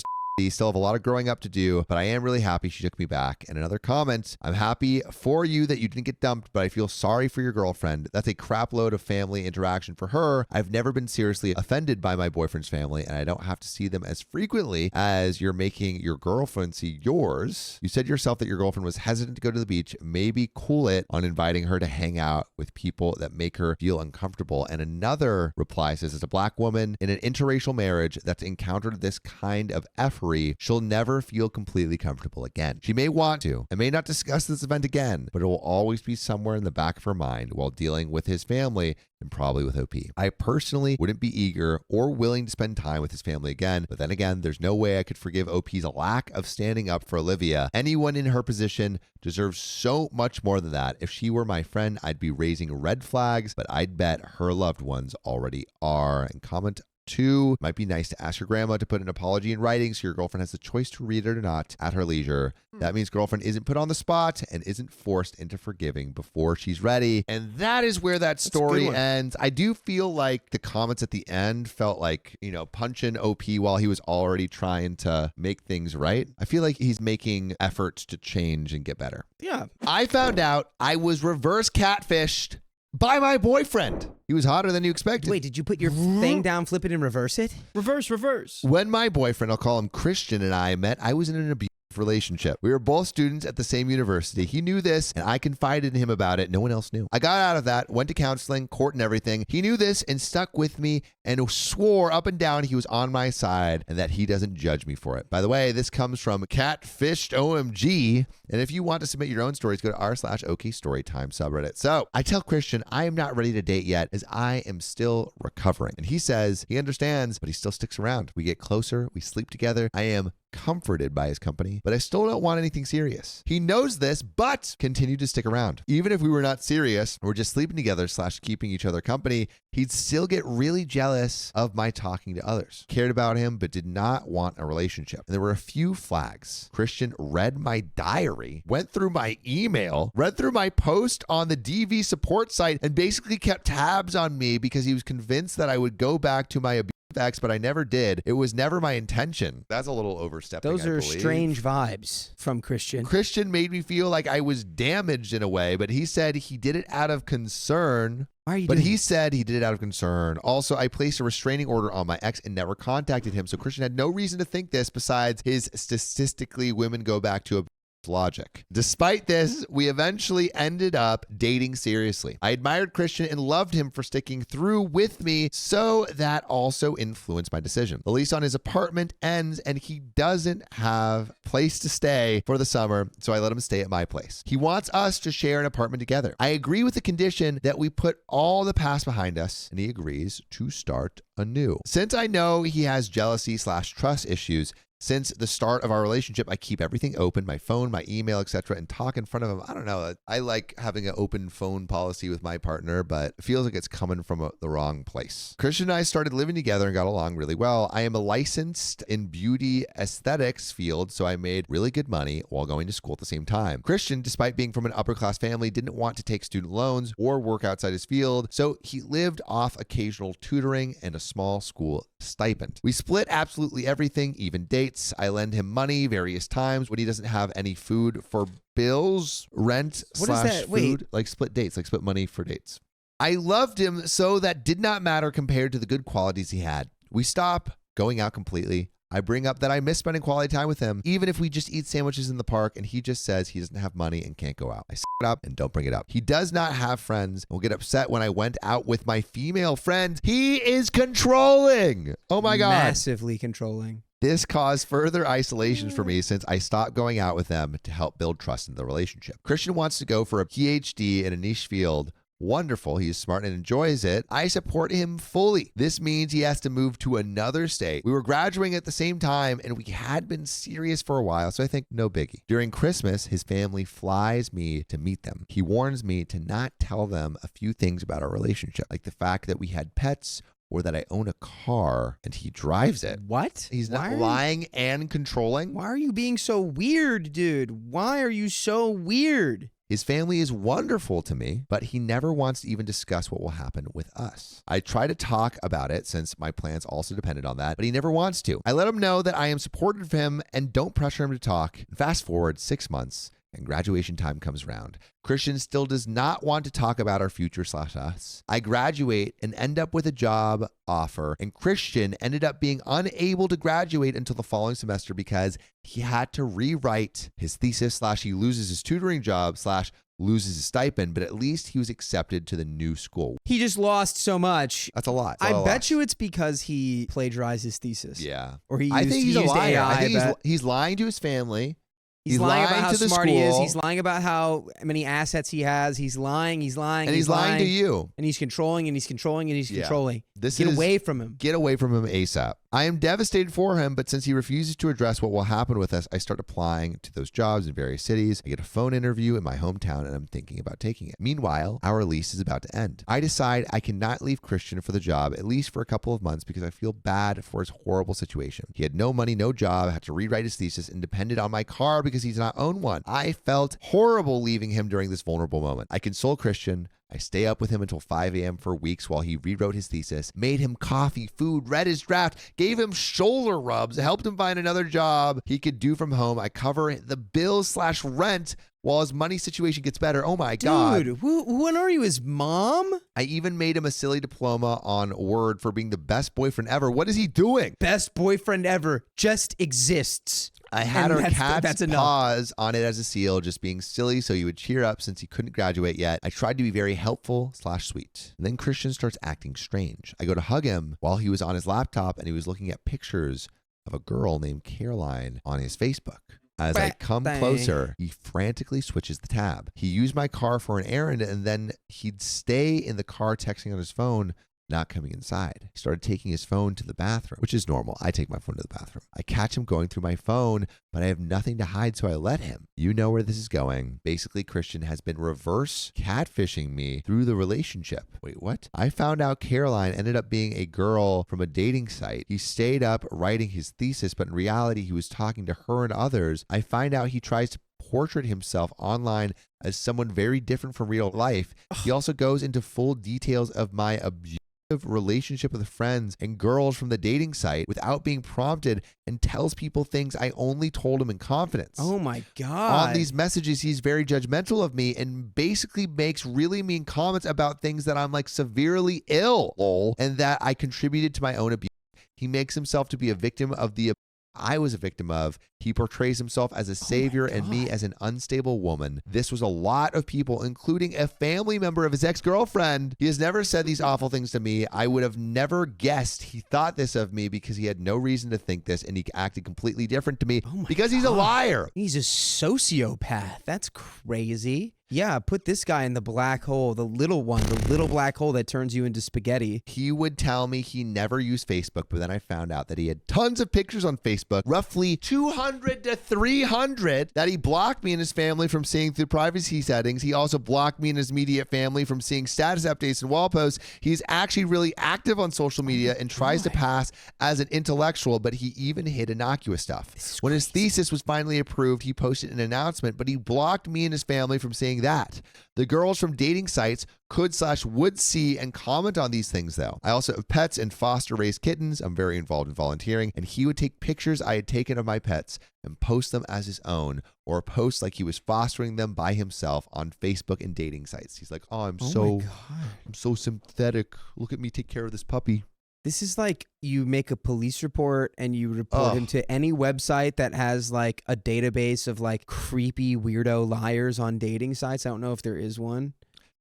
[SPEAKER 7] still have a lot of growing up to do, but I am really happy she took me back. And another comment, I'm happy for you that you didn't get dumped, but I feel sorry for your girlfriend. That's a crap load of family interaction for her. I've never been seriously offended by my boyfriend's family, and I don't have to see them as frequently as you're making your girlfriend see yours. You said yourself that your girlfriend was hesitant to go to the beach. Maybe cool it on inviting her to hang out with people that make her feel uncomfortable. And another reply says, as a black woman in an interracial marriage that's encountered this kind of effery, she'll never feel completely comfortable again. She may want to and may not discuss this event again, but it will always be somewhere in the back of her mind while dealing with his family and probably with OP. I personally wouldn't be eager or willing to spend time with his family again, but then again, there's no way I could forgive OP's lack of standing up for Olivia. Anyone in her position deserves so much more than that. If she were my friend, I'd be raising red flags, but I'd bet her loved ones already are. And comment 2, might be nice to ask your grandma to put an apology in writing so your girlfriend has the choice to read it or not at her leisure. That means girlfriend isn't put on the spot and isn't forced into forgiving before she's ready. And that is where that story ends. I do feel like the comments at the end felt like, punching OP while he was already trying to make things right. I feel like he's making efforts to change and get better.
[SPEAKER 6] Yeah.
[SPEAKER 7] I found out I was reverse catfished by my boyfriend. He was hotter than you expected.
[SPEAKER 6] Wait, did you put your thing down, flip it, and reverse it?
[SPEAKER 4] Reverse.
[SPEAKER 7] When my boyfriend, I'll call him Christian, and I met, I was in an abusive relationship. We were both students at the same university. He knew this, and I confided in him about it. No one else knew. I got out of that, went to counseling, court, and everything. He knew this and stuck with me and swore up and down he was on my side and that he doesn't judge me for it. By the way, this comes from Catfished OMG. And if you want to submit your own stories, go to r/OK Storytime subreddit. So I tell Christian I am not ready to date yet as I am still recovering. And he says he understands, but he still sticks around. We get closer. We sleep together. I am comforted by his company, but I still don't want anything serious. He knows this, but continued to stick around. Even if we were not serious, we're just sleeping together / keeping each other company, he'd still get really jealous of my talking to others. Cared about him, but did not want a relationship. And there were a few flags. Christian read my diary, went through my email, read through my post on the DV support site, and basically kept tabs on me because he was convinced that I would go back to my ex, but I never did. It was never my intention. That's a little overstepping.
[SPEAKER 6] Those
[SPEAKER 7] I
[SPEAKER 6] are
[SPEAKER 7] believe.
[SPEAKER 6] strange vibes from Christian.
[SPEAKER 7] Christian made me feel like I was damaged in a way, but he said he did it out of concern.
[SPEAKER 6] Why are you
[SPEAKER 7] But
[SPEAKER 6] doing
[SPEAKER 7] he
[SPEAKER 6] this?
[SPEAKER 7] said he did it out of concern. Also, I placed a restraining order on my ex and never contacted him. So Christian had no reason to think this besides his statistically women go back to a logic. Despite this, we eventually ended up dating seriously. I admired Christian and loved him for sticking through with me, so that also influenced my decision. The lease on his apartment ends and he doesn't have a place to stay for the summer, so I let him stay at my place. He wants us to share an apartment together. I agree with the condition that we put all the past behind us, and he agrees to start anew. Since I know he has jealousy/trust issues, since the start of our relationship, I keep everything open, my phone, my email, etc., and talk in front of him. I don't know. I like having an open phone policy with my partner, but it feels like it's coming from the wrong place. Christian and I started living together and got along really well. I am a licensed in beauty aesthetics field, so I made really good money while going to school at the same time. Christian, despite being from an upper-class family, didn't want to take student loans or work outside his field, so he lived off occasional tutoring and a small school stipend. We split absolutely everything, even dates. I lend him money various times when he doesn't have any food for bills, rent
[SPEAKER 6] What is
[SPEAKER 7] slash
[SPEAKER 6] that? Wait.
[SPEAKER 7] food, like split dates, like split money for dates. I loved him, so that did not matter compared to the good qualities he had. We stop going out completely. I bring up that I miss spending quality time with him, even if we just eat sandwiches in the park, and he just says he doesn't have money and can't go out. I it up and don't bring it up. He does not have friends and will get upset when I went out with my female friend. He is controlling. Oh my God.
[SPEAKER 6] Massively controlling.
[SPEAKER 7] This caused further isolation for me since I stopped going out with them to help build trust in the relationship. Christian wants to go for a PhD in a niche field. Wonderful. He is smart and enjoys it. I support him fully. This means he has to move to another state. We were graduating at the same time and we had been serious for a while, so I think no biggie. During Christmas, his family flies me to meet them. He warns me to not tell them a few things about our relationship, like the fact that we had pets or that I own a car and he drives it.
[SPEAKER 6] What?
[SPEAKER 7] He's
[SPEAKER 6] Why
[SPEAKER 7] not
[SPEAKER 6] are you-
[SPEAKER 7] lying and controlling.
[SPEAKER 6] Why are you being so weird, dude? Why are you so weird?
[SPEAKER 7] His family is wonderful to me, but he never wants to even discuss what will happen with us. I try to talk about it since my plans also depended on that, but he never wants to. I let him know that I am supportive of him and don't pressure him to talk. Fast forward 6 months and graduation time comes around. Christian still does not want to talk about our future/us. I graduate and end up with a job offer, and Christian ended up being unable to graduate until the following semester because he had to rewrite his thesis/he loses his tutoring job/loses his stipend, but at least he was accepted to the new school.
[SPEAKER 6] He just lost so much.
[SPEAKER 7] That's a lot.
[SPEAKER 6] I bet you it's because he plagiarized his thesis.
[SPEAKER 7] Yeah.
[SPEAKER 6] Or he used,
[SPEAKER 7] I think he's a
[SPEAKER 6] used
[SPEAKER 7] liar.
[SPEAKER 6] AI,
[SPEAKER 7] I think
[SPEAKER 6] but
[SPEAKER 7] he's lying to his family.
[SPEAKER 6] he's lying about how
[SPEAKER 7] to the
[SPEAKER 6] smart he is.
[SPEAKER 7] school.
[SPEAKER 6] He's lying about how many assets he has. He's lying. He's lying.
[SPEAKER 7] And he's lying to you.
[SPEAKER 6] And he's controlling and he's controlling and he's
[SPEAKER 7] Yeah.
[SPEAKER 6] controlling.
[SPEAKER 7] This
[SPEAKER 6] Get
[SPEAKER 7] is
[SPEAKER 6] away from him.
[SPEAKER 7] Get away from him ASAP. I am devastated for him, but since he refuses to address what will happen with us, I start applying to those jobs in various cities. I get a phone interview in my hometown, and I'm thinking about taking it. Meanwhile, our lease is about to end. I decide I cannot leave Christian for the job, at least for a couple of months, because I feel bad for his horrible situation. He had no money, no job, had to rewrite his thesis, and depended on my car because he does not own one. I felt horrible leaving him during this vulnerable moment. I console Christian. I stay up with him until 5 a.m. for weeks while he rewrote his thesis, made him coffee, food, read his draft, gave him shoulder rubs, helped him find another job he could do from home. I cover the bills/rent while his money situation gets better. Oh my God.
[SPEAKER 6] Dude, when are you, his mom?
[SPEAKER 7] I even made him a silly diploma on Word for being the best boyfriend ever. What is he doing?
[SPEAKER 6] Best boyfriend ever just exists.
[SPEAKER 7] I had
[SPEAKER 6] And
[SPEAKER 7] our cat's
[SPEAKER 6] that's enough.
[SPEAKER 7] paws on it as a seal, just being silly so he would cheer up since he couldn't graduate yet. I tried to be very helpful/sweet. And then Christian starts acting strange. I go to hug him while he was on his laptop and he was looking at pictures of a girl named Caroline on his Facebook. As I come closer, he frantically switches the tab. He used my car for an errand and then he'd stay in the car texting on his phone, not coming inside. He started taking his phone to the bathroom, which is normal. I take my phone to the bathroom. I catch him going through my phone, but I have nothing to hide, so I let him. You know where this is going. Basically, Christian has been reverse catfishing me through the relationship. Wait, what? I found out Caroline ended up being a girl from a dating site. He stayed up writing his thesis, but in reality, he was talking to her and others. I find out he tries to portrait himself online as someone very different from real life. He also goes into full details of my abuse relationship with friends and girls from the dating site without being prompted and tells people things I only told him in confidence.
[SPEAKER 6] Oh my God.
[SPEAKER 7] On these messages, he's very judgmental of me and basically makes really mean comments about things that I'm like severely ill, lol, and that I contributed to my own abuse. He makes himself to be a victim of the I was a victim of. He portrays himself as a savior and me as an unstable woman. This was a lot of people, including a family member of his ex-girlfriend. He has never said these awful things to me. I would have never guessed he thought this of me because he had no reason to think this, and he acted completely different to me because he's a liar.
[SPEAKER 6] He's a sociopath. That's crazy. Yeah, put this guy in the black hole, the little one, the little black hole that turns you into spaghetti.
[SPEAKER 7] He would tell me he never used Facebook, but then I found out that he had tons of pictures on Facebook, roughly 200 to 300, that he blocked me and his family from seeing through privacy settings. He also blocked me and his immediate family from seeing status updates and wall posts. He's actually really active on social media and tries to pass as an intellectual, but he even hid innocuous stuff. When his thesis was finally approved, he posted an announcement, but he blocked me and his family from seeing that. The girls from dating sites could/would see and comment on these things, though. I also have pets and foster raised kittens. I'm very involved in volunteering, and he would take pictures I had taken of my pets and post them as his own, or post like he was fostering them by himself on Facebook and dating sites. He's like, "Oh, I'm so sympathetic. Look at me take care of this puppy."
[SPEAKER 6] This is like you make a police report and you report him to any website that has like a database of like creepy weirdo liars on dating sites. I don't know if there is one.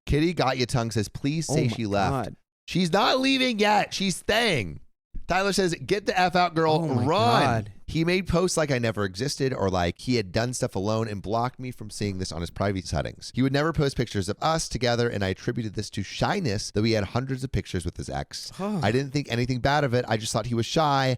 [SPEAKER 7] Kitty Got Ya Tongue says, please say she left.
[SPEAKER 6] God.
[SPEAKER 7] She's not leaving yet. She's staying. Tyler says, get the F out, girl.
[SPEAKER 6] Oh my
[SPEAKER 7] Run.
[SPEAKER 6] God.
[SPEAKER 7] He made posts like I never existed or like he had done stuff alone and blocked me from seeing this on his private settings. He would never post pictures of us together, and I attributed this to shyness, though he had hundreds of pictures with his ex. I didn't think anything bad of it. I just thought he was shy.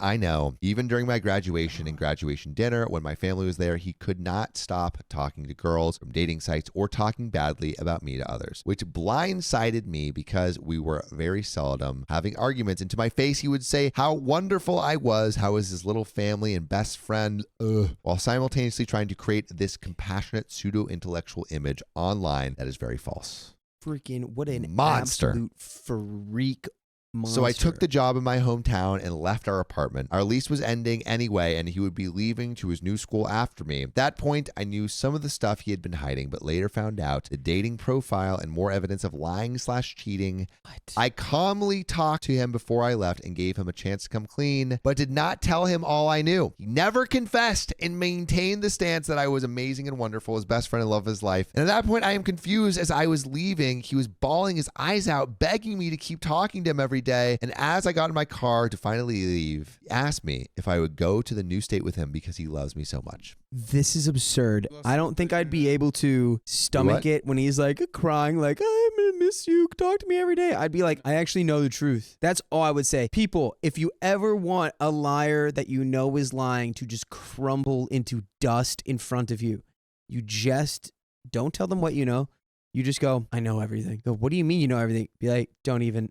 [SPEAKER 7] I know. Even during my graduation and graduation dinner, when my family was there, he could not stop talking to girls from dating sites or talking badly about me to others, which blindsided me because we were very seldom having arguments. And to my face, he would say how wonderful I was, how was his little family and best friend, while simultaneously trying to create this compassionate pseudo-intellectual image online that is very false.
[SPEAKER 6] Freaking what an
[SPEAKER 7] monster.
[SPEAKER 6] Absolute freak. Monster.
[SPEAKER 7] So I took the job in my hometown and left our apartment. Our lease was ending anyway, and he would be leaving to his new school after me. At that point, I knew some of the stuff he had been hiding, but later found out the dating profile and more evidence of lying/cheating. I calmly talked to him before I left and gave him a chance to come clean, but did not tell him all I knew. He never confessed and maintained the stance that I was amazing and wonderful, his best friend and love of his life. And at that point, I am confused. As I was leaving, he was bawling his eyes out, begging me to keep talking to him every day. And as I got in my car to finally leave, he asked me if I would go to the new state with him because he loves me so much.
[SPEAKER 6] This is absurd. I don't think I'd be able to stomach it when he's like crying like, I'm gonna miss you, talk to me every day. I'd be like, I actually know the truth. That's all I would say. People, if you ever want a liar that you know is lying to just crumble into dust in front of you, you just don't tell them what you know. You just go, I know everything. Go, what do you mean you know everything? Be like, don't even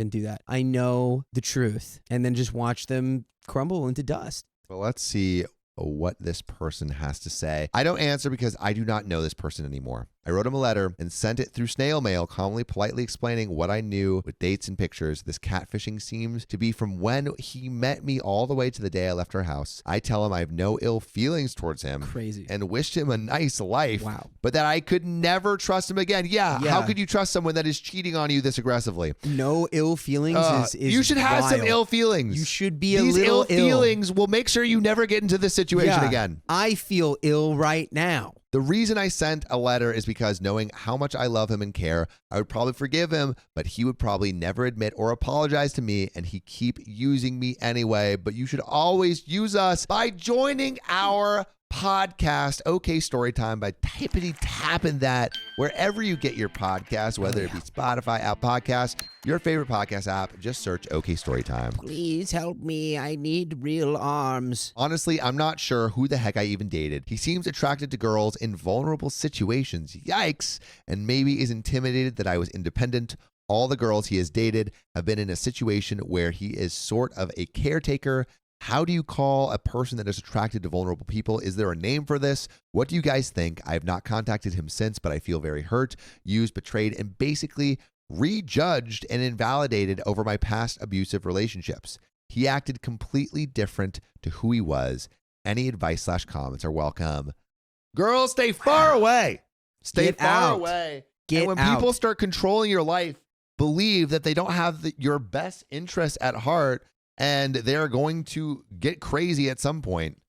[SPEAKER 6] do that. I know the truth. And then just watch them crumble into dust.
[SPEAKER 7] Well, let's see what this person has to say. I don't answer because I do not know this person anymore. I wrote him a letter and sent it through snail mail, calmly, politely explaining what I knew with dates and pictures. This catfishing seems to be from when he met me all the way to the day I left our house. I tell him I have no ill feelings towards him.
[SPEAKER 6] Crazy.
[SPEAKER 7] And wished him a nice life.
[SPEAKER 6] Wow.
[SPEAKER 7] But that I could never trust him again. Yeah. How could you trust someone that is cheating on you this aggressively?
[SPEAKER 6] No ill feelings is
[SPEAKER 7] you should have some
[SPEAKER 6] wild.
[SPEAKER 7] ill feelings.
[SPEAKER 6] You should be
[SPEAKER 7] These
[SPEAKER 6] little
[SPEAKER 7] ill feelings will make sure you never get into this situation again.
[SPEAKER 6] I feel ill right now.
[SPEAKER 7] The reason I sent a letter is because knowing how much I love him and care, I would probably forgive him, but he would probably never admit or apologize to me, and he'd keep using me anyway. But you should always use us by joining our podcast, OK Storytime, by tapping that wherever you get your podcast, whether it be Spotify, Apple Podcasts, your favorite podcast app. Just search OK Storytime.
[SPEAKER 6] Please help me. I need real arms.
[SPEAKER 7] Honestly, I'm not sure who the heck I even dated. He seems attracted to girls in vulnerable situations. Yikes. And maybe is intimidated that I was independent. All the girls he has dated have been in a situation where he is sort of a caretaker. How do you call a person that is attracted to vulnerable people? Is there a name for this? What do you guys think? I have not contacted him since, but I feel very hurt, used, betrayed, and basically rejudged and invalidated over my past abusive relationships. He acted completely different to who he was. Any advice / comments are welcome. Girls, stay far away. Stay
[SPEAKER 6] Get
[SPEAKER 7] far
[SPEAKER 6] out.
[SPEAKER 7] away.
[SPEAKER 6] Get
[SPEAKER 7] and when
[SPEAKER 6] out.
[SPEAKER 7] people start controlling your life, believe that they don't have your best interests at heart and they're going to get crazy at some point.